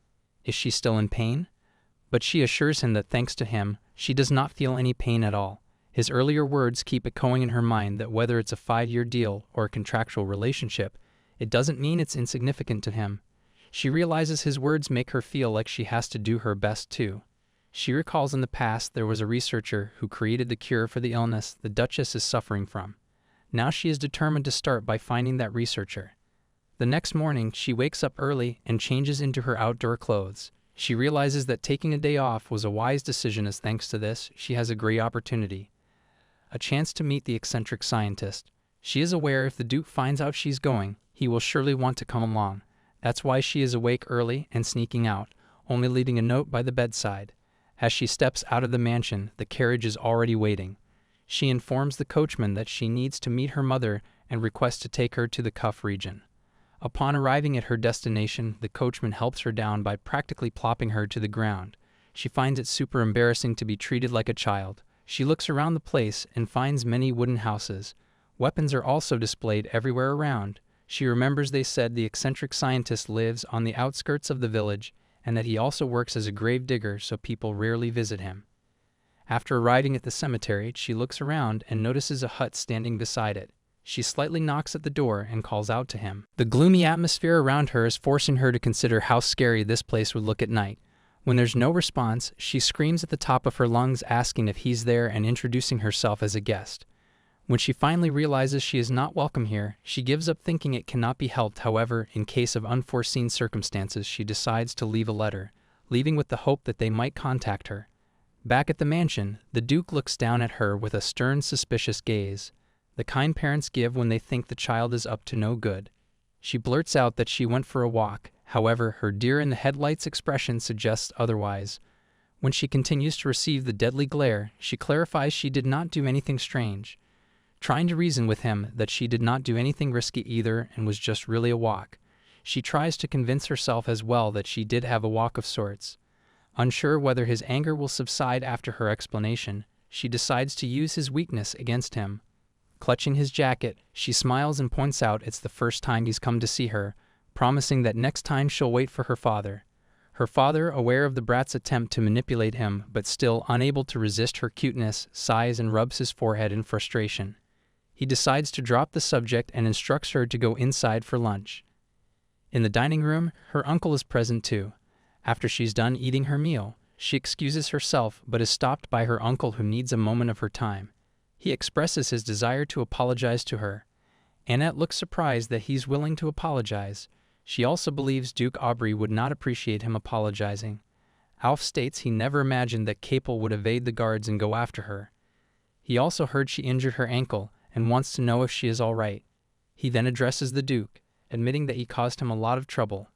Is she still in pain? but she assures him that thanks to him, she does not feel any pain at all. His earlier words keep echoing in her mind that whether it's a 5-year deal or a contractual relationship, it doesn't mean it's insignificant to him. She realizes his words make her feel like she has to do her best too. She recalls in the past there was a researcher who created the cure for the illness the Duchess is suffering from. Now she is determined to start by finding that researcher. The next morning, she wakes up early and changes into her outdoor clothes. She realizes that taking a day off was a wise decision, as thanks to this, she has a great opportunity. A chance to meet the eccentric scientist. She is aware if the Duke finds out she's going, he will surely want to come along. That's why she is awake early and sneaking out, only leaving a note by the bedside. As she steps out of the mansion, the carriage is already waiting. She informs the coachman that she needs to meet her mother and requests to take her to the Cuff region. Upon arriving at her destination, the coachman helps her down by practically plopping her to the ground. She finds it super embarrassing to be treated like a child. She looks around the place and finds many wooden houses. Weapons are also displayed everywhere around. She remembers they said the eccentric scientist lives on the outskirts of the village and that he also works as a grave digger, so people rarely visit him. After arriving at the cemetery, she looks around and notices a hut standing beside it. She slightly knocks at the door and calls out to him. The gloomy atmosphere around her is forcing her to consider how scary this place would look at night. When there's no response, she screams at the top of her lungs, asking if he's there and introducing herself as a guest. When she finally realizes she is not welcome here, she gives up thinking it cannot be helped. However, in case of unforeseen circumstances, she decides to leave a letter, leaving with the hope that they might contact her. Back at the mansion, the Duke looks down at her with a stern, suspicious gaze. The kind parents give when they think the child is up to no good. She blurts out that she went for a walk. However, her deer-in-the-headlights expression suggests otherwise. When she continues to receive the deadly glare, she clarifies she did not do anything strange, trying to reason with him that she did not do anything risky either and was just really a walk. She tries to convince herself as well that she did have a walk of sorts. Unsure whether his anger will subside after her explanation, she decides to use his weakness against him. Clutching his jacket, she smiles and points out it's the first time he's come to see her, promising that next time she'll wait for her father. Her father, aware of the brat's attempt to manipulate him, but still unable to resist her cuteness, sighs and rubs his forehead in frustration. He decides to drop the subject and instructs her to go inside for lunch. In the dining room, her uncle is present too. After she's done eating her meal, she excuses herself but is stopped by her uncle, who needs a moment of her time. He expresses his desire to apologize to her. Annette looks surprised that he's willing to apologize. She also believes Duke Aubrey would not appreciate him apologizing. Alf states he never imagined that Capel would evade the guards and go after her. He also heard she injured her ankle and wants to know if she is all right. He then addresses the Duke, admitting that he caused him a lot of trouble.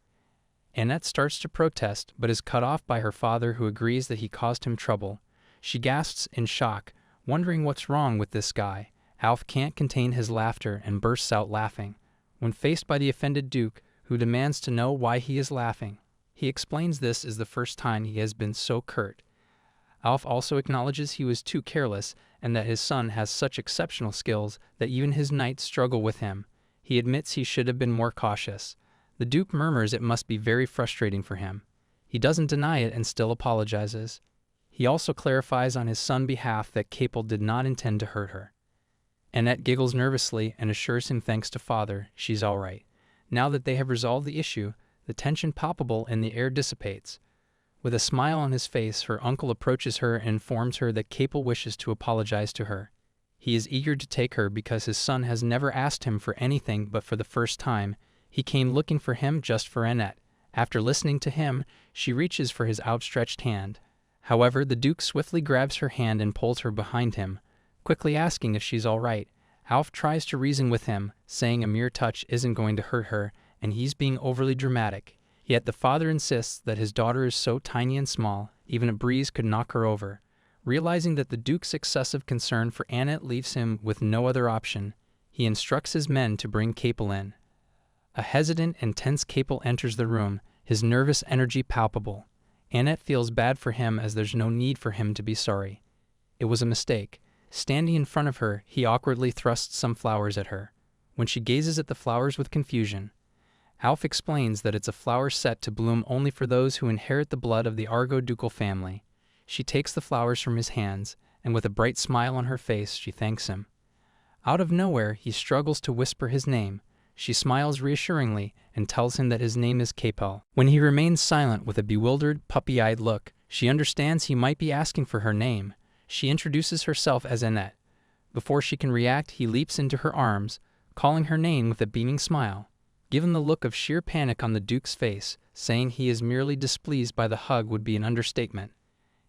Annette starts to protest, but is cut off by her father, who agrees that he caused him trouble. She gasps in shock, wondering what's wrong with this guy. Alf can't contain his laughter and bursts out laughing. When faced by the offended Duke, who demands to know why he is laughing, he explains this is the first time he has been so curt. Alf also acknowledges he was too careless and that his son has such exceptional skills that even his knights struggle with him. He admits he should have been more cautious. The Duke murmurs it must be very frustrating for him. He doesn't deny it and still apologizes. He also clarifies on his son's behalf that Capel did not intend to hurt her. Annette giggles nervously and assures him thanks to father, she's all right. Now that they have resolved the issue, the tension palpable in the air dissipates. With a smile on his face, her uncle approaches her and informs her that Capel wishes to apologize to her. He is eager to take her because his son has never asked him for anything, but for the first time, he came looking for him just for Annette. After listening to him, she reaches for his outstretched hand. However, the Duke swiftly grabs her hand and pulls her behind him, quickly asking if she's all right. Alf tries to reason with him, saying a mere touch isn't going to hurt her, and he's being overly dramatic. Yet the father insists that his daughter is so tiny and small, even a breeze could knock her over. Realizing that the Duke's excessive concern for Annette leaves him with no other option, he instructs his men to bring Capel in. A hesitant and tense Capel enters the room, his nervous energy palpable. Annette feels bad for him, as there's no need for him to be sorry. It was a mistake. Standing in front of her, he awkwardly thrusts some flowers at her. When she gazes at the flowers with confusion, Alf explains that it's a flower set to bloom only for those who inherit the blood of the Argo-ducal family. She takes the flowers from his hands, and with a bright smile on her face, she thanks him. Out of nowhere, he struggles to whisper his name. She smiles reassuringly and tells him that his name is Capel. When he remains silent with a bewildered, puppy-eyed look, she understands he might be asking for her name. She introduces herself as Annette. Before she can react, he leaps into her arms, calling her name with a beaming smile. Given the look of sheer panic on the Duke's face, saying he is merely displeased by the hug would be an understatement.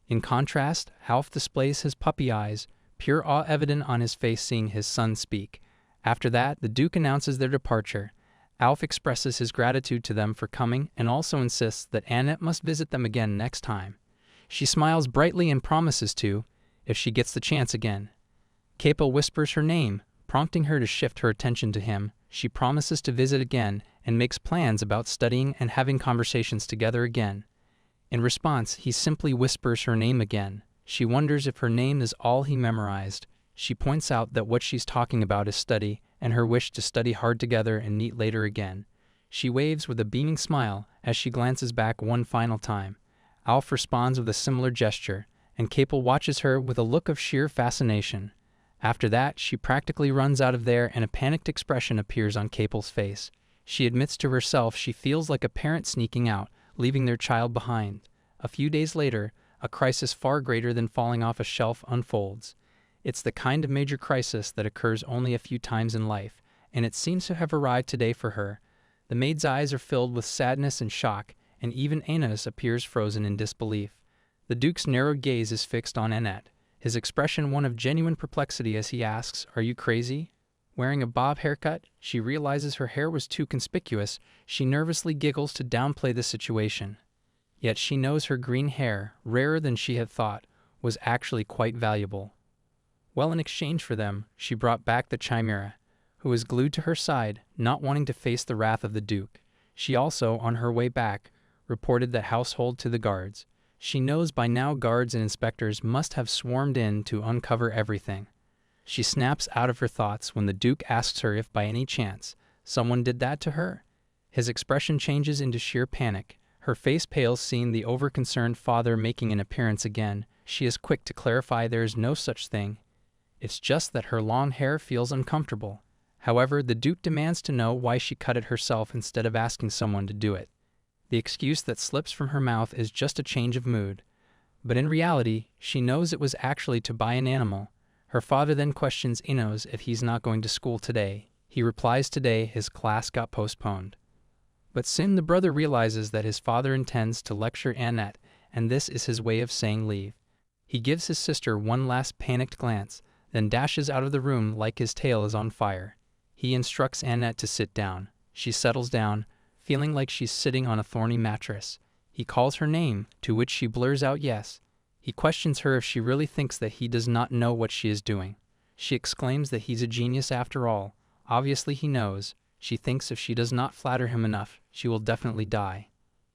In contrast, Alf displays his puppy eyes, pure awe evident on his face seeing his son speak. After that, the Duke announces their departure. Alf expresses his gratitude to them for coming and also insists that Annette must visit them again next time. She smiles brightly and promises to, if she gets the chance again. Capel whispers her name, prompting her to shift her attention to him. She promises to visit again and makes plans about studying and having conversations together again. In response, he simply whispers her name again. She wonders if her name is all he memorized. She points out that what she's talking about is study, and her wish to study hard together and meet later again. She waves with a beaming smile as she glances back one final time. Alf responds with a similar gesture, and Capel watches her with a look of sheer fascination. After that, she practically runs out of there and a panicked expression appears on Capel's face. She admits to herself she feels like a parent sneaking out, leaving their child behind. A few days later, a crisis far greater than falling off a shelf unfolds. It's the kind of major crisis that occurs only a few times in life, and it seems to have arrived today for her. The maid's eyes are filled with sadness and shock, and even Aeneas appears frozen in disbelief. The Duke's narrowed gaze is fixed on Annette, his expression one of genuine perplexity as he asks, "Are you crazy?" Wearing a bob haircut, she realizes her hair was too conspicuous. She nervously giggles to downplay the situation. Yet she knows her green hair, rarer than she had thought, was actually quite valuable. Well, in exchange for them, she brought back the Chimera, who was glued to her side, not wanting to face the wrath of the Duke. She also, on her way back, reported the household to the guards. She knows by now guards and inspectors must have swarmed in to uncover everything. She snaps out of her thoughts when the Duke asks her if by any chance someone did that to her. His expression changes into sheer panic. Her face pales seeing the over-concerned father making an appearance again. She is quick to clarify there is no such thing. It's just that her long hair feels uncomfortable. However, the Duke demands to know why she cut it herself instead of asking someone to do it. The excuse that slips from her mouth is just a change of mood. But in reality, she knows it was actually to buy an animal. Her father then questions Enos if he's not going to school today. He replies today his class got postponed. But soon the brother realizes that his father intends to lecture Annette, and this is his way of saying leave. He gives his sister one last panicked glance, then dashes out of the room like his tail is on fire. He instructs Annette to sit down. She settles down, feeling like she's sitting on a thorny mattress. He calls her name, to which she blurs out yes. He questions her if she really thinks that he does not know what she is doing. She exclaims that he's a genius after all. Obviously he knows. She thinks if she does not flatter him enough, she will definitely die.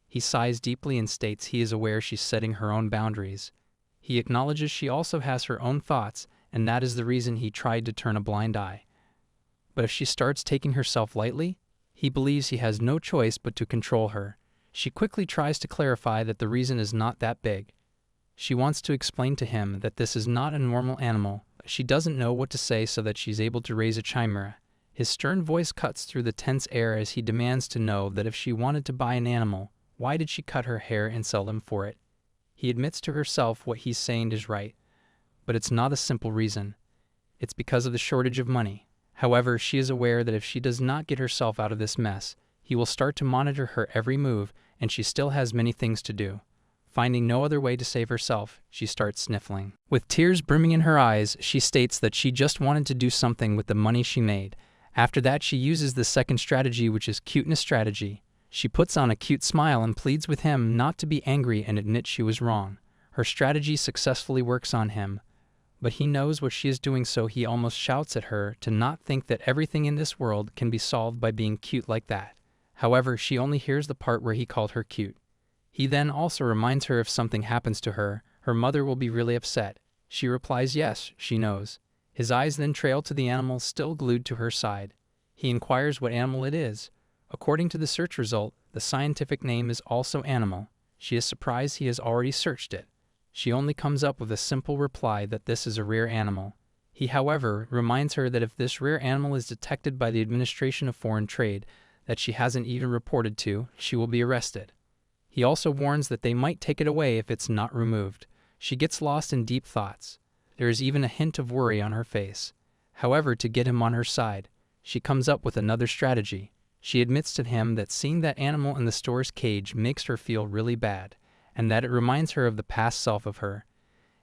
He sighs deeply and states he is aware she's setting her own boundaries. He acknowledges she also has her own thoughts, and that is the reason he tried to turn a blind eye. But if she starts taking herself lightly, he believes he has no choice but to control her. She quickly tries to clarify that the reason is not that big. She wants to explain to him that this is not a normal animal. She doesn't know what to say so that she's able to raise a chimera. His stern voice cuts through the tense air as he demands to know that if she wanted to buy an animal, why did she cut her hair and sell them for it? He admits to herself what he's saying is right, but it's not a simple reason. It's because of the shortage of money. However, she is aware that if she does not get herself out of this mess, he will start to monitor her every move, and she still has many things to do. Finding no other way to save herself, she starts sniffling. With tears brimming in her eyes, she states that she just wanted to do something with the money she made. After that, she uses the second strategy, which is cuteness strategy. She puts on a cute smile and pleads with him not to be angry and admit she was wrong. Her strategy successfully works on him, but he knows what she is doing, so he almost shouts at her to not think that everything in this world can be solved by being cute like that. However, she only hears the part where he called her cute. He then also reminds her if something happens to her, her mother will be really upset. She replies yes, she knows. His eyes then trail to the animal still glued to her side. He inquires what animal it is. According to the search result, the scientific name is also animal. She is surprised he has already searched it. She only comes up with a simple reply that this is a rare animal. He, however, reminds her that if this rare animal is detected by the Administration of Foreign Trade that she hasn't even reported to, she will be arrested. He also warns that they might take it away if it's not removed. She gets lost in deep thoughts. There is even a hint of worry on her face. However, to get him on her side, she comes up with another strategy. She admits to him that seeing that animal in the store's cage makes her feel really bad, and that it reminds her of the past self of her.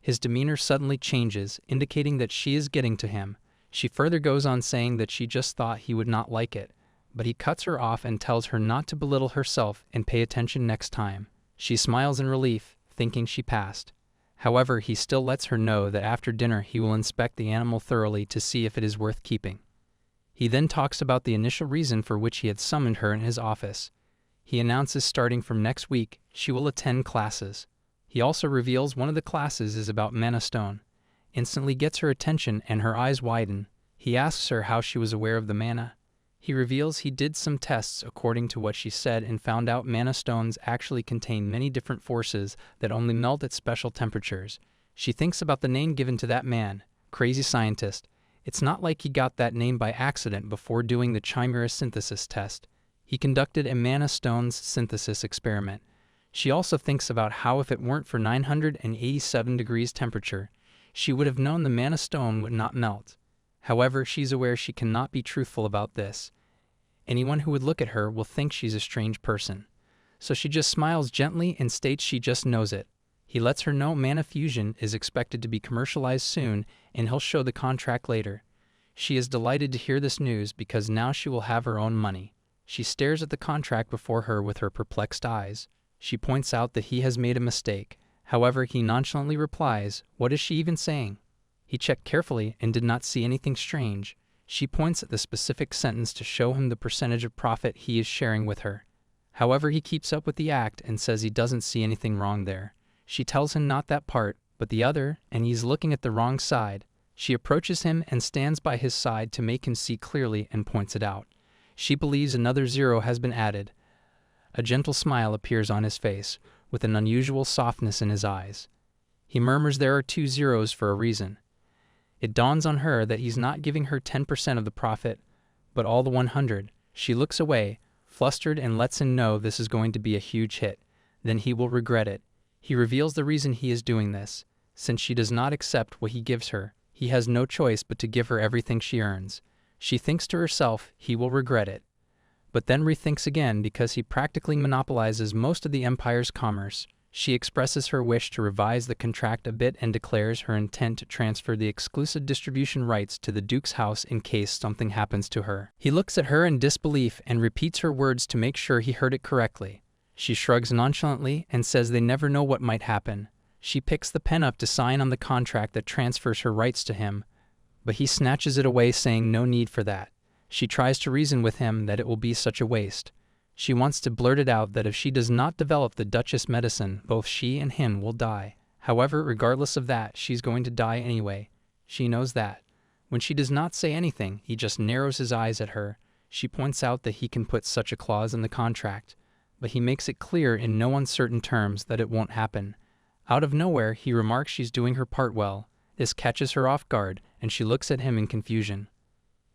His demeanor suddenly changes, indicating that she is getting to him. She further goes on saying that she just thought he would not like it, but he cuts her off and tells her not to belittle herself and pay attention next time. She smiles in relief, thinking she passed. However, he still lets her know that after dinner he will inspect the animal thoroughly to see if it is worth keeping. He then talks about the initial reason for which he had summoned her in his office. He announces starting from next week, she will attend classes. He also reveals one of the classes is about Mana Stone. Instantly gets her attention and her eyes widen. He asks her how she was aware of the mana. He reveals he did some tests according to what she said and found out mana stones actually contain many different forces that only melt at special temperatures. She thinks about the name given to that man, crazy scientist. It's not like he got that name by accident before doing the chimera synthesis test. He conducted a mana stones synthesis experiment. She also thinks about how if it weren't for 987 degrees temperature, she would have known the mana stone would not melt. However, she's aware she cannot be truthful about this. Anyone who would look at her will think she's a strange person. So she just smiles gently and states she just knows it. He lets her know Mana Fusion is expected to be commercialized soon and he'll show the contract later. She is delighted to hear this news because now she will have her own money. She stares at the contract before her with her perplexed eyes. She points out that he has made a mistake. However, he nonchalantly replies, "What is she even saying?" He checked carefully and did not see anything strange. She points at the specific sentence to show him the percentage of profit he is sharing with her. However, he keeps up with the act and says he doesn't see anything wrong there. She tells him not that part, but the other, and he's looking at the wrong side. She approaches him and stands by his side to make him see clearly and points it out. She believes another 0 has been added. A gentle smile appears on his face, with an unusual softness in his eyes. He murmurs there are 2 zeros for a reason. It dawns on her that he's not giving her 10% of the profit, but all the 100. She looks away, flustered, and lets him know this is going to be a huge hit. Then he will regret it. He reveals the reason he is doing this. Since she does not accept what he gives her, he has no choice but to give her everything she earns. She thinks to herself he will regret it, but then rethinks again because he practically monopolizes most of the Empire's commerce. She expresses her wish to revise the contract a bit and declares her intent to transfer the exclusive distribution rights to the Duke's house in case something happens to her. He looks at her in disbelief and repeats her words to make sure he heard it correctly. She shrugs nonchalantly and says they never know what might happen. She picks the pen up to sign on the contract that transfers her rights to him, but he snatches it away saying no need for that. She tries to reason with him that it will be such a waste. She wants to blurt it out that if she does not develop the Duchess medicine, both she and him will die. However, regardless of that, she's going to die anyway. She knows that. When she does not say anything, he just narrows his eyes at her. She points out that he can put such a clause in the contract, but he makes it clear in no uncertain terms that it won't happen. Out of nowhere, he remarks she's doing her part well. This catches her off guard, and she looks at him in confusion.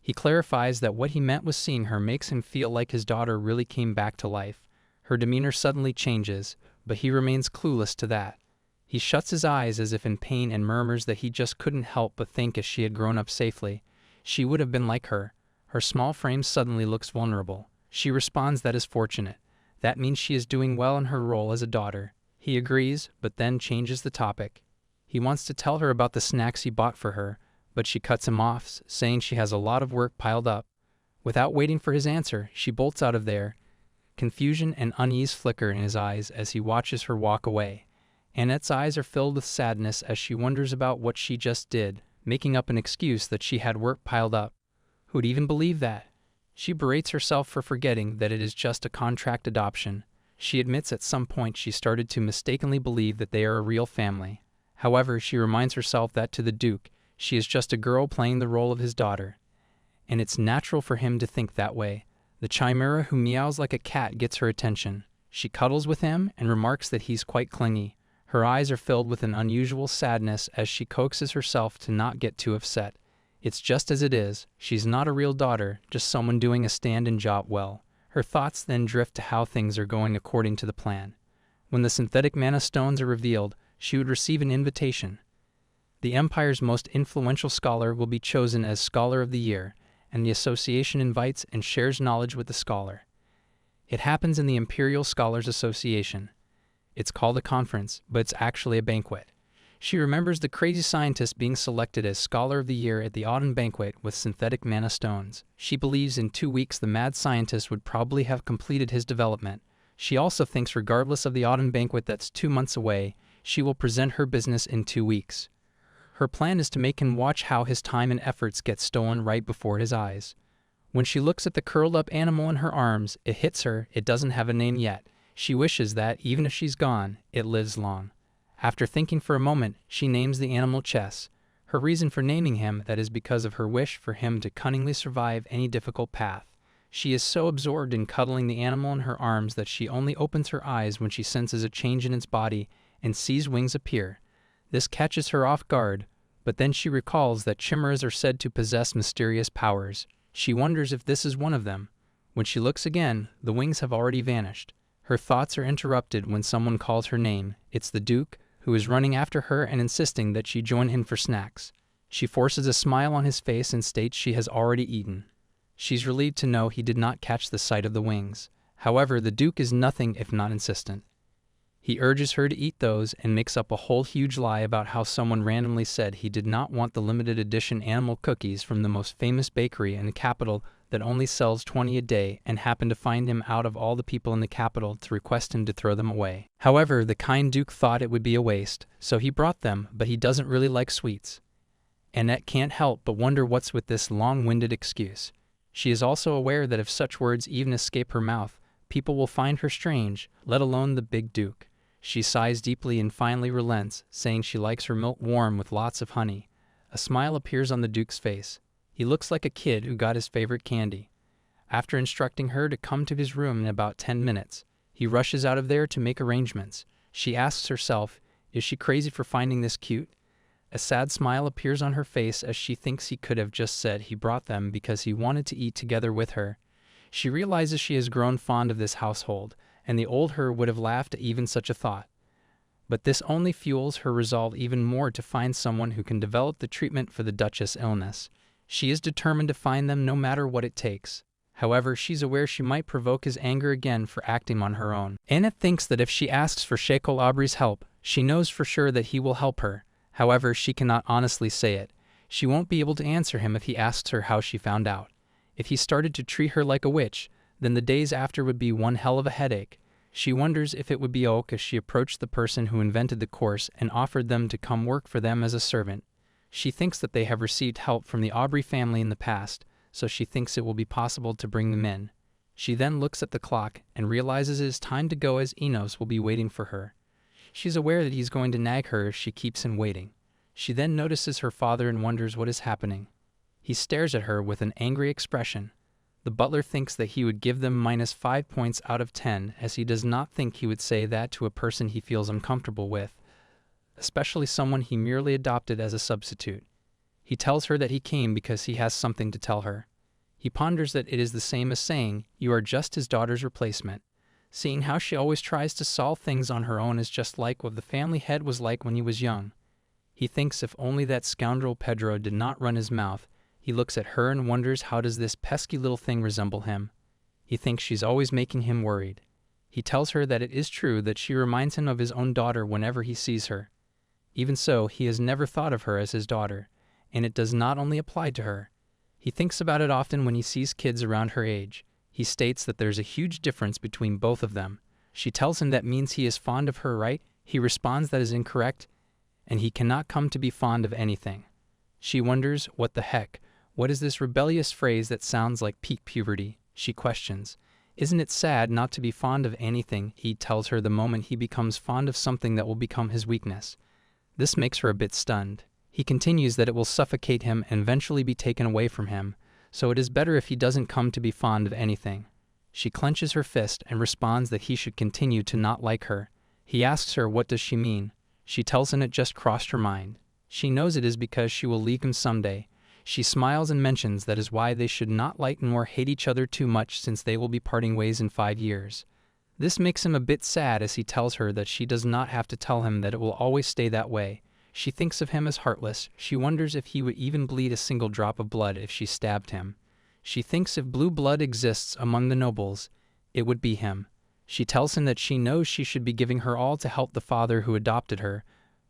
He clarifies that what he meant was seeing her makes him feel like his daughter really came back to life. Her demeanor suddenly changes, but he remains clueless to that. He shuts his eyes as if in pain and murmurs that he just couldn't help but think if she had grown up safely, she would have been like her. Her small frame suddenly looks vulnerable. She responds that is fortunate. That means she is doing well in her role as a daughter. He agrees, but then changes the topic. He wants to tell her about the snacks he bought for her, but she cuts him off, saying she has a lot of work piled up. Without waiting for his answer, she bolts out of there. Confusion and unease flicker in his eyes as he watches her walk away. Annette's eyes are filled with sadness as she wonders about what she just did, making up an excuse that she had work piled up. Who'd even believe that? She berates herself for forgetting that it is just a contract adoption. She admits at some point she started to mistakenly believe that they are a real family. However, she reminds herself that to the Duke, she is just a girl playing the role of his daughter. And it's natural for him to think that way. The chimera who meows like a cat gets her attention. She cuddles with him and remarks that he's quite clingy. Her eyes are filled with an unusual sadness as she coaxes herself to not get too upset. It's just as it is. She's not a real daughter, just someone doing a stand-in job well. Her thoughts then drift to how things are going according to the plan. When the synthetic mana stones are revealed, she would receive an invitation. The Empire's most influential scholar will be chosen as Scholar of the Year, and the association invites and shares knowledge with the scholar. It happens in the Imperial Scholars Association. It's called a conference, but it's actually a banquet. She remembers the crazy scientist being selected as Scholar of the Year at the autumn banquet with synthetic mana stones. She believes in 2 weeks the mad scientist would probably have completed his development. She also thinks regardless of the autumn banquet that's 2 months away, she will present her business in 2 weeks. Her plan is to make him watch how his time and efforts get stolen right before his eyes. When she looks at the curled-up animal in her arms, it hits her. It doesn't have a name yet. She wishes that, even if she's gone, it lives long. After thinking for a moment, she names the animal Chess. Her reason for naming him, that is because of her wish for him to cunningly survive any difficult path. She is so absorbed in cuddling the animal in her arms that she only opens her eyes when she senses a change in its body and sees wings appear. This catches her off guard, but then she recalls that chimeras are said to possess mysterious powers. She wonders if this is one of them. When she looks again, the wings have already vanished. Her thoughts are interrupted when someone calls her name. It's the Duke, who is running after her and insisting that she join him for snacks. She forces a smile on his face and states she has already eaten. She's relieved to know he did not catch the sight of the wings. However, the Duke is nothing if not insistent. He urges her to eat those and makes up a whole huge lie about how someone randomly said he did not want the limited edition animal cookies from the most famous bakery in the capital that only sells 20 a day, and happened to find him out of all the people in the capital to request him to throw them away. However, the kind Duke thought it would be a waste, so he brought them, but he doesn't really like sweets. Annette can't help but wonder what's with this long-winded excuse. She is also aware that if such words even escape her mouth, people will find her strange, let alone the big Duke. She sighs deeply and finally relents, saying she likes her milk warm with lots of honey. A smile appears on the Duke's face. He looks like a kid who got his favorite candy. After instructing her to come to his room in about 10 minutes, he rushes out of there to make arrangements. She asks herself, is she crazy for finding this cute? A sad smile appears on her face as she thinks he could have just said he brought them because he wanted to eat together with her. She realizes she has grown fond of this household, and the old her would have laughed at even such a thought. But this only fuels her resolve even more to find someone who can develop the treatment for the Duchess' illness. She is determined to find them no matter what it takes. However, she's aware she might provoke his anger again for acting on her own. Annette thinks that if she asks for Sheikh Aubrey's help, she knows for sure that he will help her. However, she cannot honestly say it. She won't be able to answer him if he asks her how she found out. If he started to treat her like a witch, then the days after would be one hell of a headache. She wonders if it would be okay if she approached the person who invented the course and offered them to come work for them as a servant. She thinks that they have received help from the Aubrey family in the past, so she thinks it will be possible to bring them in. She then looks at the clock and realizes it is time to go as Enos will be waiting for her. She's aware that he's going to nag her if she keeps him waiting. She then notices her father and wonders what is happening. He stares at her with an angry expression. The butler thinks that he would give them -5 points out of 10, as he does not think he would say that to a person he feels uncomfortable with, especially someone he merely adopted as a substitute. He tells her that he came because he has something to tell her. He ponders that it is the same as saying, "You are just his daughter's replacement." Seeing how she always tries to solve things on her own is just like what the family head was like when he was young. He thinks if only that scoundrel Pedro did not run his mouth. He looks at her and wonders how does this pesky little thing resemble him. He thinks she's always making him worried. He tells her that it is true that she reminds him of his own daughter whenever he sees her. Even so, he has never thought of her as his daughter, and it does not only apply to her. He thinks about it often when he sees kids around her age. He states that there's a huge difference between both of them. She tells him that means he is fond of her, right? He responds that is incorrect, and he cannot come to be fond of anything. She wonders, what the heck? What is this rebellious phrase that sounds like peak puberty? She questions. Isn't it sad not to be fond of anything? He tells her the moment he becomes fond of something that will become his weakness. This makes her a bit stunned. He continues that it will suffocate him and eventually be taken away from him, so it is better if he doesn't come to be fond of anything. She clenches her fist and responds that he should continue to not like her. He asks her what does she mean. She tells him it just crossed her mind. She knows it is because she will leave him someday. She smiles and mentions that is why they should not like nor hate each other too much since they will be parting ways in 5 years. This makes him a bit sad as he tells her that she does not have to tell him that it will always stay that way. She thinks of him as heartless. She wonders if he would even bleed a single drop of blood if she stabbed him. She thinks if blue blood exists among the nobles, it would be him. She tells him that she knows she should be giving her all to help the father who adopted her,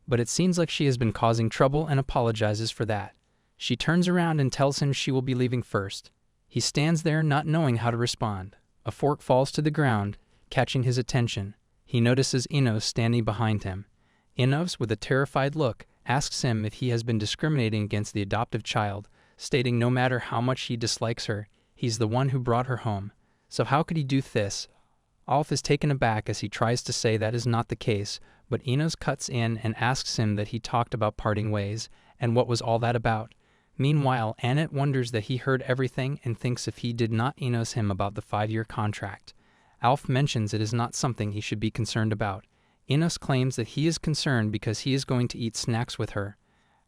but it seems like she has been causing trouble and apologizes for that. She turns around and tells him she will be leaving first. He stands there not knowing how to respond. A fork falls to the ground, catching his attention. He notices Enos standing behind him. Enos, with a terrified look, asks him if he has been discriminating against the adoptive child, stating no matter how much he dislikes her, he's the one who brought her home. So how could he do this? Alf is taken aback as he tries to say that is not the case, but Enos cuts in and asks him that he talked about parting ways, and what was all that about. Meanwhile, Annette wonders that he heard everything and thinks if he did not Enos him about the 5-year contract. Alf mentions it is not something he should be concerned about. Enos claims that he is concerned because he is going to eat snacks with her.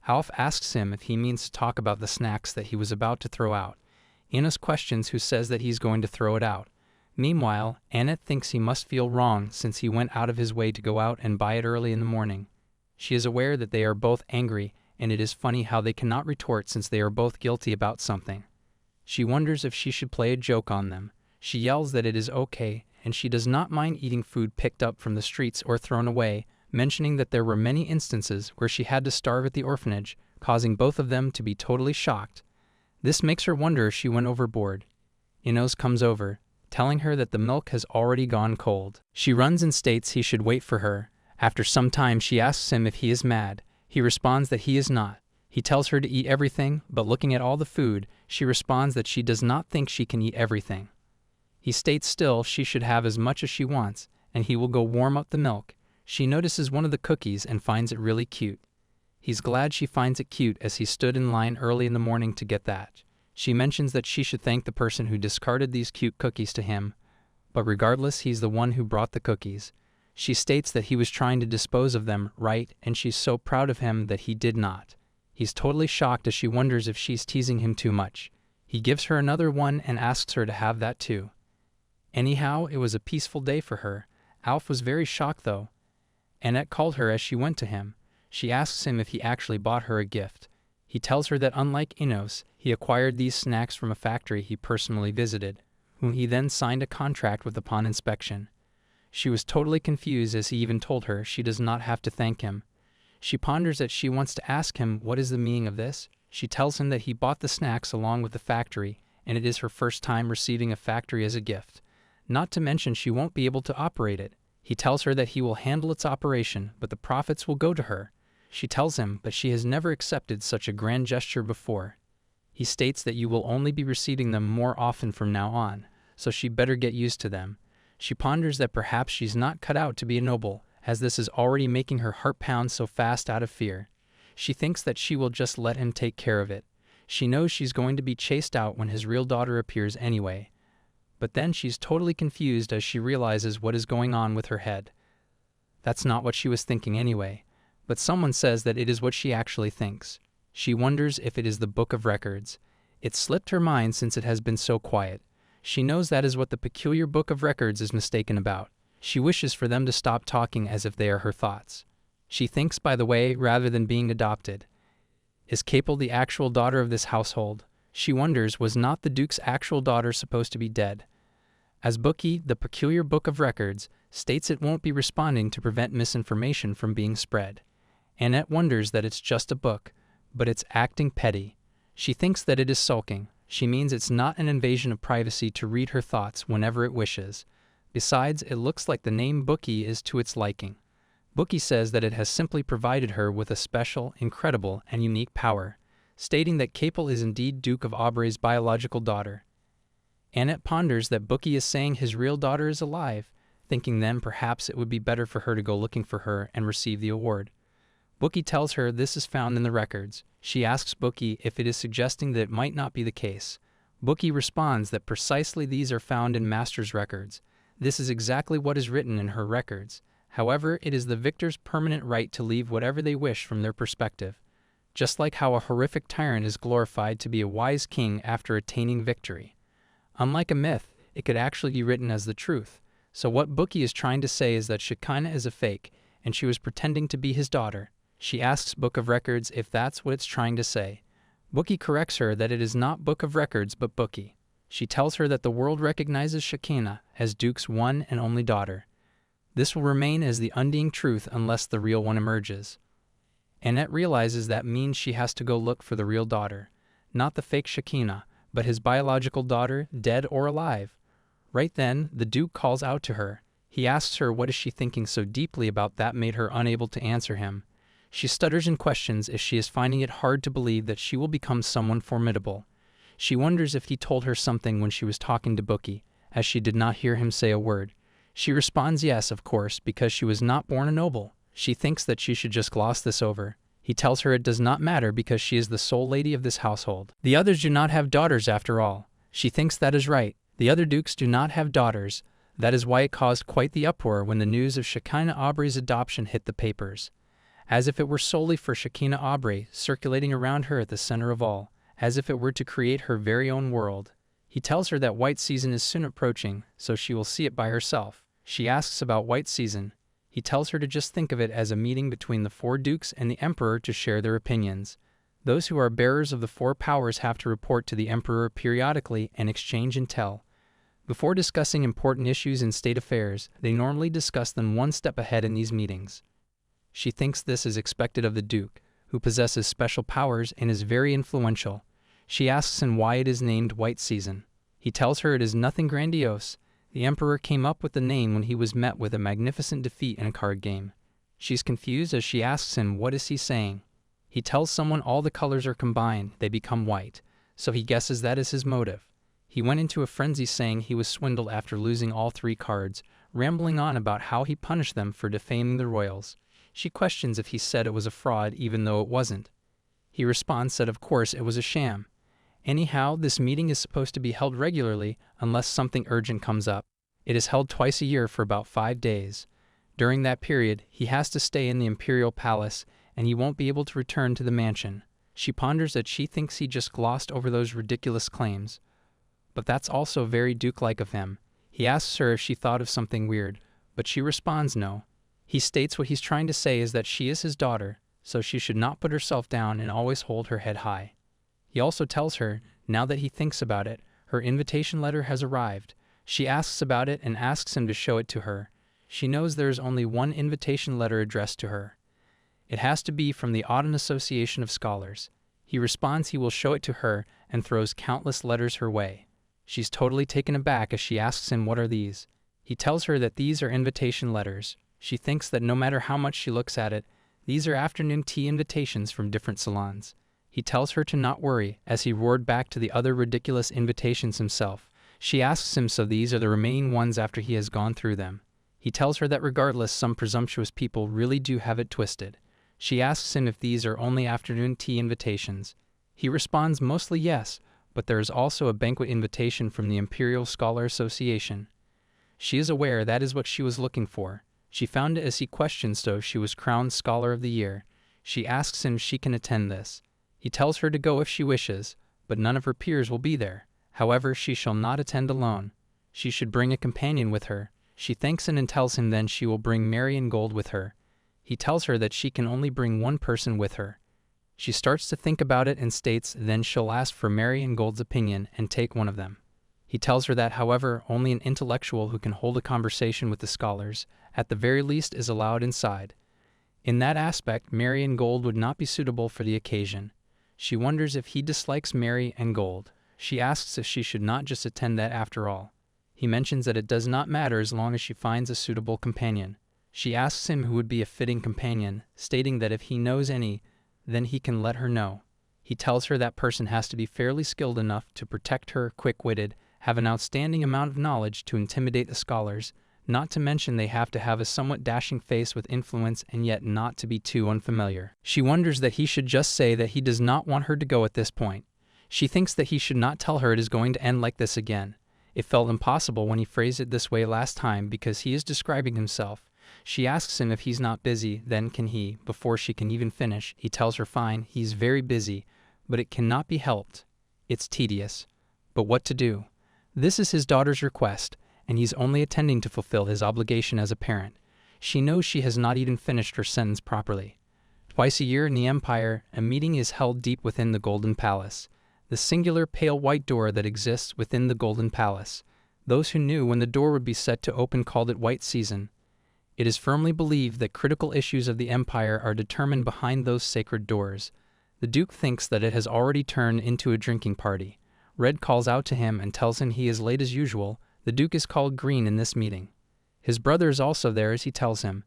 Alf asks him if he means to talk about the snacks that he was about to throw out. Enos questions who says that he's going to throw it out. Meanwhile, Annette thinks he must feel wrong since he went out of his way to go out and buy it early in the morning. She is aware that they are both angry, and it is funny how they cannot retort since they are both guilty about something. She wonders if she should play a joke on them. She yells that it is okay, and she does not mind eating food picked up from the streets or thrown away, mentioning that there were many instances where she had to starve at the orphanage, causing both of them to be totally shocked. This makes her wonder if she went overboard. Enos comes over, telling her that the milk has already gone cold. She runs and states he should wait for her. After some time, she asks him if he is mad. He responds that he is not. He tells her to eat everything, but looking at all the food, she responds that she does not think she can eat everything. He states still she should have as much as she wants, and he will go warm up the milk. She notices one of the cookies and finds it really cute. He's glad she finds it cute as he stood in line early in the morning to get that. She mentions that she should thank the person who discarded these cute cookies to him, but regardless, he's the one who brought the cookies. She states that he was trying to dispose of them, right, and she's so proud of him that he did not. He's totally shocked as she wonders if she's teasing him too much. He gives her another one and asks her to have that too. Anyhow, it was a peaceful day for her. Alf was very shocked though. Annette called her as she went to him. She asks him if he actually bought her a gift. He tells her that unlike Enos, he acquired these snacks from a factory he personally visited, whom he then signed a contract with upon inspection. She was totally confused as he even told her she does not have to thank him. She ponders that she wants to ask him what is the meaning of this. She tells him that he bought the snacks along with the factory, and it is her first time receiving a factory as a gift. Not to mention she won't be able to operate it. He tells her that he will handle its operation, but the profits will go to her. She tells him, but she has never accepted such a grand gesture before. He states that you will only be receiving them more often from now on, so she better get used to them. She ponders that perhaps she's not cut out to be a noble, as this is already making her heart pound so fast out of fear. She thinks that she will just let him take care of it. She knows she's going to be chased out when his real daughter appears anyway. But then she's totally confused as she realizes what is going on with her head. That's not what she was thinking anyway, but someone says that it is what she actually thinks. She wonders if it is the Book of Records. It slipped her mind since it has been so quiet. She knows that is what the peculiar Book of Records is mistaken about. She wishes for them to stop talking as if they are her thoughts. She thinks, by the way, rather than being adopted. Is Capel the actual daughter of this household? She wonders, was not the Duke's actual daughter supposed to be dead? As Bookie, the peculiar Book of Records, states it won't be responding to prevent misinformation from being spread. Annette wonders that it's just a book, but it's acting petty. She thinks that it is sulking. She means it's not an invasion of privacy to read her thoughts whenever it wishes. Besides, it looks like the name Bookie is to its liking. Bookie says that it has simply provided her with a special, incredible, and unique power, stating that Capel is indeed Duke of Aubre's biological daughter. Annette ponders that Bookie is saying his real daughter is alive, thinking then perhaps it would be better for her to go looking for her and receive the award. Bookie tells her this is found in the records. She asks Bookie if it is suggesting that it might not be the case. Bookie responds that precisely these are found in Master's records. This is exactly what is written in her records. However, it is the victor's permanent right to leave whatever they wish from their perspective. Just like how a horrific tyrant is glorified to be a wise king after attaining victory. Unlike a myth, it could actually be written as the truth. So what Bookie is trying to say is that Shekinah is a fake, and she was pretending to be his daughter. She asks Book of Records if that's what it's trying to say. Bookie corrects her that it is not Book of Records but Bookie. She tells her that the world recognizes Shekinah as Duke's one and only daughter. This will remain as the undying truth unless the real one emerges. Annette realizes that means she has to go look for the real daughter, not the fake Shekinah, but his biological daughter, dead or alive. Right then, the Duke calls out to her. He asks her what is she thinking so deeply about that made her unable to answer him. She stutters and questions if she is finding it hard to believe that she will become someone formidable. She wonders if he told her something when she was talking to Bookie, as she did not hear him say a word. She responds yes, of course, because she was not born a noble. She thinks that she should just gloss this over. He tells her it does not matter because she is the sole lady of this household. The others do not have daughters after all. She thinks that is right. The other dukes do not have daughters. That is why it caused quite the uproar when the news of Shekinah Aubrey's adoption hit the papers. As if it were solely for Shekinah Aubrey, circulating around her at the center of all, as if it were to create her very own world. He tells her that White Season is soon approaching, so she will see it by herself. She asks about White Season. He tells her to just think of it as a meeting between the 4 dukes and the Emperor to share their opinions. Those who are bearers of the 4 powers have to report to the Emperor periodically and exchange intel. Before discussing important issues in state affairs, they normally discuss them one step ahead in these meetings. She thinks this is expected of the Duke, who possesses special powers and is very influential. She asks him why it is named White Season. He tells her it is nothing grandiose. The Emperor came up with the name when he was met with a magnificent defeat in a card game. She's confused as she asks him what is he saying. He tells someone all the colors are combined, they become white, so he guesses that is his motive. He went into a frenzy saying he was swindled after losing all 3 cards, rambling on about how he punished them for defaming the royals. She questions if he said it was a fraud even though it wasn't. He responds that of course it was a sham. Anyhow, this meeting is supposed to be held regularly unless something urgent comes up. It is held twice a year for about 5 days. During that period, he has to stay in the Imperial Palace, and he won't be able to return to the mansion. She ponders that she thinks he just glossed over those ridiculous claims. But that's also very Duke-like of him. He asks her if she thought of something weird, but she responds no. He states what he's trying to say is that she is his daughter, so she should not put herself down and always hold her head high. He also tells her, now that he thinks about it, her invitation letter has arrived. She asks about it and asks him to show it to her. She knows there is only one invitation letter addressed to her. It has to be from the Autumn Association of Scholars. He responds he will show it to her and throws countless letters her way. She's totally taken aback as she asks him what are these. He tells her that these are invitation letters. She thinks that no matter how much she looks at it, these are afternoon tea invitations from different salons. He tells her to not worry, as he roared back to the other ridiculous invitations himself. She asks him so these are the remaining ones after he has gone through them. He tells her that regardless, some presumptuous people really do have it twisted. She asks him if these are only afternoon tea invitations. He responds mostly yes, but there is also a banquet invitation from the Imperial Scholar Association. She is aware that is what she was looking for. She found it as he questions so she was crowned Scholar of the Year. She asks him if she can attend this. He tells her to go if she wishes, but none of her peers will be there. However, she shall not attend alone. She should bring a companion with her. She thanks him and tells him then she will bring Marion Gold with her. He tells her that she can only bring one person with her. She starts to think about it and states then she'll ask for Marion Gold's opinion and take one of them. He tells her that, however, only an intellectual who can hold a conversation with the scholars, at the very least, is allowed inside. In that aspect, Marion Gold would not be suitable for the occasion. She wonders if he dislikes Mary and Gold. She asks if she should not just attend that after all. He mentions that it does not matter as long as she finds a suitable companion. She asks him who would be a fitting companion, stating that if he knows any, then he can let her know. He tells her that person has to be fairly skilled enough to protect her, quick-witted, have an outstanding amount of knowledge to intimidate the scholars, not to mention they have to have a somewhat dashing face with influence and yet not to be too unfamiliar. She wonders that he should just say that he does not want her to go at this point. She thinks that he should not tell her it is going to end like this again. It felt impossible when he phrased it this way last time because he is describing himself. She asks him if he's not busy, then can he, before she can even finish, he tells her fine, he's very busy, but it cannot be helped. It's tedious. But what to do? This is his daughter's request, and he's only attending to fulfill his obligation as a parent. She knows she has not even finished her sentence properly. Twice a year in the Empire, a meeting is held deep within the Golden Palace, the singular pale white door that exists within the Golden Palace. Those who knew when the door would be set to open called it White Season. It is firmly believed that critical issues of the Empire are determined behind those sacred doors. The Duke thinks that it has already turned into a drinking party. Red calls out to him and tells him he is late as usual. The Duke is called Green in this meeting. His brother is also there as he tells him.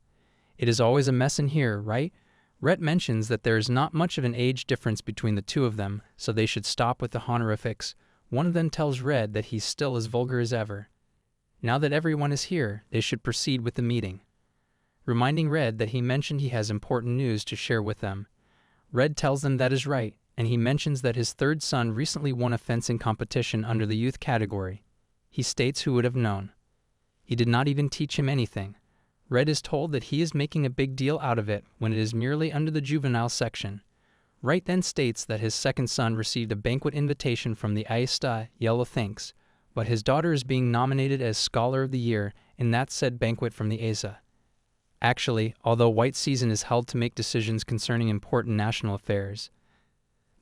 It is always a mess in here, right? Rhett mentions that there is not much of an age difference between the two of them, so they should stop with the honorifics. One of them tells Red that he's still as vulgar as ever. Now that everyone is here, they should proceed with the meeting, reminding Red that he mentioned he has important news to share with them. Red tells them that is right, and he mentions that his third son recently won a fencing competition under the youth category. He states who would have known. He did not even teach him anything. Red is told that he is making a big deal out of it when it is merely under the juvenile section. Wright then states that his second son received a banquet invitation from the Aista. Yellow thinks, but his daughter is being nominated as Scholar of the Year in that said banquet from the Asa. Actually, although White Season is held to make decisions concerning important national affairs,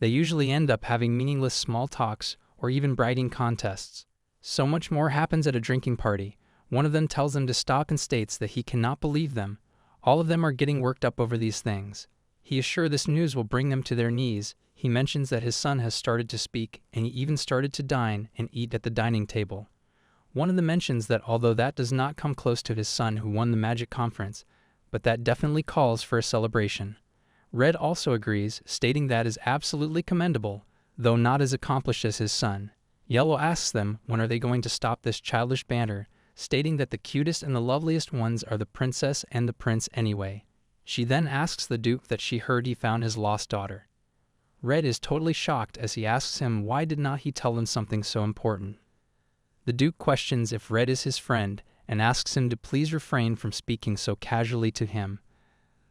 they usually end up having meaningless small talks or even bragging contests. So much more happens at a drinking party. One of them tells them to stop and states that he cannot believe them. All of them are getting worked up over these things. He is sure this news will bring them to their knees. He mentions that his son has started to speak, and he even started to dine and eat at the dining table. One of them mentions that although that does not come close to his son who won the magic conference, but that definitely calls for a celebration. Red also agrees, stating that is absolutely commendable, though not as accomplished as his son. Yellow asks them when are they going to stop this childish banter, stating that the cutest and the loveliest ones are the princess and the prince anyway. She then asks the Duke that she heard he found his lost daughter. Red is totally shocked as he asks him why did not he tell them something so important. The Duke questions if Red is his friend and asks him to please refrain from speaking so casually to him.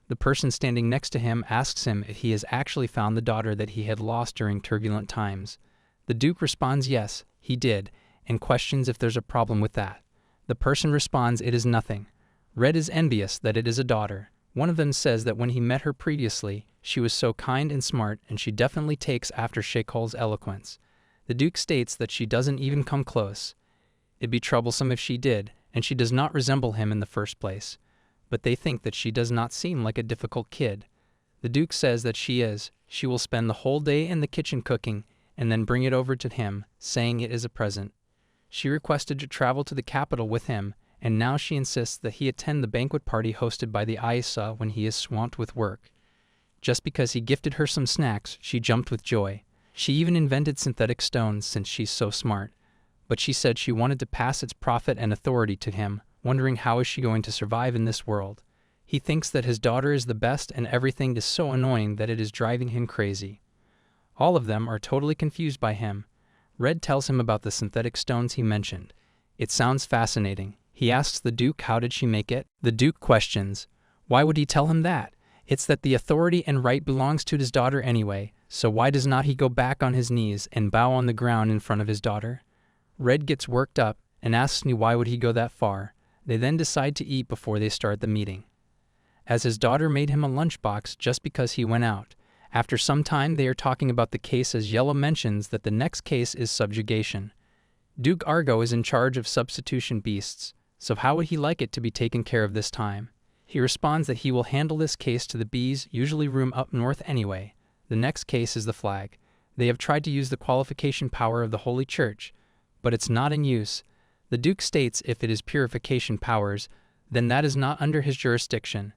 The person standing next to him asks him if he has actually found the daughter that he had lost during turbulent times. The Duke responds yes, he did, and questions if there's a problem with that. The person responds it is nothing. Red is envious that it is a daughter. One of them says that when he met her previously, she was so kind and smart and she definitely takes after Shekol's eloquence. The Duke states that she doesn't even come close. It'd be troublesome if she did, and she does not resemble him in the first place. But they think that she does not seem like a difficult kid. The Duke says that she is. She will spend the whole day in the kitchen cooking and then bring it over to him, saying it is a present. She requested to travel to the capital with him, and now she insists that he attend the banquet party hosted by the Aisa when he is swamped with work. Just because he gifted her some snacks, she jumped with joy. She even invented synthetic stones since she's so smart. But she said she wanted to pass its profit and authority to him, wondering how is she going to survive in this world. He thinks that his daughter is the best and everything is so annoying that it is driving him crazy. All of them are totally confused by him. Red tells him about the synthetic stones he mentioned. It sounds fascinating. He asks the Duke how did she make it. The Duke questions. Why would he tell him that? It's that the authority and right belongs to his daughter anyway, so why does not he go back on his knees and bow on the ground in front of his daughter? Red gets worked up and asks me why would he go that far. They then decide to eat before they start the meeting, as his daughter made him a lunchbox just because he went out. After some time they are talking about the case as Yellow mentions that the next case is subjugation. Duke Argo is in charge of substitution beasts, so how would he like it to be taken care of this time? He responds that he will handle this case to the bees usually room up north anyway. The next case is the flag. They have tried to use the qualification power of the Holy Church, but it's not in use. The Duke states if it is purification powers, then that is not under his jurisdiction.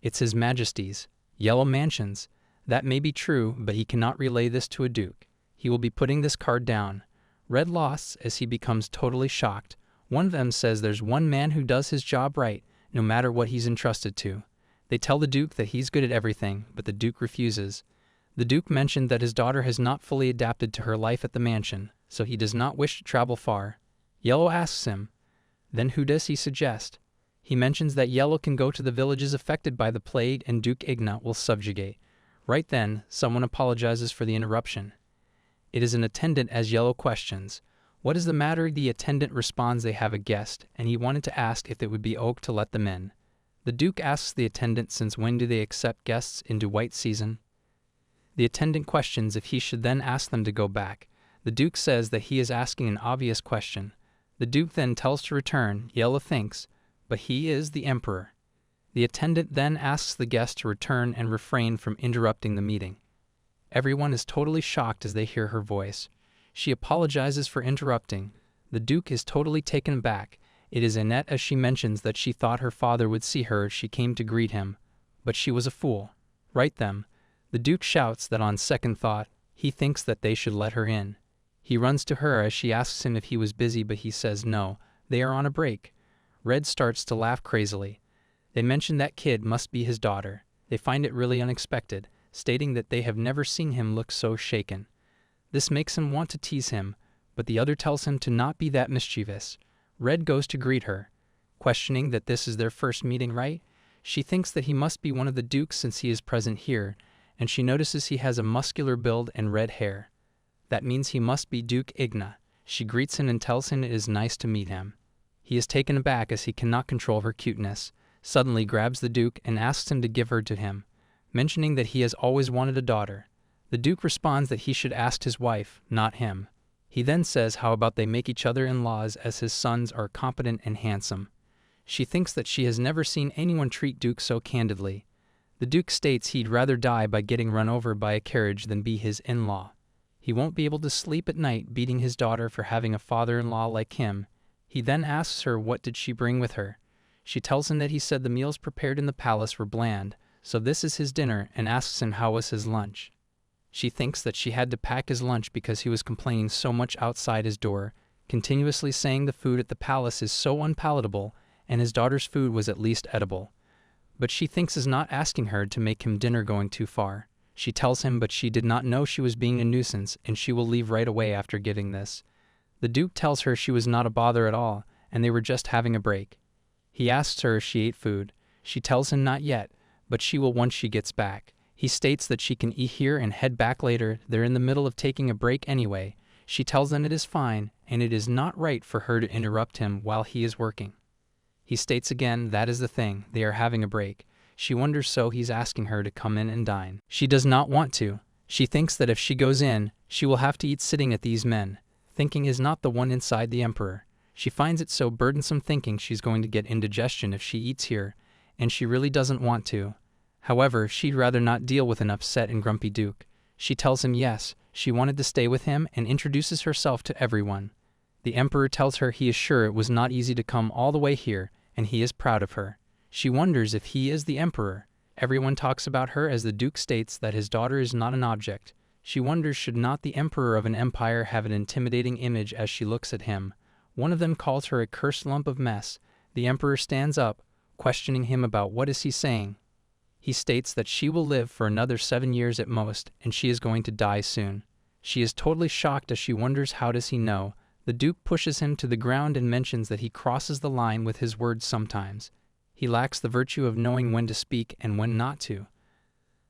It's His Majesty's. Yellow mansions. That may be true, but he cannot relay this to a Duke. He will be putting this card down. Red lost as he becomes totally shocked. One of them says there's one man who does his job right, no matter what he's entrusted to. They tell the Duke that he's good at everything, but the Duke refuses. The Duke mentioned that his daughter has not fully adapted to her life at the mansion, so he does not wish to travel far. Yellow asks him, then who does he suggest? He mentions that Yellow can go to the villages affected by the plague and Duke Igna will subjugate. Right then, someone apologizes for the interruption. It is an attendant as Yellow questions, "What is the matter?" The attendant responds they have a guest, and he wanted to ask if it would be okay to let them in. The Duke asks the attendant since when do they accept guests into white season. The attendant questions if he should then ask them to go back. The Duke says that he is asking an obvious question. The Duke then tells to return. Yellow thinks, but he is the Emperor. The attendant then asks the guest to return and refrain from interrupting the meeting. Everyone is totally shocked as they hear her voice. She apologizes for interrupting. The Duke is totally taken aback. It is Annette as she mentions that she thought her father would see her if she came to greet him, but she was a fool. Right then, the Duke shouts that on second thought, he thinks that they should let her in. He runs to her as she asks him if he was busy, but he says no, they are on a break. Red starts to laugh crazily. They mention that kid must be his daughter. They find it really unexpected, stating that they have never seen him look so shaken. This makes him want to tease him, but the other tells him to not be that mischievous. Red goes to greet her, questioning that this is their first meeting, right? She thinks that he must be one of the Dukes since he is present here, and she notices he has a muscular build and red hair. That means he must be Duke Igna. She greets him and tells him it is nice to meet him. He is taken aback as he cannot control her cuteness, suddenly grabs the Duke and asks him to give her to him, mentioning that he has always wanted a daughter. The Duke responds that he should ask his wife, not him. He then says how about they make each other in-laws as his sons are competent and handsome. She thinks that she has never seen anyone treat Duke so candidly. The Duke states he'd rather die by getting run over by a carriage than be his in-law. He won't be able to sleep at night beating his daughter for having a father-in-law like him. He then asks her what did she bring with her. She tells him that he said the meals prepared in the palace were bland, so this is his dinner, and asks him how was his lunch. She thinks that she had to pack his lunch because he was complaining so much outside his door, continuously saying the food at the palace is so unpalatable, and his daughter's food was at least edible. But she thinks is not asking her to make him dinner going too far. She tells him but she did not know she was being a nuisance, and she will leave right away after getting this. The Duke tells her she was not a bother at all, and they were just having a break. He asks her if she ate food. She tells him not yet, but she will once she gets back. He states that she can eat here and head back later. They're in the middle of taking a break anyway. She tells them it is fine, and it is not right for her to interrupt him while he is working. He states again that is the thing, they are having a break. She wonders so he's asking her to come in and dine. She does not want to. She thinks that if she goes in, she will have to eat sitting at these men. Thinking is not the one inside the Emperor. She finds it so burdensome thinking she's going to get indigestion if she eats here, and she really doesn't want to. However, she'd rather not deal with an upset and grumpy Duke. She tells him yes, she wanted to stay with him and introduces herself to everyone. The Emperor tells her he is sure it was not easy to come all the way here, and he is proud of her. She wonders if he is the Emperor. Everyone talks about her as the Duke states that his daughter is not an object. She wonders should not the Emperor of an empire have an intimidating image as she looks at him. One of them calls her a cursed lump of mess. The Emperor stands up, questioning him about what is he saying. He states that she will live for another 7 years at most, and she is going to die soon. She is totally shocked as she wonders how does he know. The Duke pushes him to the ground and mentions that he crosses the line with his words sometimes. He lacks the virtue of knowing when to speak and when not to.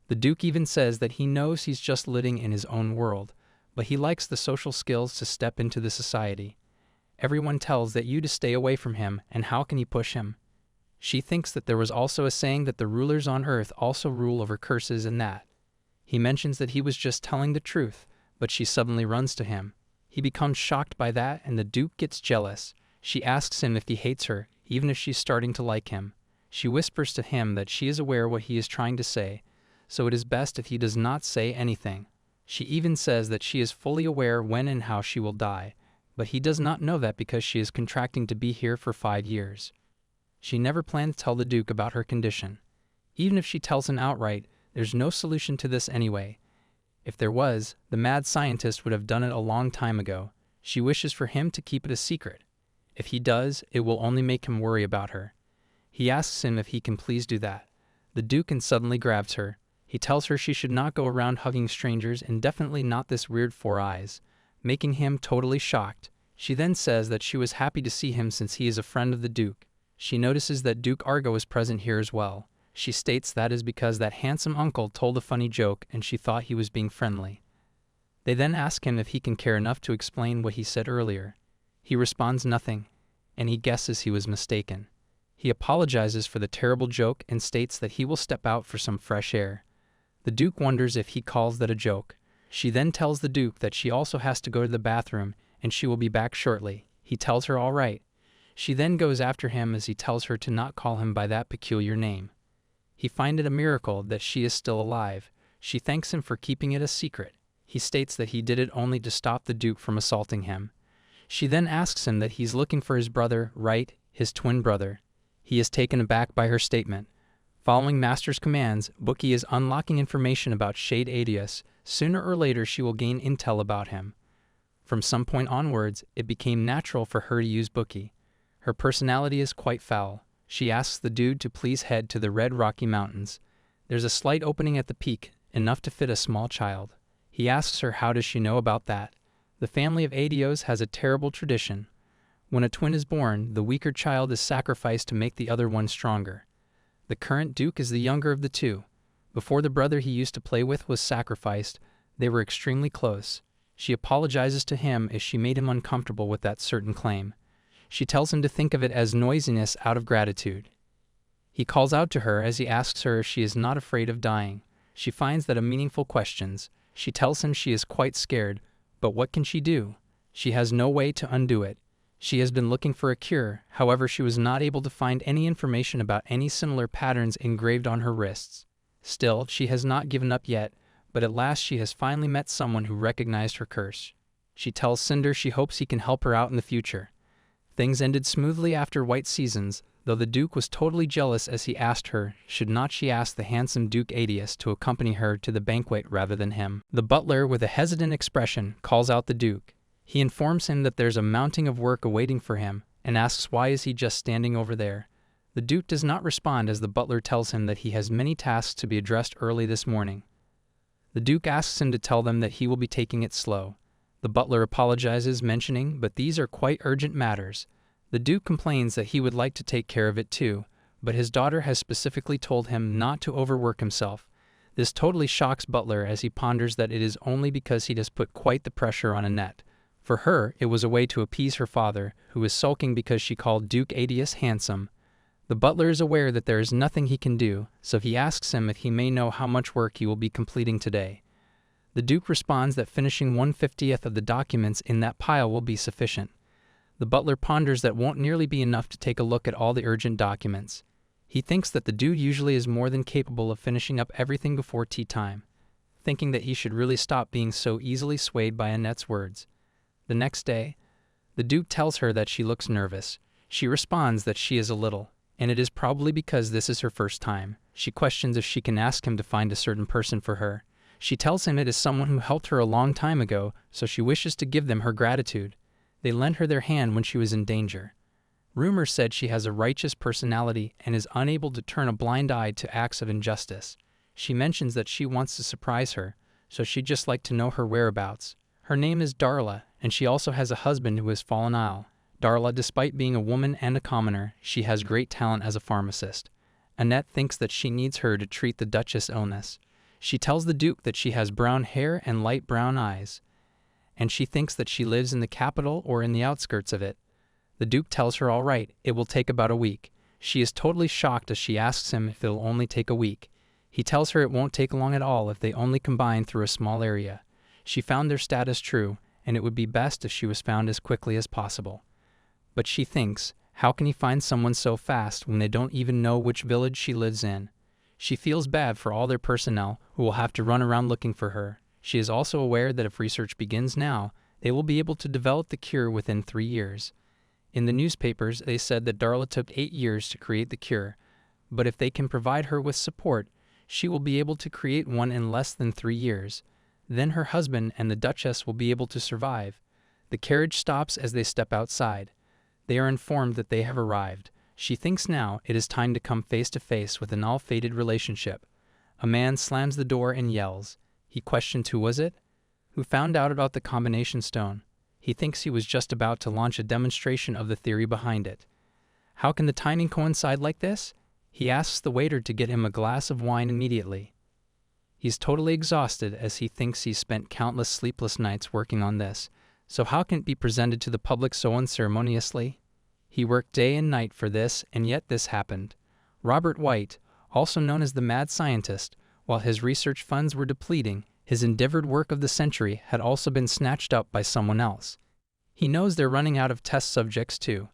The Duke even says that he knows he's just living in his own world, but he likes the social skills to step into the society. Everyone tells that you to stay away from him, and how can he push him? She thinks that there was also a saying that the rulers on earth also rule over curses and that. He mentions that he was just telling the truth, but she suddenly runs to him. He becomes shocked by that, and the Duke gets jealous. She asks him if he hates her, even if she's starting to like him. She whispers to him that she is aware what he is trying to say, so it is best if he does not say anything. She even says that she is fully aware when and how she will die, but he does not know that because she is contracting to be here for 5 years. She never planned to tell the Duke about her condition. Even if she tells him outright, there's no solution to this anyway. If there was, the mad scientist would have done it a long time ago. She wishes for him to keep it a secret. If he does, it will only make him worry about her. He asks him if he can please do that. The Duke suddenly grabs her. He tells her she should not go around hugging strangers and definitely not this weird Four Eyes, making him totally shocked. She then says that she was happy to see him since he is a friend of the Duke. She notices that Duke Argo is present here as well. She states that is because that handsome uncle told a funny joke and she thought he was being friendly. They then ask him if he can care enough to explain what he said earlier. He responds nothing, and he guesses he was mistaken. He apologizes for the terrible joke and states that he will step out for some fresh air. The Duke wonders if he calls that a joke. She then tells the Duke that she also has to go to the bathroom and she will be back shortly. He tells her all right. She then goes after him as he tells her to not call him by that peculiar name. He finds it a miracle that she is still alive. She thanks him for keeping it a secret. He states that he did it only to stop the Duke from assaulting him. She then asks him that he's looking for his brother, right, his twin brother. He is taken aback by her statement. Following Master's commands, Bookie is unlocking information about Shade Adius. Sooner or later she will gain intel about him. From some point onwards, it became natural for her to use Bookie. Her personality is quite foul. She asks the dude to please head to the Red Rocky Mountains. There's a slight opening at the peak, enough to fit a small child. He asks her how does she know about that. The family of Adios has a terrible tradition. When a twin is born, the weaker child is sacrificed to make the other one stronger. The current Duke is the younger of the two. Before the brother he used to play with was sacrificed, they were extremely close. She apologizes to him if she made him uncomfortable with that certain claim. She tells him to think of it as noisiness out of gratitude. He calls out to her as he asks her if she is not afraid of dying. She finds that a meaningful questions. She tells him she is quite scared, but what can she do? She has no way to undo it. She has been looking for a cure, however she was not able to find any information about any similar patterns engraved on her wrists. Still, she has not given up yet, but at last she has finally met someone who recognized her curse. She tells Cinder she hopes he can help her out in the future. Things ended smoothly after White Seasons, though the Duke was totally jealous as he asked her, should not she ask the handsome Duke Adius to accompany her to the banquet rather than him. The butler, with a hesitant expression, calls out the Duke. He informs him that there's a mounting of work awaiting for him, and asks why is he just standing over there. The Duke does not respond as the butler tells him that he has many tasks to be addressed early this morning. The Duke asks him to tell them that he will be taking it slow. The butler apologizes, mentioning, but these are quite urgent matters. The Duke complains that he would like to take care of it too, but his daughter has specifically told him not to overwork himself. This totally shocks Butler as he ponders that it is only because he has put quite the pressure on Annette. For her, it was a way to appease her father, who was sulking because she called Duke Adius handsome. The butler is aware that there is nothing he can do, so he asks him if he may know how much work he will be completing today. The Duke responds that finishing 1/50th of the documents in that pile will be sufficient. The butler ponders that won't nearly be enough to take a look at all the urgent documents. He thinks that the dude usually is more than capable of finishing up everything before tea time, thinking that he should really stop being so easily swayed by Annette's words. The next day, the Duke tells her that she looks nervous. She responds that she is a little, and it is probably because this is her first time. She questions if she can ask him to find a certain person for her. She tells him it is someone who helped her a long time ago, so she wishes to give them her gratitude. They lent her their hand when she was in danger. Rumor said she has a righteous personality and is unable to turn a blind eye to acts of injustice. She mentions that she wants to surprise her, so she'd just like to know her whereabouts. Her name is Darla, and she also has a husband who has fallen ill. Darla, despite being a woman and a commoner, she has great talent as a pharmacist. Annette thinks that she needs her to treat the Duchess' illness. She tells the Duke that she has brown hair and light brown eyes, and she thinks that she lives in the capital or in the outskirts of it. The Duke tells her all right, it will take about a week. She is totally shocked as she asks him if it'll only take a week. He tells her it won't take long at all if they only combine through a small area. She found their status true, and it would be best if she was found as quickly as possible. But she thinks, how can he find someone so fast when they don't even know which village she lives in? She feels bad for all their personnel who will have to run around looking for her. She is also aware that if research begins now, they will be able to develop the cure within 3 years. In the newspapers, they said that Darla took 8 years to create the cure, but if they can provide her with support, she will be able to create one in less than 3 years. Then her husband and the Duchess will be able to survive. The carriage stops as they step outside. They are informed that they have arrived. She thinks now it is time to come face to face with an all-fated relationship. A man slams the door and yells. He questions who was it? Who found out about the combination stone. He thinks he was just about to launch a demonstration of the theory behind it. How can the timing coincide like this? He asks the waiter to get him a glass of wine immediately. He's totally exhausted as he thinks he's spent countless sleepless nights working on this, so how can it be presented to the public so unceremoniously? He worked day and night for this, and yet this happened. Robert White, also known as the mad scientist, while his research funds were depleting, his endeavored work of the century had also been snatched up by someone else. He knows they're running out of test subjects too.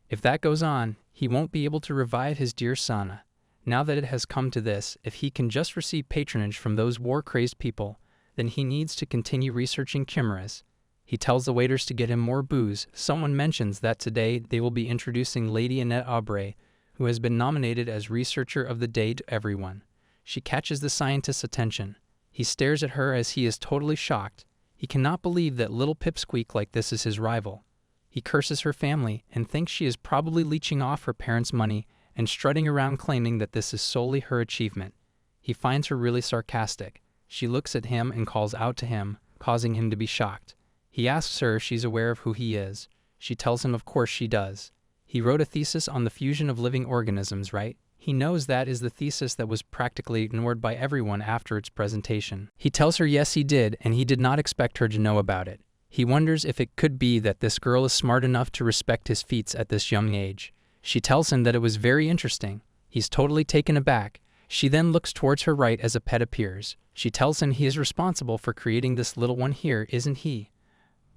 If that goes on, he won't be able to revive his dear Sana. Now that it has come to this, if he can just receive patronage from those war-crazed people, then he needs to continue researching chimeras. He tells the waiters to get him more booze. Someone mentions that today they will be introducing Lady Annette Aubrey, who has been nominated as Researcher of the Day to everyone. She catches the scientist's attention. He stares at her as he is totally shocked. He cannot believe that little pipsqueak like this is his rival. He curses her family and thinks she is probably leeching off her parents' money and strutting around claiming that this is solely her achievement. He finds her really sarcastic. She looks at him and calls out to him, causing him to be shocked. He asks her if she's aware of who he is. She tells him of course she does. He wrote a thesis on the fusion of living organisms, right? He knows that is the thesis that was practically ignored by everyone after its presentation. He tells her yes he did, and he did not expect her to know about it. He wonders if it could be that this girl is smart enough to respect his feats at this young age. She tells him that it was very interesting. He's totally taken aback. She then looks towards her right as a pet appears. She tells him he is responsible for creating this little one here, isn't he?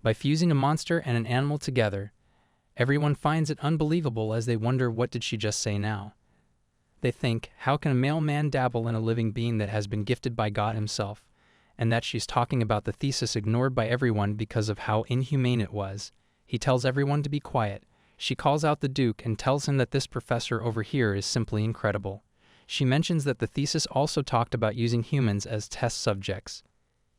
By fusing a monster and an animal together. Everyone finds it unbelievable as they wonder what did she just say now. They think, how can a male man dabble in a living being that has been gifted by God himself? And that she's talking about the thesis ignored by everyone because of how inhumane it was. He tells everyone to be quiet. She calls out the Duke and tells him that this professor over here is simply incredible. She mentions that the thesis also talked about using humans as test subjects.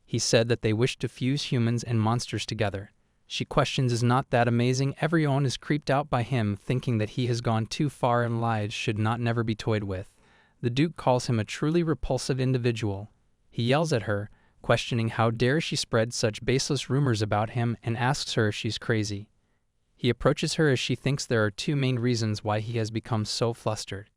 He said that they wished to fuse humans and monsters together. She questions, is not that amazing? Everyone is creeped out by him, thinking that he has gone too far and lives should not never be toyed with. The Duke calls him a truly repulsive individual. He yells at her, questioning how dare she spread such baseless rumors about him, and asks her if she's crazy. He approaches her as she thinks there are two main reasons why he has become so flustered.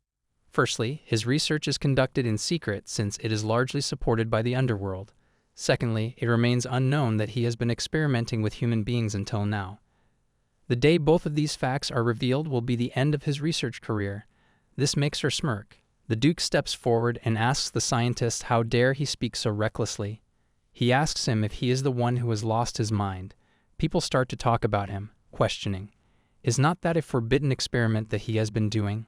Firstly, his research is conducted in secret since it is largely supported by the underworld. Secondly, it remains unknown that he has been experimenting with human beings until now. The day both of these facts are revealed will be the end of his research career. This makes her smirk. The Duke steps forward and asks the scientist how dare he speak so recklessly. He asks him if he is the one who has lost his mind. People start to talk about him, questioning. Is not that a forbidden experiment that he has been doing?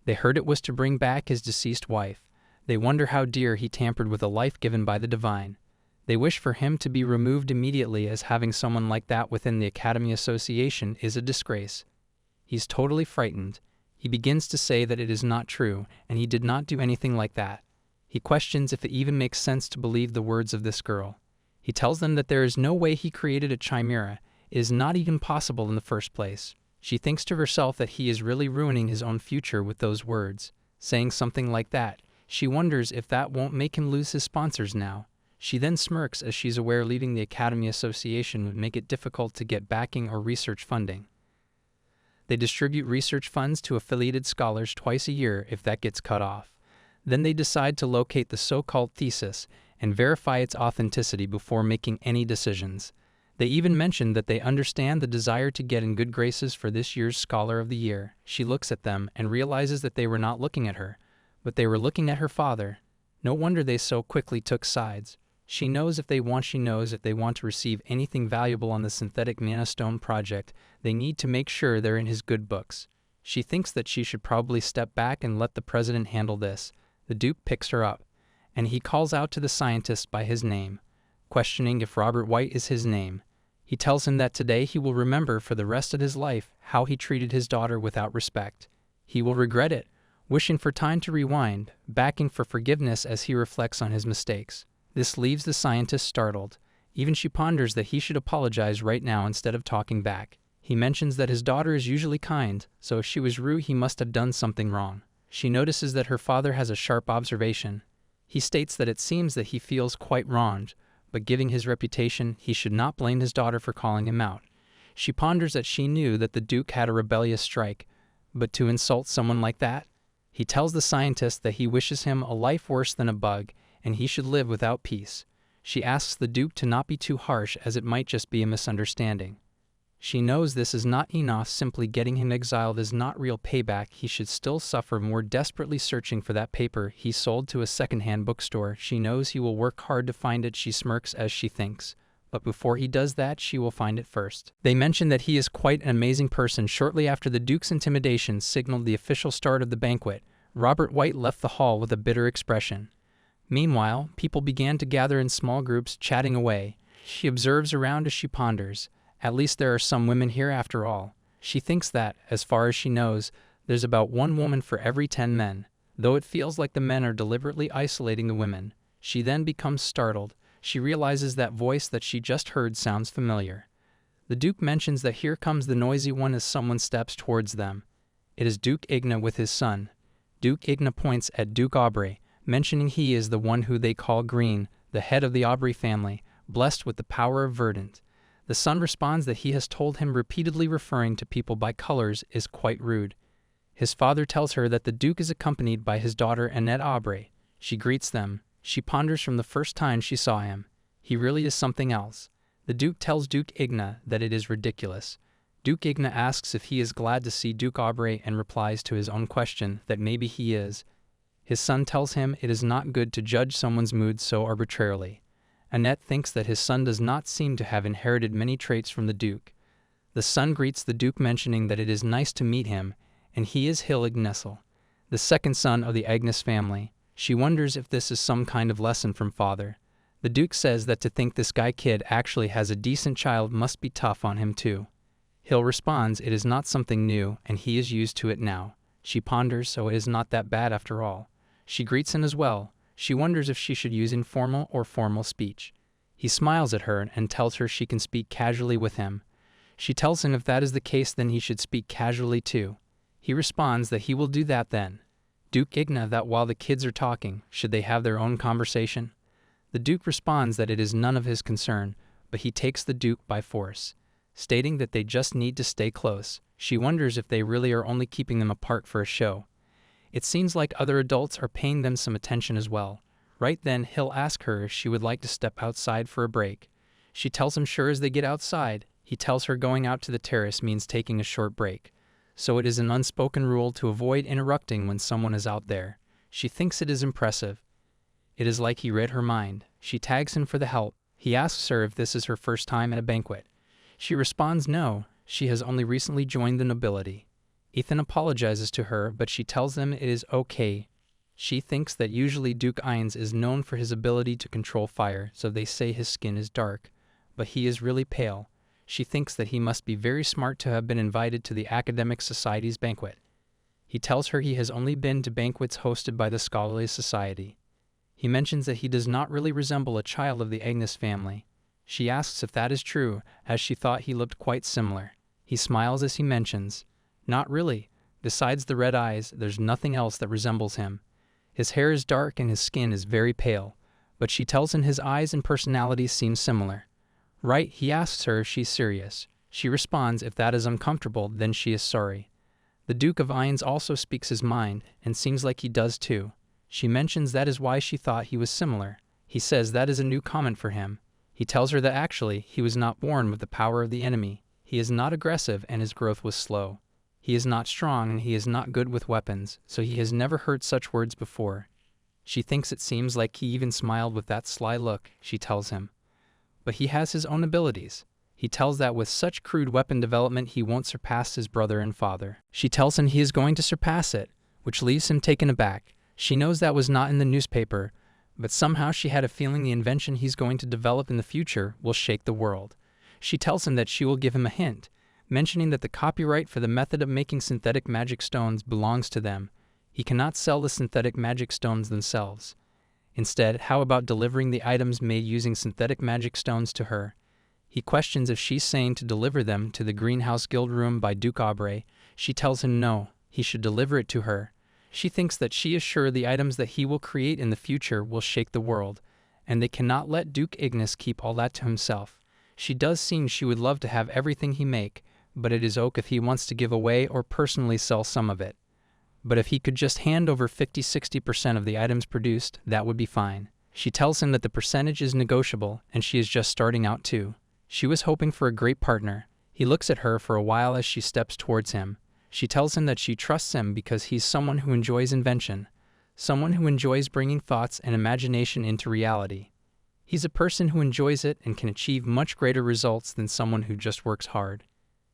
They heard it was to bring back his deceased wife. They wonder how dare he tampered with a life given by the divine. They wish for him to be removed immediately, as having someone like that within the Academy Association is a disgrace. He's totally frightened. He begins to say that it is not true, and he did not do anything like that. He questions if it even makes sense to believe the words of this girl. He tells them that there is no way he created a chimera. It is not even possible in the first place. She thinks to herself that he is really ruining his own future with those words. Saying something like that, she wonders if that won't make him lose his sponsors now. She then smirks as she's aware leaving the Academy Association would make it difficult to get backing or research funding. They distribute research funds to affiliated scholars twice a year if that gets cut off. Then they decide to locate the so-called thesis and verify its authenticity before making any decisions. They even mention that they understand the desire to get in good graces for this year's Scholar of the Year. She looks at them and realizes that they were not looking at her, but they were looking at her father. No wonder they so quickly took sides. She knows if they want to receive anything valuable on the synthetic nanostone project, they need to make sure they're in his good books. She thinks that she should probably step back and let the president handle this. The Duke picks her up, and he calls out to the scientist by his name, questioning if Robert White is his name. He tells him that today he will remember for the rest of his life how he treated his daughter without respect. He will regret it, wishing for time to rewind, begging for forgiveness as he reflects on his mistakes. This leaves the scientist startled. Even she ponders that he should apologize right now instead of talking back. He mentions that his daughter is usually kind, so if she was rude he must have done something wrong. She notices that her father has a sharp observation. He states that it seems that he feels quite wronged, but given his reputation, he should not blame his daughter for calling him out. She ponders that she knew that the Duke had a rebellious strike, but to insult someone like that? He tells the scientist that he wishes him a life worse than a bug, and he should live without peace. She asks the Duke to not be too harsh, as it might just be a misunderstanding. She knows this is not enough. Simply getting him exiled is not real payback. He should still suffer more, desperately searching for that paper he sold to a second-hand bookstore. She knows he will work hard to find it. She smirks as she thinks, but before he does that, she will find it first. They mention that he is quite an amazing person. Shortly after the Duke's intimidation signaled the official start of the banquet, Robert White left the hall with a bitter expression. Meanwhile, people began to gather in small groups, chatting away. She observes around as she ponders. At least there are some women here after all. She thinks that, as far as she knows, there's about one woman for every 10 men, though it feels like the men are deliberately isolating the women. She then becomes startled. She realizes that voice that she just heard sounds familiar. The Duke mentions that here comes the noisy one as someone steps towards them. It is Duke Igna with his son. Duke Igna points at Duke Aubrey, mentioning he is the one who they call Green, the head of the Aubrey family, blessed with the power of Verdant. The son responds that he has told him repeatedly referring to people by colors is quite rude. His father tells her that the Duke is accompanied by his daughter Annette Aubrey. She greets them. She ponders from the first time she saw him. He really is something else. The Duke tells Duke Igna that it is ridiculous. Duke Igna asks if he is glad to see Duke Aubrey and replies to his own question that maybe he is. His son tells him it is not good to judge someone's mood so arbitrarily. Annette thinks that his son does not seem to have inherited many traits from the Duke. The son greets the Duke, mentioning that it is nice to meet him, and he is Hill Ignessel, the second son of the Agnes family. She wonders if this is some kind of lesson from father. The Duke says that to think this guy kid actually has a decent child must be tough on him too. Hill responds it is not something new, and he is used to it now. She ponders, so it is not that bad after all. She greets him as well. She wonders if she should use informal or formal speech. He smiles at her and tells her she can speak casually with him. She tells him if that is the case, then he should speak casually too. He responds that he will do that then. Duke Igna that while the kids are talking, should they have their own conversation? The Duke responds that it is none of his concern, but he takes the Duke by force, stating that they just need to stay close. She wonders if they really are only keeping them apart for a show. It seems like other adults are paying them some attention as well. Right then, Hill asks her if she would like to step outside for a break. She tells him sure as they get outside. He tells her going out to the terrace means taking a short break, so it is an unspoken rule to avoid interrupting when someone is out there. She thinks it is impressive. It is like he read her mind. She tags him for the help. He asks her if this is her first time at a banquet. She responds no, she has only recently joined the nobility. Ethan apologizes to her, but she tells him it is okay. She thinks that usually Duke Ines is known for his ability to control fire, so they say his skin is dark, but he is really pale. She thinks that he must be very smart to have been invited to the Academic Society's banquet. He tells her he has only been to banquets hosted by the Scholarly Society. He mentions that he does not really resemble a child of the Agnes family. She asks if that is true, as she thought he looked quite similar. He smiles as he mentions, not really. Besides the red eyes, there's nothing else that resembles him. His hair is dark and his skin is very pale, but she tells him his eyes and personality seem similar. Right, he asks her if she's serious. She responds if that is uncomfortable, then she is sorry. The Duke of Ines also speaks his mind, and seems like he does too. She mentions that is why she thought he was similar. He says that is a new comment for him. He tells her that actually, he was not born with the power of the enemy. He is not aggressive and his growth was slow. He is not strong and he is not good with weapons, so he has never heard such words before. She thinks it seems like he even smiled with that sly look, she tells him. But he has his own abilities. He tells that with such crude weapon development he won't surpass his brother and father. She tells him he is going to surpass it, which leaves him taken aback. She knows that was not in the newspaper, but somehow she had a feeling the invention he's going to develop in the future will shake the world. She tells him that she will give him a hint, mentioning that the copyright for the method of making synthetic magic stones belongs to them. He cannot sell the synthetic magic stones themselves. Instead, how about delivering the items made using synthetic magic stones to her? He questions if she's sane to deliver them to the Greenhouse Guild room by Duke Aubrey. She tells him no, he should deliver it to her. She thinks that she is sure the items that he will create in the future will shake the world, and they cannot let Duke Ignis keep all that to himself. She does seem she would love to have everything he make, but it is ok if he wants to give away or personally sell some of it. But if he could just hand over 50-60% of the items produced, that would be fine. She tells him that the percentage is negotiable, and she is just starting out too. She was hoping for a great partner. He looks at her for a while as she steps towards him. She tells him that she trusts him because he's someone who enjoys invention, someone who enjoys bringing thoughts and imagination into reality. He's a person who enjoys it and can achieve much greater results than someone who just works hard.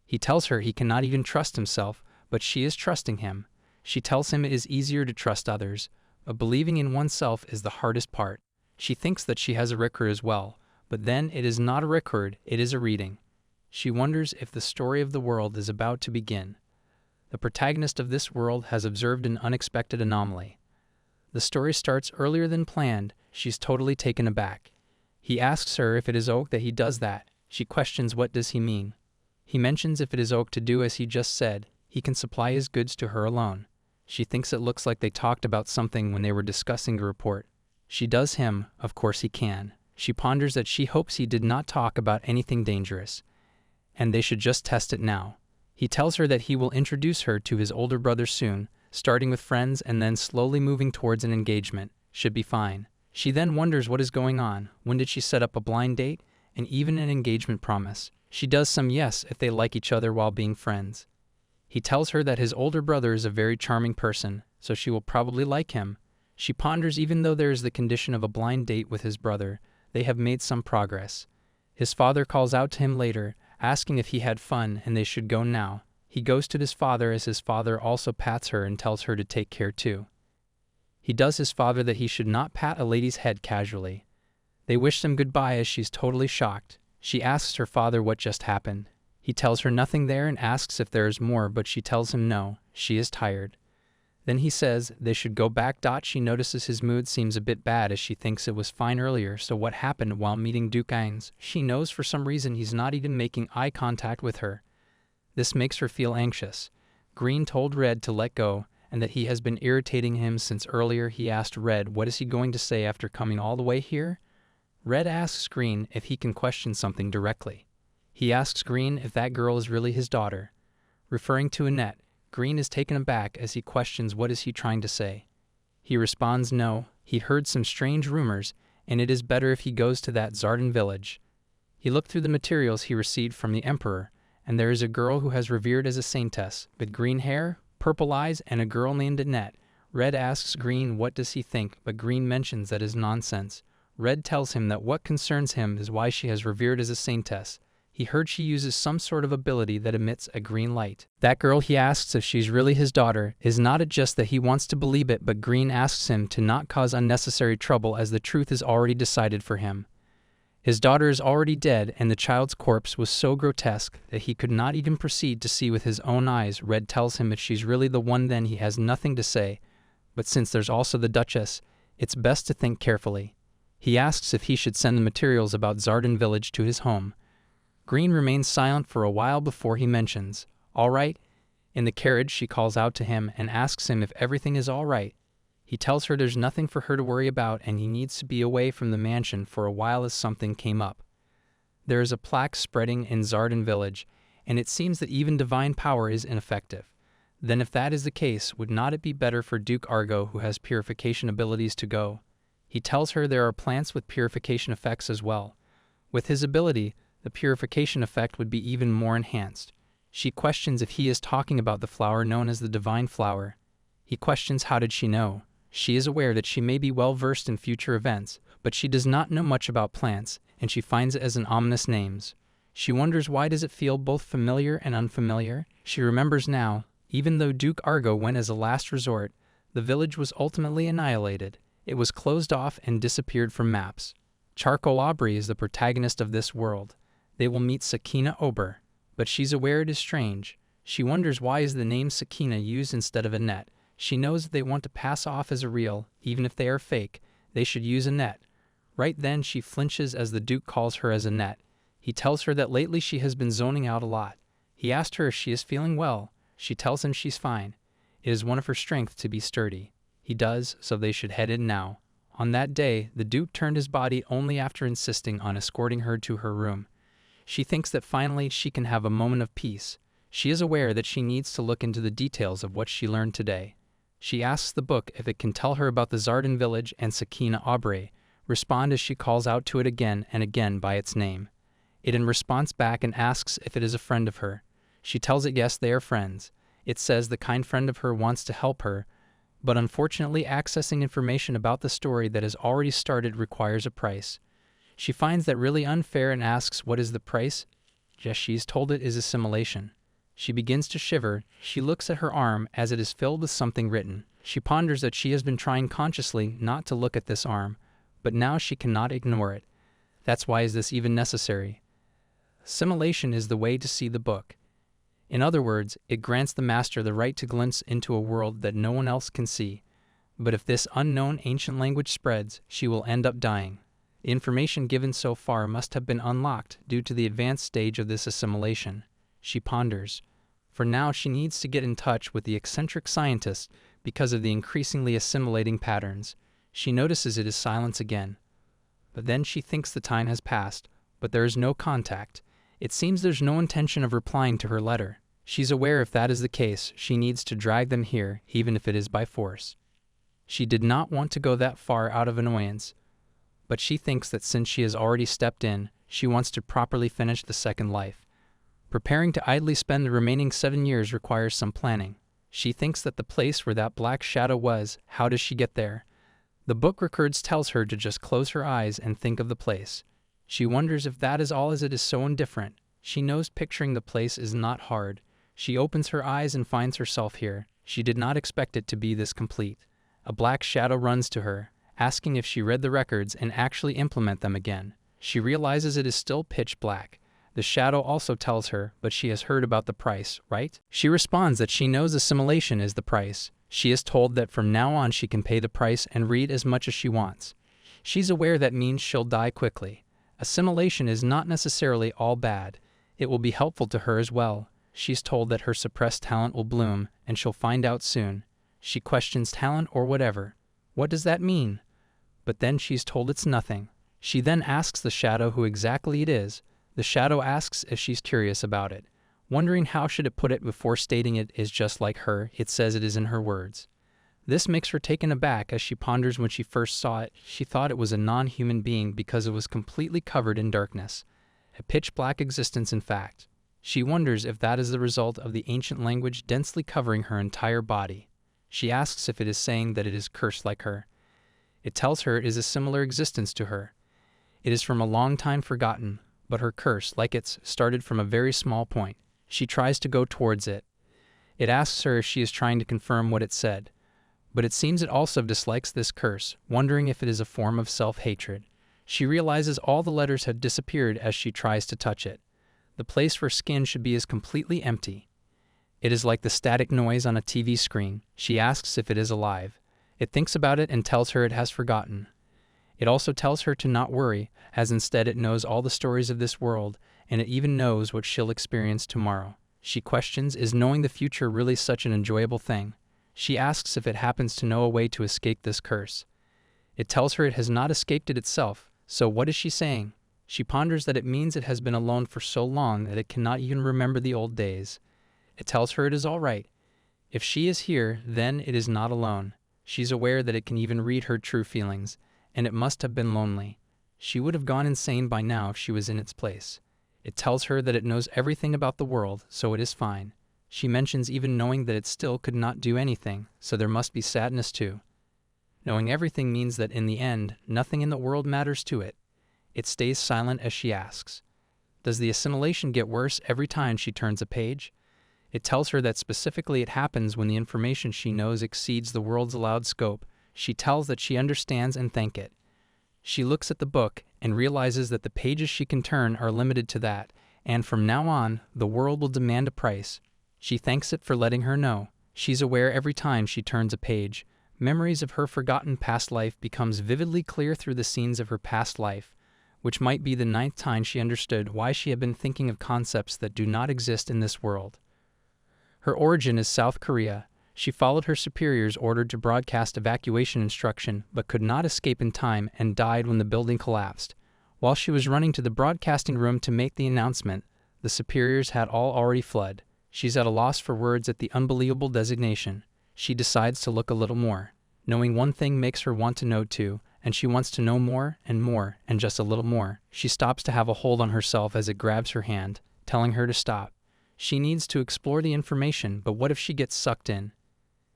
He tells her he cannot even trust himself, but she is trusting him. She tells him it is easier to trust others, but believing in oneself is the hardest part. She thinks that she has a record as well, but then it is not a record, it is a reading. She wonders if the story of the world is about to begin. The protagonist of this world has observed an unexpected anomaly. The story starts earlier than planned. She's totally taken aback. He asks her if it is ok that he does that. She questions what does he mean. He mentions if it is ok to do as he just said, he can supply his goods to her alone. She thinks it looks like they talked about something when they were discussing the report. She does him, of course he can. She ponders that she hopes he did not talk about anything dangerous, and they should just test it now. He tells her that he will introduce her to his older brother soon, starting with friends and then slowly moving towards an engagement. Should be fine. She then wonders what is going on. When did she set up a blind date? And even an engagement promise. She does some yes if they like each other while being friends. He tells her that his older brother is a very charming person, so she will probably like him. She ponders even though there is the condition of a blind date with his brother, they have made some progress. His father calls out to him later, asking if he had fun and they should go now. He goes to his father as his father also pats her and tells her to take care too. He does his father that he should not pat a lady's head casually. They wish them goodbye as she's totally shocked. She asks her father what just happened. He tells her nothing there and asks if there is more, but she tells him no, she is tired. Then he says they should go back. She notices his mood seems a bit bad as she thinks it was fine earlier, so what happened while meeting Duke Ignis? She knows for some reason he's not even making eye contact with her. This makes her feel anxious. Green told Red to let go, and that he has been irritating him since earlier. He asked Red what is he going to say after coming all the way here? Red asks Green if he can question something directly. He asks Green if that girl is really his daughter. Referring to Annette, Green is taken aback as he questions what is he trying to say. He responds no, he heard some strange rumors, and it is better if he goes to that Zardan village. He looked through the materials he received from the Emperor, and there is a girl who has revered as a saintess, with green hair, purple eyes, and a girl named Annette. Red asks Green what does he think, but Green mentions that is nonsense. Red tells him that what concerns him is why she has revered as a saintess. He heard she uses some sort of ability that emits a green light. That girl he asks if she's really his daughter. Is not it just that he wants to believe it, but Green asks him to not cause unnecessary trouble as the truth is already decided for him. His daughter is already dead, and the child's corpse was so grotesque that he could not even proceed to see with his own eyes. Red tells him if she's really the one then he has nothing to say, but since there's also the Duchess, it's best to think carefully. He asks if he should send the materials about Zardan village to his home. Green remains silent for a while before he mentions, all right? In the carriage she calls out to him and asks him if everything is all right. He tells her there's nothing for her to worry about and he needs to be away from the mansion for a while as something came up. There is a plaque spreading in Zardan village, and it seems that even divine power is ineffective. Then if that is the case, would not it be better for Duke Argo, who has purification abilities, to go? He tells her there are plants with purification effects as well. With his ability, the purification effect would be even more enhanced. She questions if he is talking about the flower known as the divine flower. He questions how did she know. She is aware that she may be well versed in future events, but she does not know much about plants, and she finds it as an ominous names. She wonders why does it feel both familiar and unfamiliar. She remembers now, even though Duke Argo went as a last resort, the village was ultimately annihilated. It was closed off and disappeared from maps. Charcoal Aubrey is the protagonist of this world. They will meet Sakina Ober, but she's aware it is strange. She wonders why is the name Sakina used instead of Annette. She knows that they want to pass off as a real, even if they are fake, they should use Annette. Right then she flinches as the Duke calls her as Annette. He tells her that lately she has been zoning out a lot. He asked her if she is feeling well. She tells him she's fine. It is one of her strength to be sturdy. He does, so they should head in now. On that day, the Duke turned his body only after insisting on escorting her to her room. She thinks that finally she can have a moment of peace. She is aware that she needs to look into the details of what she learned today. She asks the book if it can tell her about the Zardan village and Sakina Aubrey. Respond as she calls out to it again and again by its name. It in response back and asks if it is a friend of her. She tells it yes, they are friends. It says the kind friend of her wants to help her, but unfortunately accessing information about the story that has already started requires a price. She finds that really unfair and asks what is the price? Yes, she is told it is assimilation. She begins to shiver. She looks at her arm as it is filled with something written. She ponders that she has been trying consciously not to look at this arm, but now she cannot ignore it. That's why is this even necessary? Assimilation is the way to see the book. In other words, it grants the master the right to glimpse into a world that no one else can see. But if this unknown ancient language spreads, she will end up dying. The information given so far must have been unlocked due to the advanced stage of this assimilation. She ponders. For now, she needs to get in touch with the eccentric scientist because of the increasingly assimilating patterns. She notices it is silence again. But then she thinks the time has passed, but there is no contact. It seems there's no intention of replying to her letter. She's aware if that is the case, she needs to drag them here, even if it is by force. She did not want to go that far out of annoyance, but she thinks that since she has already stepped in, she wants to properly finish the second life. Preparing to idly spend the remaining 7 years requires some planning. She thinks that the place where that black shadow was, how does she get there? The book records tells her to just close her eyes and think of the place. She wonders if that is all as it is so indifferent. She knows picturing the place is not hard. She opens her eyes and finds herself here. She did not expect it to be this complete. A black shadow runs to her, asking if she read the records and actually implement them again. She realizes it is still pitch black. The shadow also tells her, but she has heard about the price, right? She responds that she knows assimilation is the price. She is told that from now on she can pay the price and read as much as she wants. She's aware that means she'll die quickly. Assimilation is not necessarily all bad. It will be helpful to her as well. She's told that her suppressed talent will bloom, and she'll find out soon. She questions talent or whatever. What does that mean? But then she's told it's nothing. She then asks the shadow who exactly it is. The shadow asks if she's curious about it. Wondering how should it put it before stating it is just like her, it says it is in her words. This makes her taken aback as she ponders when she first saw it. She thought it was a non-human being because it was completely covered in darkness. A pitch-black existence in fact. She wonders if that is the result of the ancient language densely covering her entire body. She asks if it is saying that it is cursed like her. It tells her it is a similar existence to her. It is from a long time forgotten, but her curse, like its, started from a very small point. She tries to go towards it. It asks her if she is trying to confirm what it said. But it seems it also dislikes this curse, wondering if it is a form of self-hatred. She realizes all the letters had disappeared as she tries to touch it. The place where skin should be is completely empty. It is like the static noise on a TV screen. She asks if it is alive. It thinks about it and tells her it has forgotten. It also tells her to not worry, as instead it knows all the stories of this world, and it even knows what she'll experience tomorrow. She questions, is knowing the future really such an enjoyable thing? She asks if it happens to know a way to escape this curse. It tells her it has not escaped it itself, so what is she saying? She ponders that it means it has been alone for so long that it cannot even remember the old days. It tells her it is all right. If she is here, then it is not alone. She's aware that it can even read her true feelings, and it must have been lonely. She would have gone insane by now if she was in its place. It tells her that it knows everything about the world, so it is fine. She mentions even knowing that it still could not do anything, so there must be sadness too. Knowing everything means that in the end, nothing in the world matters to it. It stays silent as she asks. Does the assimilation get worse every time she turns a page? It tells her that specifically it happens when the information she knows exceeds the world's allowed scope. She tells that she understands and thank it. She looks at the book and realizes that the pages she can turn are limited to that, and from now on, the world will demand a price. She thanks it for letting her know. She's aware every time she turns a page. Memories of her forgotten past life becomes vividly clear through the scenes of her past life, which might be the 9th time she understood why she had been thinking of concepts that do not exist in this world. Her origin is South Korea. She followed her superior's order to broadcast evacuation instruction, but could not escape in time and died when the building collapsed. While she was running to the broadcasting room to make the announcement, the superiors had all already fled. She's at a loss for words at the unbelievable designation. She decides to look a little more. Knowing one thing makes her want to know too, and she wants to know more, and just a little more. She stops to have a hold on herself as it grabs her hand, telling her to stop. She needs to explore the information, but what if she gets sucked in?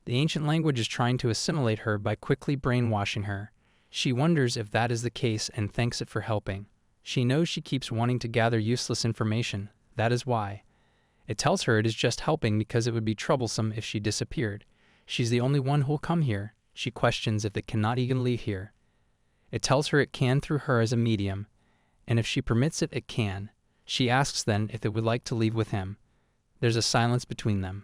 The ancient language is trying to assimilate her by quickly brainwashing her. She wonders if that is the case and thanks it for helping. She knows she keeps wanting to gather useless information. That is why. It tells her it is just helping because it would be troublesome if she disappeared. She's the only one who'll come here. She questions if it cannot even leave here. It tells her it can through her as a medium, and if she permits it, it can. She asks then if it would like to leave with him. There's a silence between them.